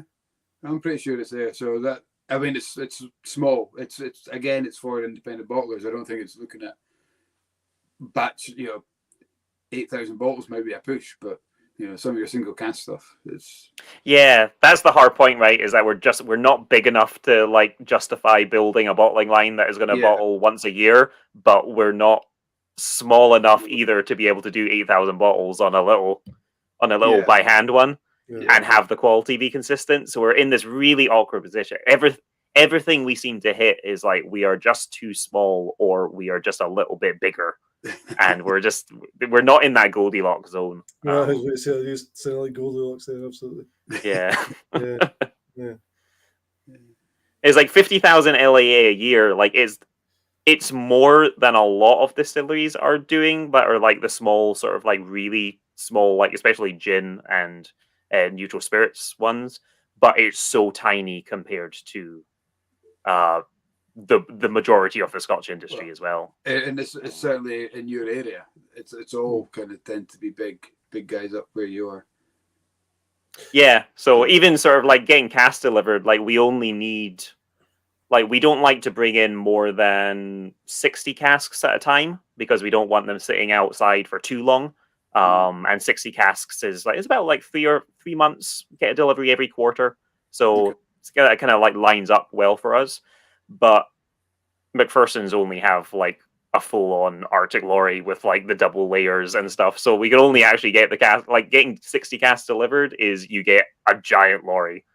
I'm pretty sure it's there. So that it's small. It's again, it's for independent bottlers. I don't think it's looking at batch. 8,000 bottles might be a push, but some of your single cask stuff is. Yeah, that's the hard point, right? Is that we're not big enough to like justify building a bottling line that is going to bottle once a year, but we're not small enough either to be able to do 8,000 bottles on a little by hand one and have the quality be consistent. So we're in this really awkward position. Everything we seem to hit is like we are just too small or we are just a little bit bigger. And we're not in that Goldilocks zone. I was going to say, I used to say like Goldilocks there, absolutely. Yeah. Yeah. It's like 50,000 LAA a year. Like it's more than a lot of distilleries are doing, but are like the small sort of like really small, like especially gin and neutral spirits ones. But it's so tiny compared to the majority of the Scotch industry as well. And it's certainly in your area. It's all kind of tend to be big guys up where you are. Yeah, so even sort of like getting cask delivered, like we only need, like we don't like to bring in more than 60 casks at a time because we don't want them sitting outside for too long. And 60 casks is like, it's about like 3 months, get a delivery every quarter. So that kind of like lines up well for us. But McPherson's only have like a full-on Arctic lorry with like the double layers and stuff. So we can only actually get the cask. Like getting 60 casks delivered is you get a giant lorry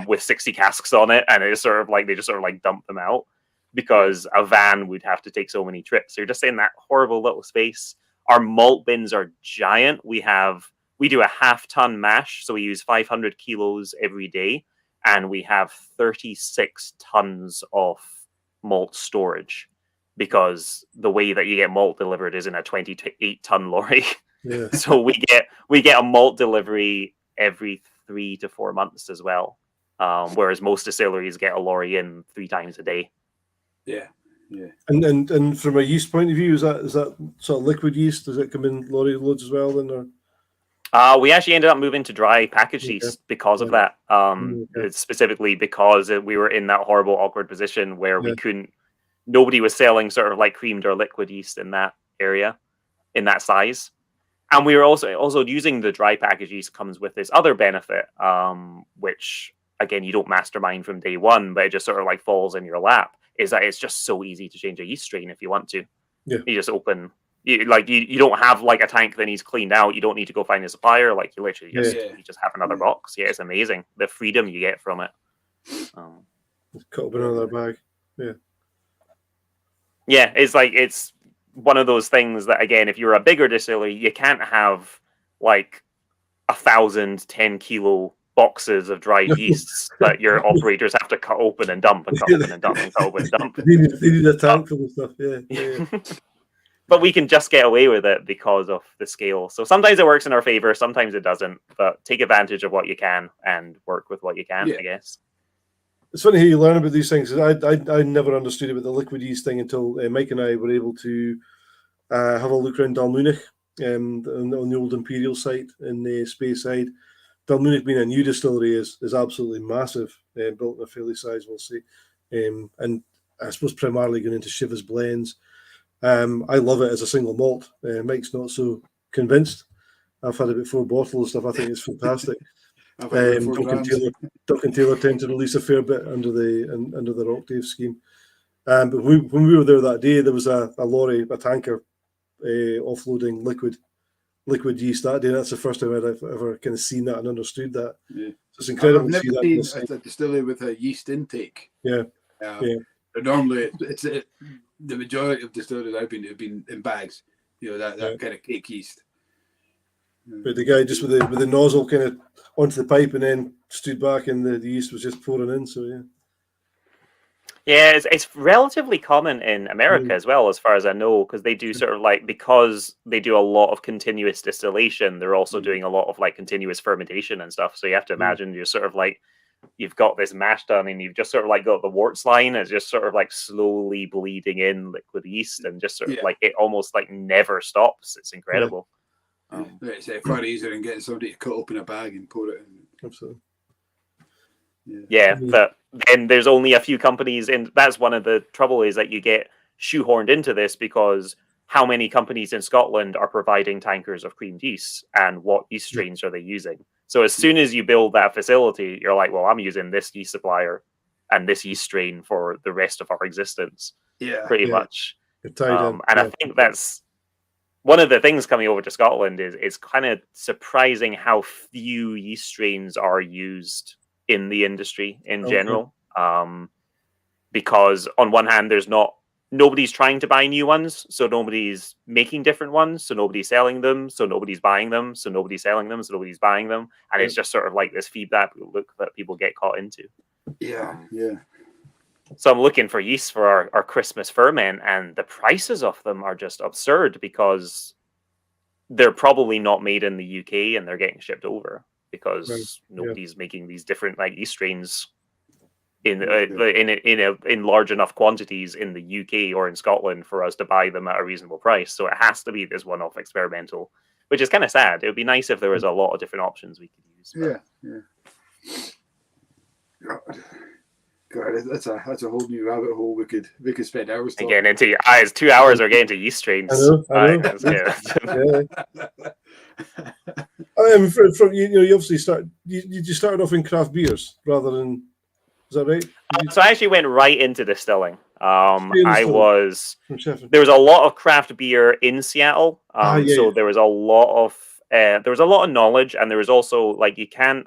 with 60 casks on it, and it's sort of like they just sort of like dump them out because a van would have to take so many trips. So you're just in that horrible little space. Our malt bins are giant. We do a half-ton mash, so we use 500 kilos every day, and we have 36 tons of malt storage because the way that you get malt delivered is in a 28-ton lorry. Yeah. So we get a malt delivery every 3 to 4 months as well, whereas most distilleries get a lorry in 3 times a day. Yeah. Yeah. And from a yeast point of view, is that sort of liquid yeast? Does it come in lorry loads as well then? Or? We actually ended up moving to dry packaged yeast because of that. Specifically because we were in that horrible, awkward position where we couldn't. Nobody was selling sort of like creamed or liquid yeast in that area, in that size. And we were also using the dry packaged yeast comes with this other benefit, which again you don't mastermind from day one, but it just sort of like falls in your lap. Is that it's just so easy to change a yeast strain if you want to. Yeah. You just open, you don't have like a tank that needs cleaned out. You don't need to go find a supplier. Like you literally you just have another box. Yeah, it's amazing the freedom you get from it. Cut up another bag. Yeah. Yeah, it's one of those things that again, if you're a bigger distillery, you can't have like 1,000 10-kilo boxes of dried yeasts that your operators have to cut open and dump and cut open and dump and cut open and dump. They need a tank full of stuff. Yeah. But we can just get away with it because of the scale. So sometimes it works in our favor, sometimes it doesn't. But take advantage of what you can and work with what you can, I guess. It's funny how you learn about these things. I never understood about the liquid yeast thing until Mike and I were able to have a look around Dalmunich on the old Imperial site in the Speyside. Dalmunich being a new distillery is absolutely massive, built in a fairly sizable site, and I suppose primarily going into Shiva's blends. I love it as a single malt. Mike's not so convinced. I've had about 4 bottles and stuff. I think it's fantastic. Duncan Taylor tend to release a fair bit under their octave scheme. But when we were there that day, there was a lorry, a tanker, offloading liquid yeast that day. That's the first time I've ever kind of seen that and understood that. Yeah. So it's incredible to see that. I've never seen a distillery with a yeast intake. Yeah. Normally, the majority of distilleries I've been to have been in bags. That kind of cake yeast. But the guy just with the nozzle kind of onto the pipe and then stood back, and the yeast was just pouring in. So yeah. Yeah, it's relatively common in America as well, as far as I know, because they do sort of like, because they do a lot of continuous distillation, they're also doing a lot of like continuous fermentation and stuff. So you have to imagine you're sort of like, you've got this mash done and you've just sort of like got the worts line as just sort of like slowly bleeding in liquid yeast and just sort of like it almost like never stops. It's incredible. It's far easier than getting somebody to cut open a bag and pour it in. Absolutely. Yeah, but then there's only a few companies, and that's one of the trouble is that you get shoehorned into this because how many companies in Scotland are providing tankers of creamed yeast and what yeast strains are they using? So as soon as you build that facility, you're like, well, I'm using this yeast supplier and this yeast strain for the rest of our existence. Yeah, pretty much. And I think that's one of the things coming over to Scotland is it's kind of surprising how few yeast strains are used in the industry in general. Because on one hand, nobody's trying to buy new ones, so nobody's making different ones, so nobody's selling them, so nobody's buying them, so nobody's selling them, so nobody's buying them, and it's just sort of like this feedback loop that people get caught into. Yeah. So I'm looking for yeast for our Christmas ferment, and the prices of them are just absurd because they're probably not made in the UK and they're getting shipped over because nobody's making these different like yeast strains in large enough quantities in the UK or in Scotland for us to buy them at a reasonable price. So it has to be this one-off experimental, which is kind of sad. It would be nice if there was a lot of different options we could use. God, that's a whole new rabbit hole we could spend hours talking. Getting into it's 2 hours or getting to yeast strains. I know. From you obviously you started off in craft beers rather than, is that right? So I actually went right into distilling. I Still was from Sheffield. there was a lot of craft beer in Seattle, Yeah, so yeah. there was a lot of knowledge, and there was also like you can't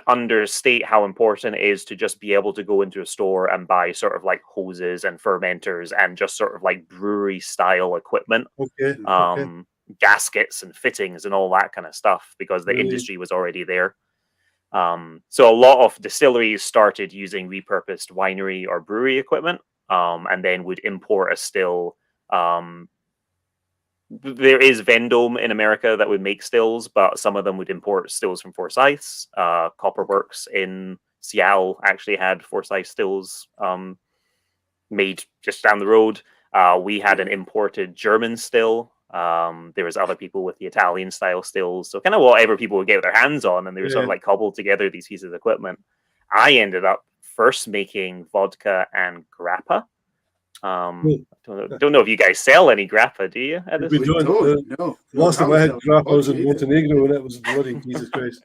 understate how important it is to just be able to go into a store and buy sort of like hoses and fermenters and just sort of like brewery style equipment, Okay. Okay. gaskets and fittings and all that kind of stuff, because the Really? industry was already there. So a lot of distilleries started using repurposed winery or brewery equipment, and then would import a still. There is Vendome in America that would make stills, but some of them would import stills from Forsyths. Copperworks in Seattle actually had Forsyth stills made just down the road. We had an imported German still. There was other people with the Italian style stills. So kind of whatever people would get their hands on, and they were sort of like cobbled together these pieces of equipment. I ended up first making vodka and grappa. Don't know if you guys sell any grappa, do you? We don't. No. Last time I had grappa was in Montenegro, and it was bloody Jesus Christ.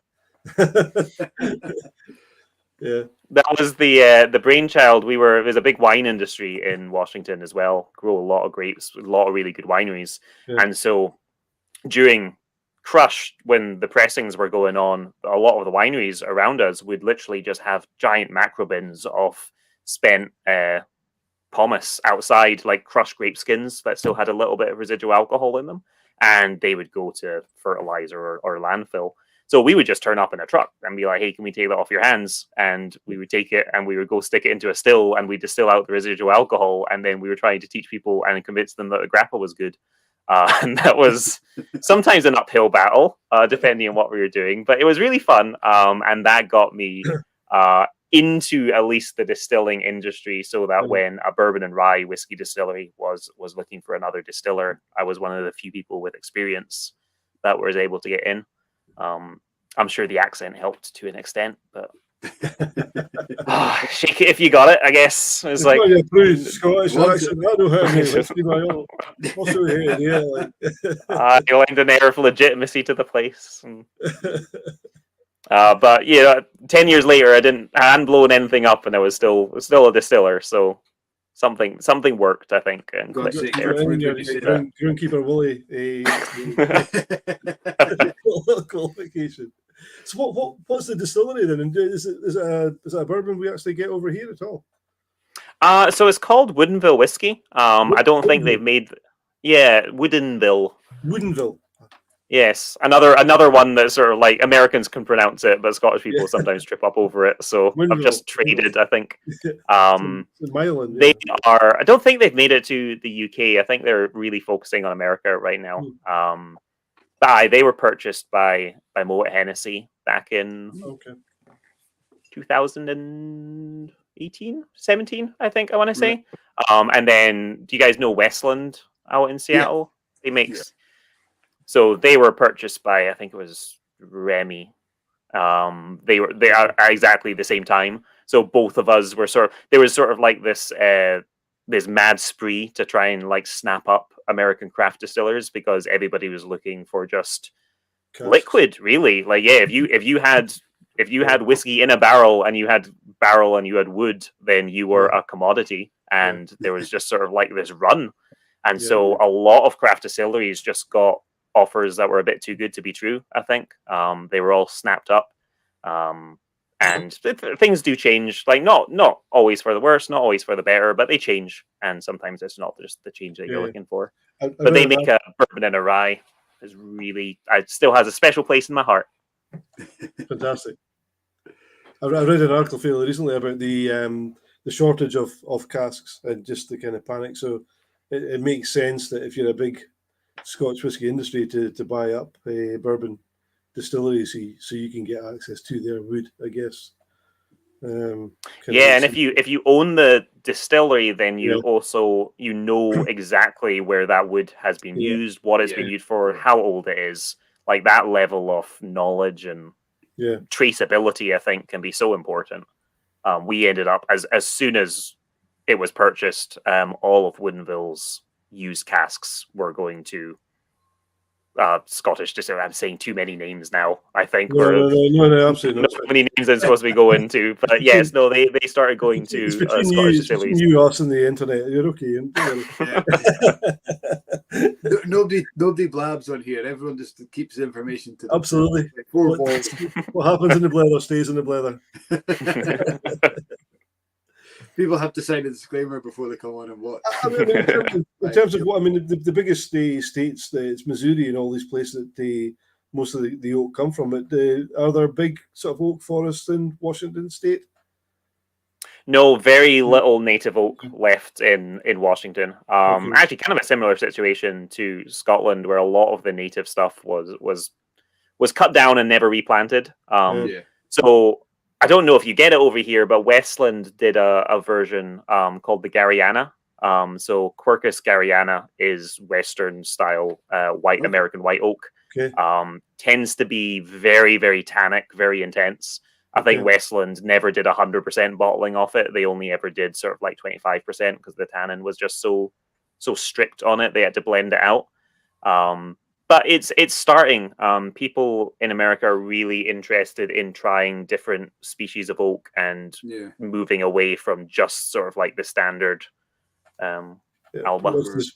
Yeah, that was the brainchild. It was a big wine industry in Washington as well. Grow a lot of grapes, a lot of really good wineries, and so during Crush, when the pressings were going on, a lot of the wineries around us would literally just have giant macro bins of spent pomace outside, like crushed grape skins that still had a little bit of residual alcohol in them, and they would go to fertilizer or landfill. So we would just turn up in a truck and be like, "Hey, can we take that off your hands?" And we would take it and we would go stick it into a still, and we distill out the residual alcohol. And then we were trying to teach people and convince them that the grappa was good. And that was sometimes an uphill battle, depending on what we were doing. But it was really fun, and that got me into at least the distilling industry, so that when a bourbon and rye whiskey distillery was looking for another distiller, I was one of the few people with experience that was able to get in. I'm sure the accent helped to an extent, but shake it if you got it, I guess. It's like a pretty Scottish accent. I know how to make whiskey, but I also hate it. you lend an air of legitimacy to the place. But yeah, 10 years later, I hadn't blown anything up, and I was still a distiller. So something worked, I think. And Groundskeeper Woolley qualification. So what's the distillery then? And is it a bourbon we actually get over here at all? So it's called Woodinville Whiskey. I don't think they've made. Yeah, Woodinville. Woodinville. Yes, another one that sort of like Americans can pronounce it, but Scottish people sometimes trip up over it. So I've just traded, I think. They are. I don't think they've made it to the UK. I think they're really focusing on America right now. But they were purchased by Moet Hennessy back in 2018, 17, I think I want to say. And then, do you guys know Westland out in Seattle? They make. So they were purchased by, I think it was Remy. They are exactly the same time. So both of us were there was sort of like this mad spree to try and like snap up American craft distillers, because everybody was looking for just liquid, really. Like, if you had whiskey in a barrel and you had wood, then you were a commodity, and there was just sort of like this run. And so a lot of craft distilleries just got offers that were a bit too good to be true, I think. They were all snapped up. And things do change, like not always for the worse, not always for the better, but they change, and sometimes it's not just the change that you're looking for. But they make a bourbon and a rye. It still has a special place in my heart. Fantastic. I read an article fairly recently about the shortage of casks and just the kind of panic. So it makes sense that if you're a big Scotch whisky industry to buy up a bourbon distillery, so you can get access to their wood, I guess. And if you own the distillery, then you also know exactly where that wood has been used, what it's been used for, how old it is. Like, that level of knowledge and traceability, I think, can be so important. We ended up, as soon as it was purchased, all of Woodinville's used casks were going to Scottish distillery. I'm saying too many names now. I think No, absolutely not. so many names I'm supposed to be going to. But yes, no, they started going It's to between Scottish it's between distilleries. you, us, and the internet. You're okay. Nobody blabs on here. Everyone just keeps information to themselves. Absolutely. What happens in the blether stays in the blether. People have to sign a disclaimer before they come on and watch. I mean, in terms of what I mean, the biggest states, it's Missouri and all these places that most of the oak come from. But are there big sort of oak forests in Washington State? No, very little native oak left in Washington. Okay. Actually, kind of a similar situation to Scotland, where a lot of the native stuff was cut down and never replanted. So I don't know if you get it over here, but Westland did a version called the Gariana. So Quercus Gariana is Western style white American white oak. Okay. Tends to be very, very tannic, very intense. I think Westland never did 100% bottling off it. They only ever did sort of like 25% because the tannin was just so strict on it. They had to blend it out. But it's starting. People in America are really interested in trying different species of oak and moving away from just sort of like the standard Alba.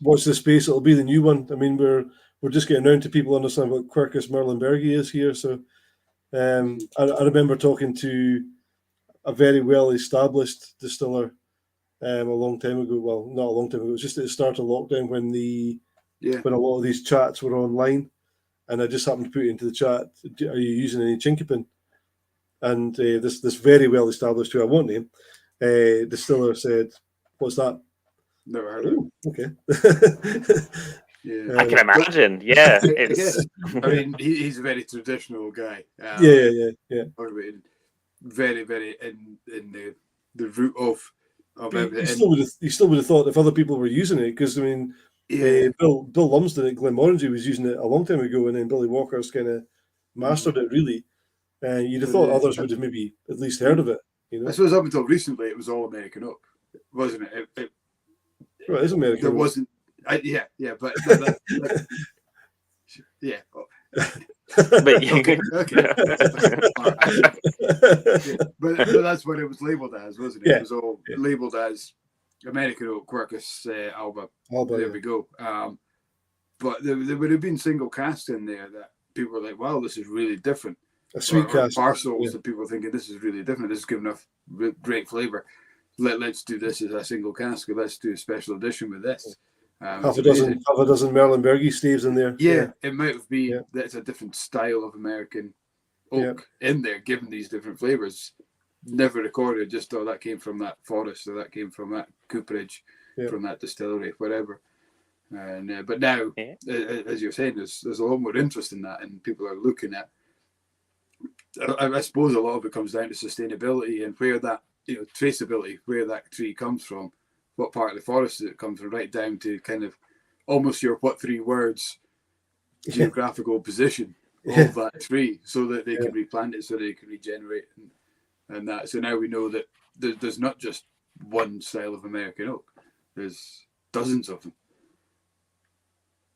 Watch this space. It'll be the new one. I mean, we're just getting around to people understand what Quercus Merlenbergi is here. So I remember talking to a very well-established distiller a long time ago. Well, not a long time ago. It was just at the start of lockdown when when a lot of these chats were online, and I just happened to put it into the chat. Are you using any chinkapin? And this very well-established, who I won't name, distiller said, "What's that?" Never heard of it. Okay. I can imagine. Yeah, I mean, he's a very traditional guy. Yeah. Very, very in the root of everything. He still would have thought if other people were using it, because I mean, Bill Lumsden at Glenmorangie was using it a long time ago, and then Billy Walker's kind of mastered it really. You'd have thought others would have maybe at least heard of it. You know, I suppose up until recently it was all American oak, wasn't it? Right, it's American. There oak. wasn't. But yeah. But you okay. But that's what it was labelled as, wasn't it? It was all labelled as American oak, Quercus Alba. There we go. But there would have been single cask in there that people were like, "Wow, this is really different." A sweet cask. Bar souls that people were thinking, "This is really different. This is giving enough great flavour. Let's do this as a single cask. Or let's do a special edition with this." Half a dozen Merlenbergi staves in there. Yeah, it might have been that it's a different style of American oak in there, given these different flavors. Never recorded, just that came from that forest, or that came from that cooperage, from that distillery, whatever. And but now, as you're saying, there's a lot more interest in that, and people are looking at. I suppose a lot of it comes down to sustainability and where that traceability, where that tree comes from. What part of the forest it comes from, right down to kind of almost your 3 words geographical position of that tree, so that they can replant it, so they can regenerate and that. So now we know that there's not just one style of American oak. There's dozens of them.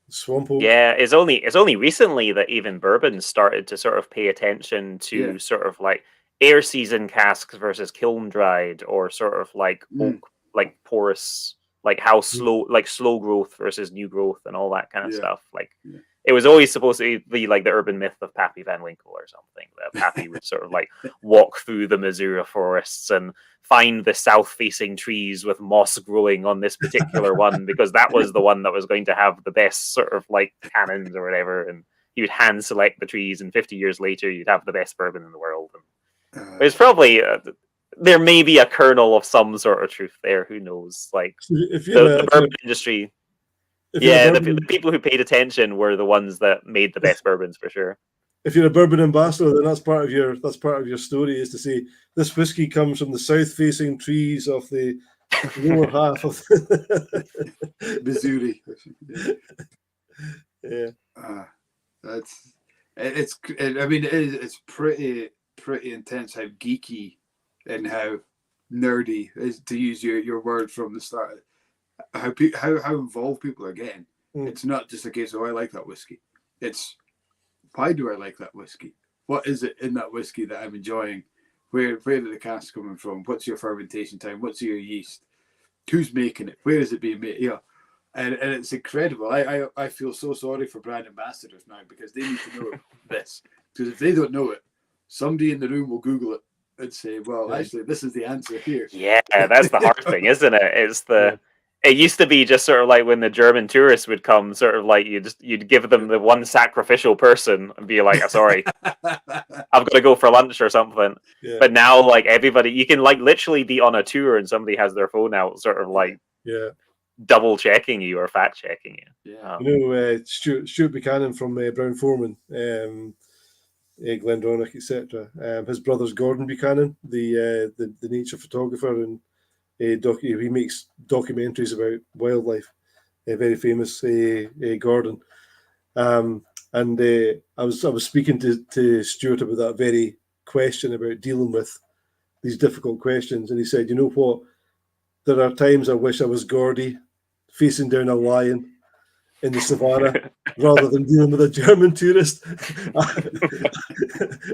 Swamp oak. Yeah, it's only recently that even bourbon started to sort of pay attention to sort of like air season casks versus kiln dried, or sort of like oak, like porous, like how slow growth versus new growth and all that kind of stuff. Like it was always supposed to be like the urban myth of Pappy Van Winkle or something, that Pappy would sort of like walk through the Missouri forests and find the south facing trees with moss growing on this particular one, because that was the one that was going to have the best sort of like tannins or whatever, and he would hand select the trees, and 50 years later you'd have the best bourbon in the world. And it's probably there may be a kernel of some sort of truth there. Who knows? Like the bourbon industry. The people who paid attention were the ones that made the best bourbons for sure. If you're a bourbon ambassador, then that's part of your story, is to say this whiskey comes from the south-facing trees of the lower half of Missouri. It's pretty intense how geeky and how nerdy, is to use your word from the start, how involved people are getting. It's not just a case of, I like that whiskey. It's why do I like that whiskey? What is it in that whiskey that I'm enjoying? Where did the cask coming from? What's your fermentation time? What's your yeast? Who's making it? Where is it being made? Yeah, and it's incredible. I feel so sorry for brand ambassadors now because they need to know this. Because if they don't know it, somebody in the room will Google it and say, "Well, actually, this is the answer here." Yeah, that's the hard thing, isn't it? It's the It used to be just sort of like when the German tourists would come, sort of like you'd give them the one sacrificial person and be like, sorry, I've got to go for lunch or something. Yeah. But now, like everybody, you can like literally be on a tour and somebody has their phone out, sort of like double checking you or fact checking you. Yeah. Stuart Buchanan from Brown Foreman, Glendronach, etc. His brother's Gordon Buchanan, the nature photographer, and he makes documentaries about wildlife. Very famous, Gordon. And I was speaking to Stuart about that very question about dealing with these difficult questions, and he said, "You know what? There are times I wish I was Gordy facing down a lion in the savannah rather than dealing with a German tourist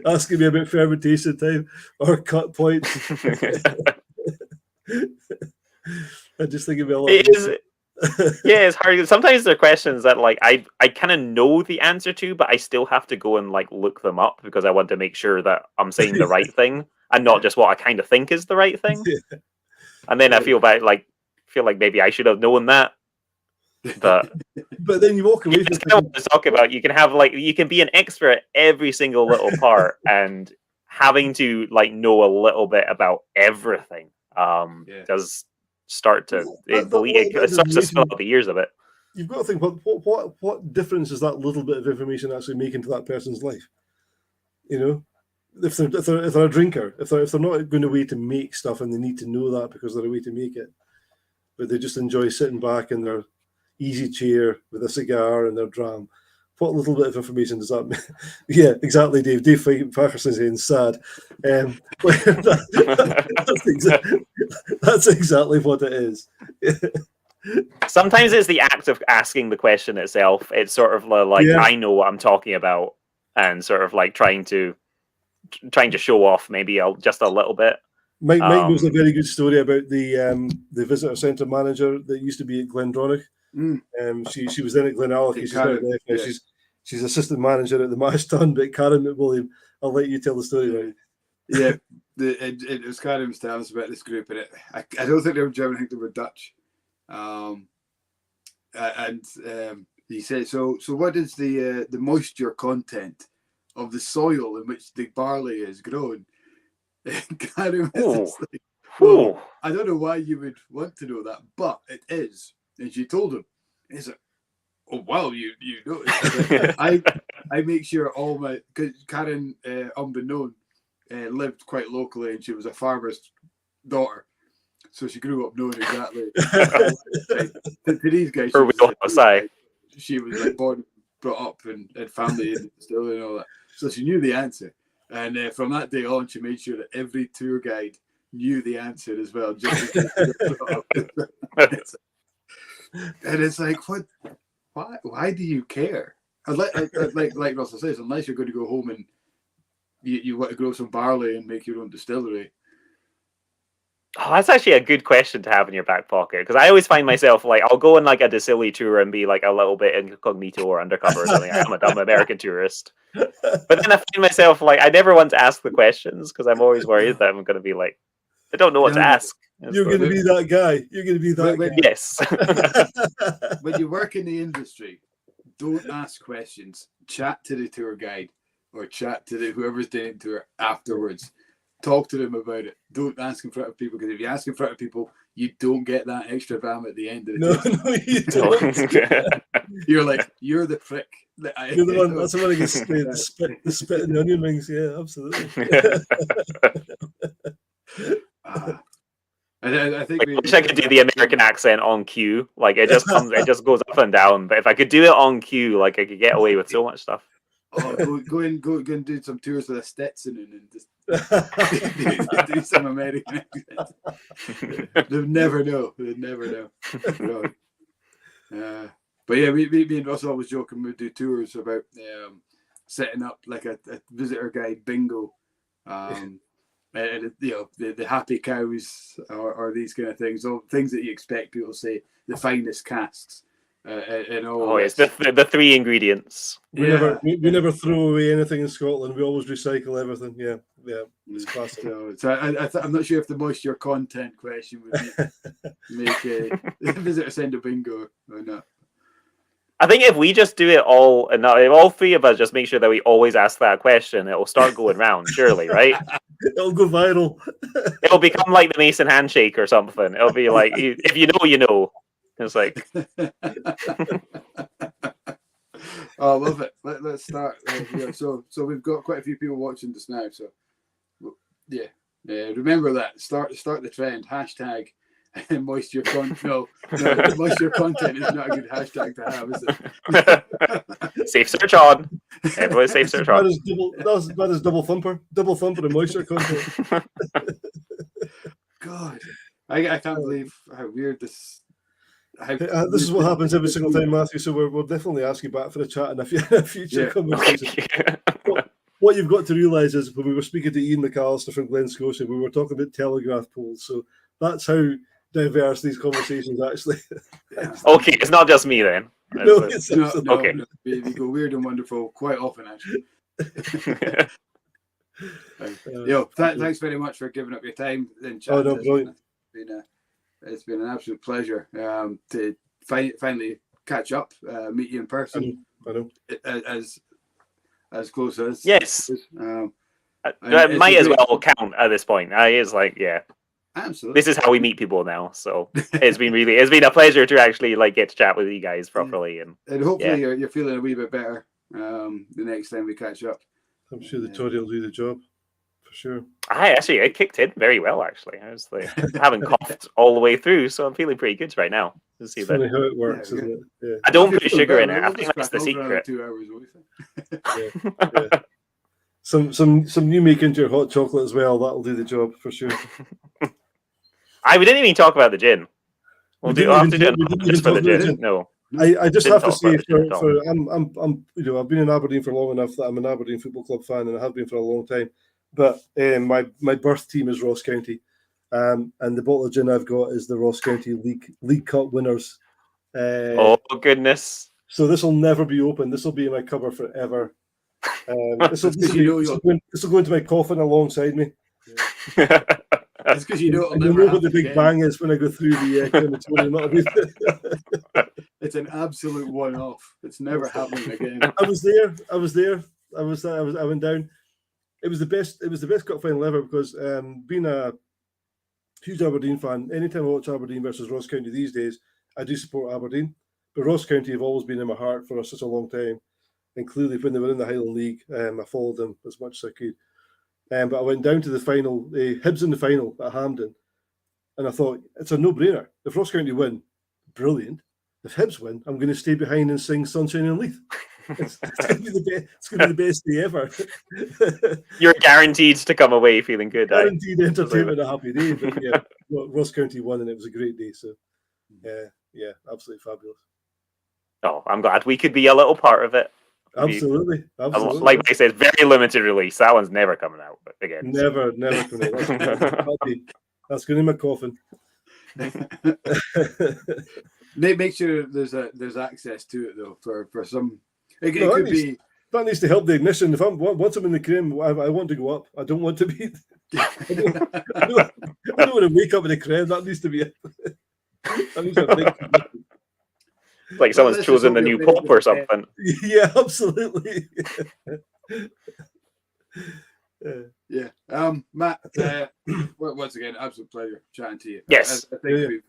asking me about fermentation time or cut points." I just think it'd be a lot. Yeah, it's hard. Sometimes there are questions that like I kind of know the answer to, but I still have to go and like look them up because I want to make sure that I'm saying the right thing and not just what I kind of think is the right thing. Yeah. And then I feel like maybe I should have known that. But then you walk away. That's kind of what I was talking about. You can have you can be an expert at every single little part, and having to like know a little bit about everything does start to it starts to spill out the years of it. You've got to think what difference does that little bit of information actually make into that person's life? You know, if they're a drinker, if they're not going away to make stuff and they need to know that because they're away to make it, but they just enjoy sitting back in their easy chair with a cigar and their dram. What little bit of information does that mean? Yeah, exactly, Dave. Dave Parkerson saying sad. That's exactly what it is. Sometimes it's the act of asking the question itself. It's sort of like I know what I'm talking about, and sort of like trying to show off maybe just a little bit. Mike knows a very good story about the visitor centre manager that used to be at Glendronach. She was then at Glenalloch. She's now left now. She's assistant manager at the Mash Tun. But Karen McWilliam, I'll let you tell the story. Right? Yeah, it was Karen was telling us about this group, and I don't think they were German. I think they were Dutch. He said, so what is the moisture content of the soil in which the barley is grown? Karen was like, well, I don't know why you would want to know that, but it is. And she told him, he's like, oh wow, you know. I make sure all my, because Karen, unbeknown, lived quite locally, and she was a farmer's daughter, so she grew up knowing exactly. To these guys, she was like born, brought up, and had family in the distillery and all that, so she knew the answer. And from that day on, she made sure that every tour guide knew the answer as well. Just and it's like, what? Why do you care? Like Russell says, unless you're going to go home and you want to grow some barley and make your own distillery. Oh, that's actually a good question to have in your back pocket, because I always find myself like I'll go on like a distillery tour and be like a little bit incognito or undercover or something. I'm a dumb American tourist, but then I find myself like I never want to ask the questions because I'm always worried that I'm going to be like I don't know what to ask. You're going to be that guy. You're going to be that guy. Yes. When you work in the industry, don't ask questions. Chat to the tour guide or chat to whoever's doing the tour afterwards. Talk to them about it. Don't ask in front of people, because if you ask in front of people, you don't get that extra gram at the end of the day. No, you don't. You're like, you're the prick. You're the one. That's the one who gets the spit in the onion rings. Yeah, absolutely. I think I wish I could do the American accent on cue. Like it just comes, it just goes up and down. But if I could do it on cue, like I could get away with so much stuff. Oh, go and do some tours with a Stetson and just do some American accent. They'll never know. But yeah, me and Russ always joking we'd do tours about setting up like a visitor guide bingo. And, the happy cows or these kind of things, all things that you expect people to say, the finest casks. And all oh, it's the 3 ingredients. We never throw away anything in Scotland. We always recycle everything. Yeah, it's classic. So I'm not sure if the moisture content question would make a visitor send a bingo or not. I think if we just do it all, and if all 3 of us just make sure that we always ask that question, it will start going round, surely, right? It'll go viral. It'll become like the Mason handshake or something. It'll be like, if you know, you know. It's like... Oh, I love it. Let's start. So we've got quite a few people watching just now. So yeah, remember that. Start the trend. Hashtag moisture content. No, moisture content is not a good hashtag to have, is it? Safe search on. Everybody safe search on. That is double thumper and moisture content. God, I can't believe how weird this. This is what happens every single time, Matthew. So we'll definitely ask you back for a chat in a future conversation. What you've got to realise is when we were speaking to Ian McAllister from Glen Scotia, we were talking about telegraph poles. So that's how diverse these conversations actually. Okay, it's not just me then. No, okay. No, we go weird and wonderful quite often, actually. Thanks very much for giving up your time. Oh, no, brilliant. It's been an absolute pleasure to finally catch up, meet you in person. I know. As close as yes. It might as well count at this point. It's like, yeah, absolutely. This is how we meet people now. So it's been a pleasure to actually get to chat with you guys properly, and hopefully you're feeling a wee bit better the next time we catch up. I'm sure the toddy will do the job. For sure. It kicked in very well. Actually, I was like, I haven't coughed all the way through, so I'm feeling pretty good right now. It's funny how it works, isn't it? Yeah. I don't put sugar in it. I think that's the secret. 2 hours. Yeah. Some new make into your hot chocolate as well. That'll do the job for sure. We didn't even talk about the gin. We'll have to do it just for the gin. No. I just have to say, I've been in Aberdeen for long enough that I'm an Aberdeen Football Club fan, and I have been for a long time. But my birth team is Ross County, and the bottle of gin I've got is the Ross County League Cup winners. Oh goodness! So this will never be open. This will be in my cupboard forever. This will go into my coffin alongside me. Yeah. That's because you know what the big bang is when I go through the crematorium. It's an absolute one-off. It's never happening again. I was there. I went down. It was the best cup final ever because being a huge Aberdeen fan, anytime I watch Aberdeen versus Ross County these days, I do support Aberdeen. But Ross County have always been in my heart for such a long time. And clearly when they were in the Highland League, I followed them as much as I could. But I went down to the final, Hibs in the final at Hampden, and I thought, it's a no-brainer. If Ross County win, brilliant. If Hibs win, I'm going to stay behind and sing Sunshine and Leith. It's going to be the best day ever. You're guaranteed to come away feeling good. Guaranteed entertainment, a happy day. But yeah, Ross County won, and it was a great day. So, yeah, absolutely fabulous. Oh, I'm glad we could be a little part of it. Absolutely. Like I said, very limited release. That one's never coming out again. Never coming out. That's going in my coffin. Make sure there's access to it though for some. It could be. That needs to help the ignition. Once I'm in the creme, I want to go up. I don't want to be. I don't want to wake up in the creme. That needs to be. That needs a big. Like someone's chosen the new pope or something. Yeah, absolutely. Yeah. Matt, once again, absolute pleasure chatting to you. Yes. I think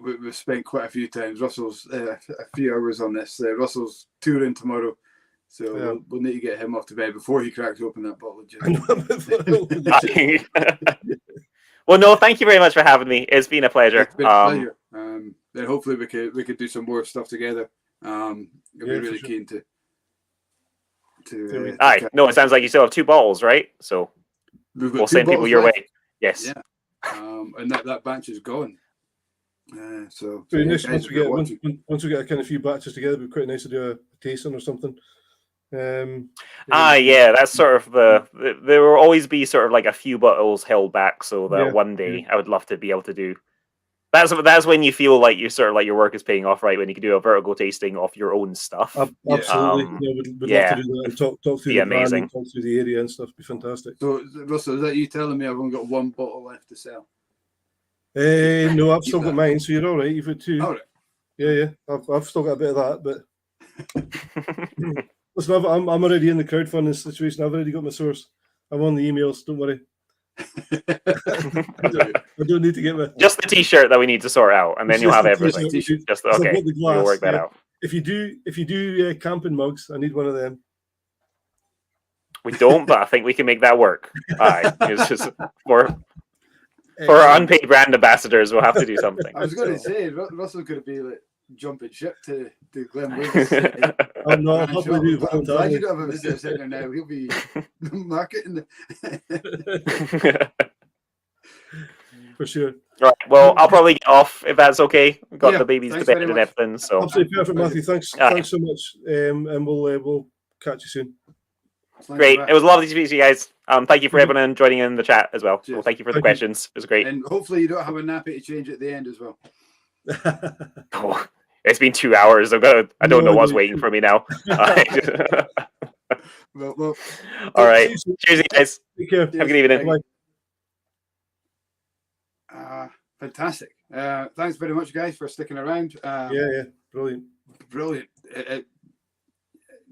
we've spent quite a few times. Russell's a few hours on this. Russell's touring tomorrow. So we'll need to get him off to bed before he cracks open that bottle of gin. Well, no, thank you very much for having me. It's been a pleasure. It's been a pleasure. Then hopefully we could do some more stuff together. I'd be really keen to. No, it sounds like you still have 2 bottles, right? So we'll send people your way. Yes. Yeah. And that batch is gone. So Very yeah, nice. guys, Once if we you're get watching, once we get a kind of few batches together, it'd be quite nice to do a tasting or something. Yeah, that's sort of there will always be sort of like a few bottles held back, so that Yeah, one day I would love to be able to do. That's when you feel like you sort of like your work is paying off, right? When you can do a vertical tasting of your own stuff. Yeah. Absolutely. Yeah, we'd love to do that and talk through be the brand amazing. and talk through the area and stuff. Be fantastic. So Russell, is that you telling me I've only got one bottle left to sell? No, I've Keep still got that. mine, so you're all right. You've got two. All right. Yeah. I've still got a bit of that, but listen, I'm already in the crowdfunding situation. I've already got my source. I'm on the emails. Don't worry. I don't need to get my. Just the T-shirt that we need to sort out, and then you'll have everything. T-shirt. Just I've okay. got the glass, We'll work that yeah. out. If you do camping mugs, I need one of them. We don't, but I think we can make that work. Aye, it's just for our unpaid brand ambassadors, we'll have to do something. I was going to say Russell's going to be like jumping ship to Glenwyvis. Oh no, I'll probably do I'm glad you voluntarily. don't have a visitor centre now. He'll be marketing the For sure. Right. Well, I'll probably get off if that's okay. We've got Yeah, the babies to thanks bed very and much. everything. So Absolutely perfect, Matthew. Thanks so much. And we'll catch you soon. great. It was lovely to speak to you guys. Thank you for everyone joining in the chat as well. Well, thank you for the questions. It was great. And hopefully you don't have a nappy to change at the end as well. Oh, it's been 2 hours. I don't know what's waiting for me now. Well, all right. Cheers, guys. Take care. Have a good evening. Fantastic. Thanks very much, guys, for sticking around. Yeah. Brilliant.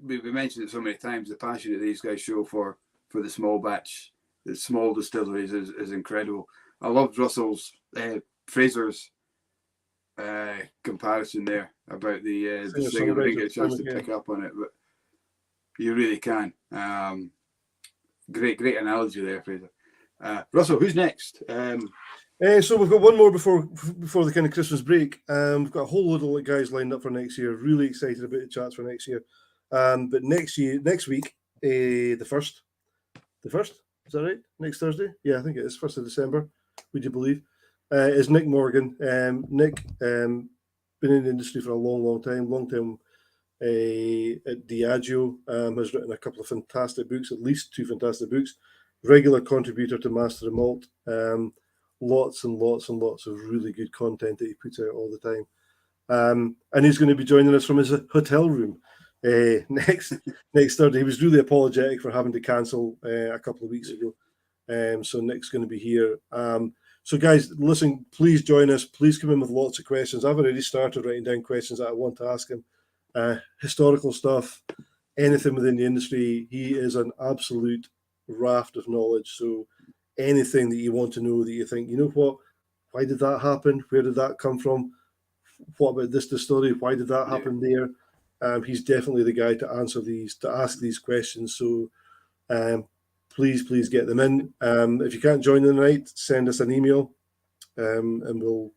We mentioned it so many times. The passion that these guys show for the small batch, the small distilleries is incredible. I loved Russell's Fraser's comparison there about the thing. I didn't get a chance to pick up on it, but you really can. Great analogy there, Fraser. Russell, who's next? So we've got one more before the kind of Christmas break. We've got a whole load of guys lined up for next year. Really excited about the chats for next year. But next week, the first, is that right? Next Thursday? Yeah, I think it is 1st of December. Would you believe? Is Nick Morgan. Nick, been in the industry for a long time at Diageo. Has written a couple of fantastic books, at least 2 fantastic books. Regular contributor to Master of Malt. Lots and lots of really good content that he puts out all the time. And he's going to be joining us from his hotel room next Thursday. He was really apologetic for having to cancel a couple of weeks ago. So Nick's going to be here. So guys, listen, please join us. Please come in with lots of questions. I've already started writing down questions that I want to ask him. Historical stuff, anything within the industry. He is an absolute raft of knowledge. So anything that you want to know that you think, you know what, why did that happen? Where did that come from? What about this distillery? Why did that happen there? He's definitely the guy to ask these questions. So please get them in. If you can't join in tonight, send us an email, and we'll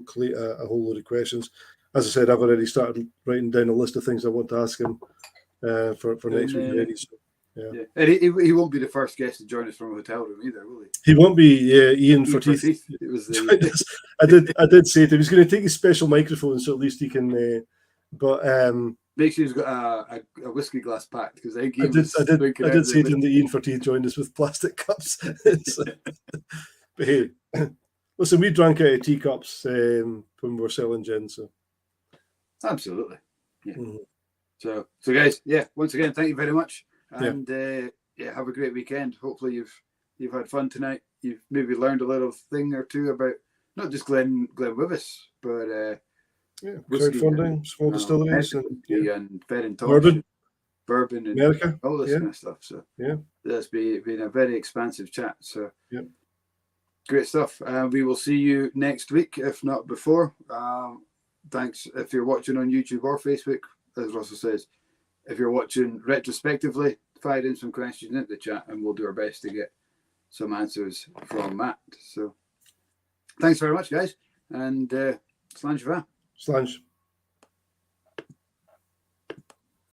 collate a whole load of questions. As I said, I've already started writing down a list of things I want to ask him for next week already. So, yeah. And he won't be the first guest to join us from a hotel room either, will he? He won't be. Ian Forteeth. It was I did say to him, he's going to take his special microphone, so at least he can. Make sure he's got a whiskey glass packed, because I did say to him that Ian Forteeth joined us with plastic cups. But hey, listen, we drank out of teacups when we were selling gin, so absolutely, yeah. Mm-hmm. So guys, once again, thank you very much, and have a great weekend. Hopefully you've had fun tonight. You've maybe learned a little thing or two about not just Glenwyvis, but crowdfunding, small distilleries, and fed and bourbon, and America, all this kind of stuff. So that's been a very expansive chat. So great stuff. We will see you next week, if not before. Thanks if you're watching on YouTube or Facebook. As Russell says, if you're watching retrospectively, fire in some questions into the chat, and we'll do our best to get some answers from Matt. So thanks very much, guys, and Slange. Slange.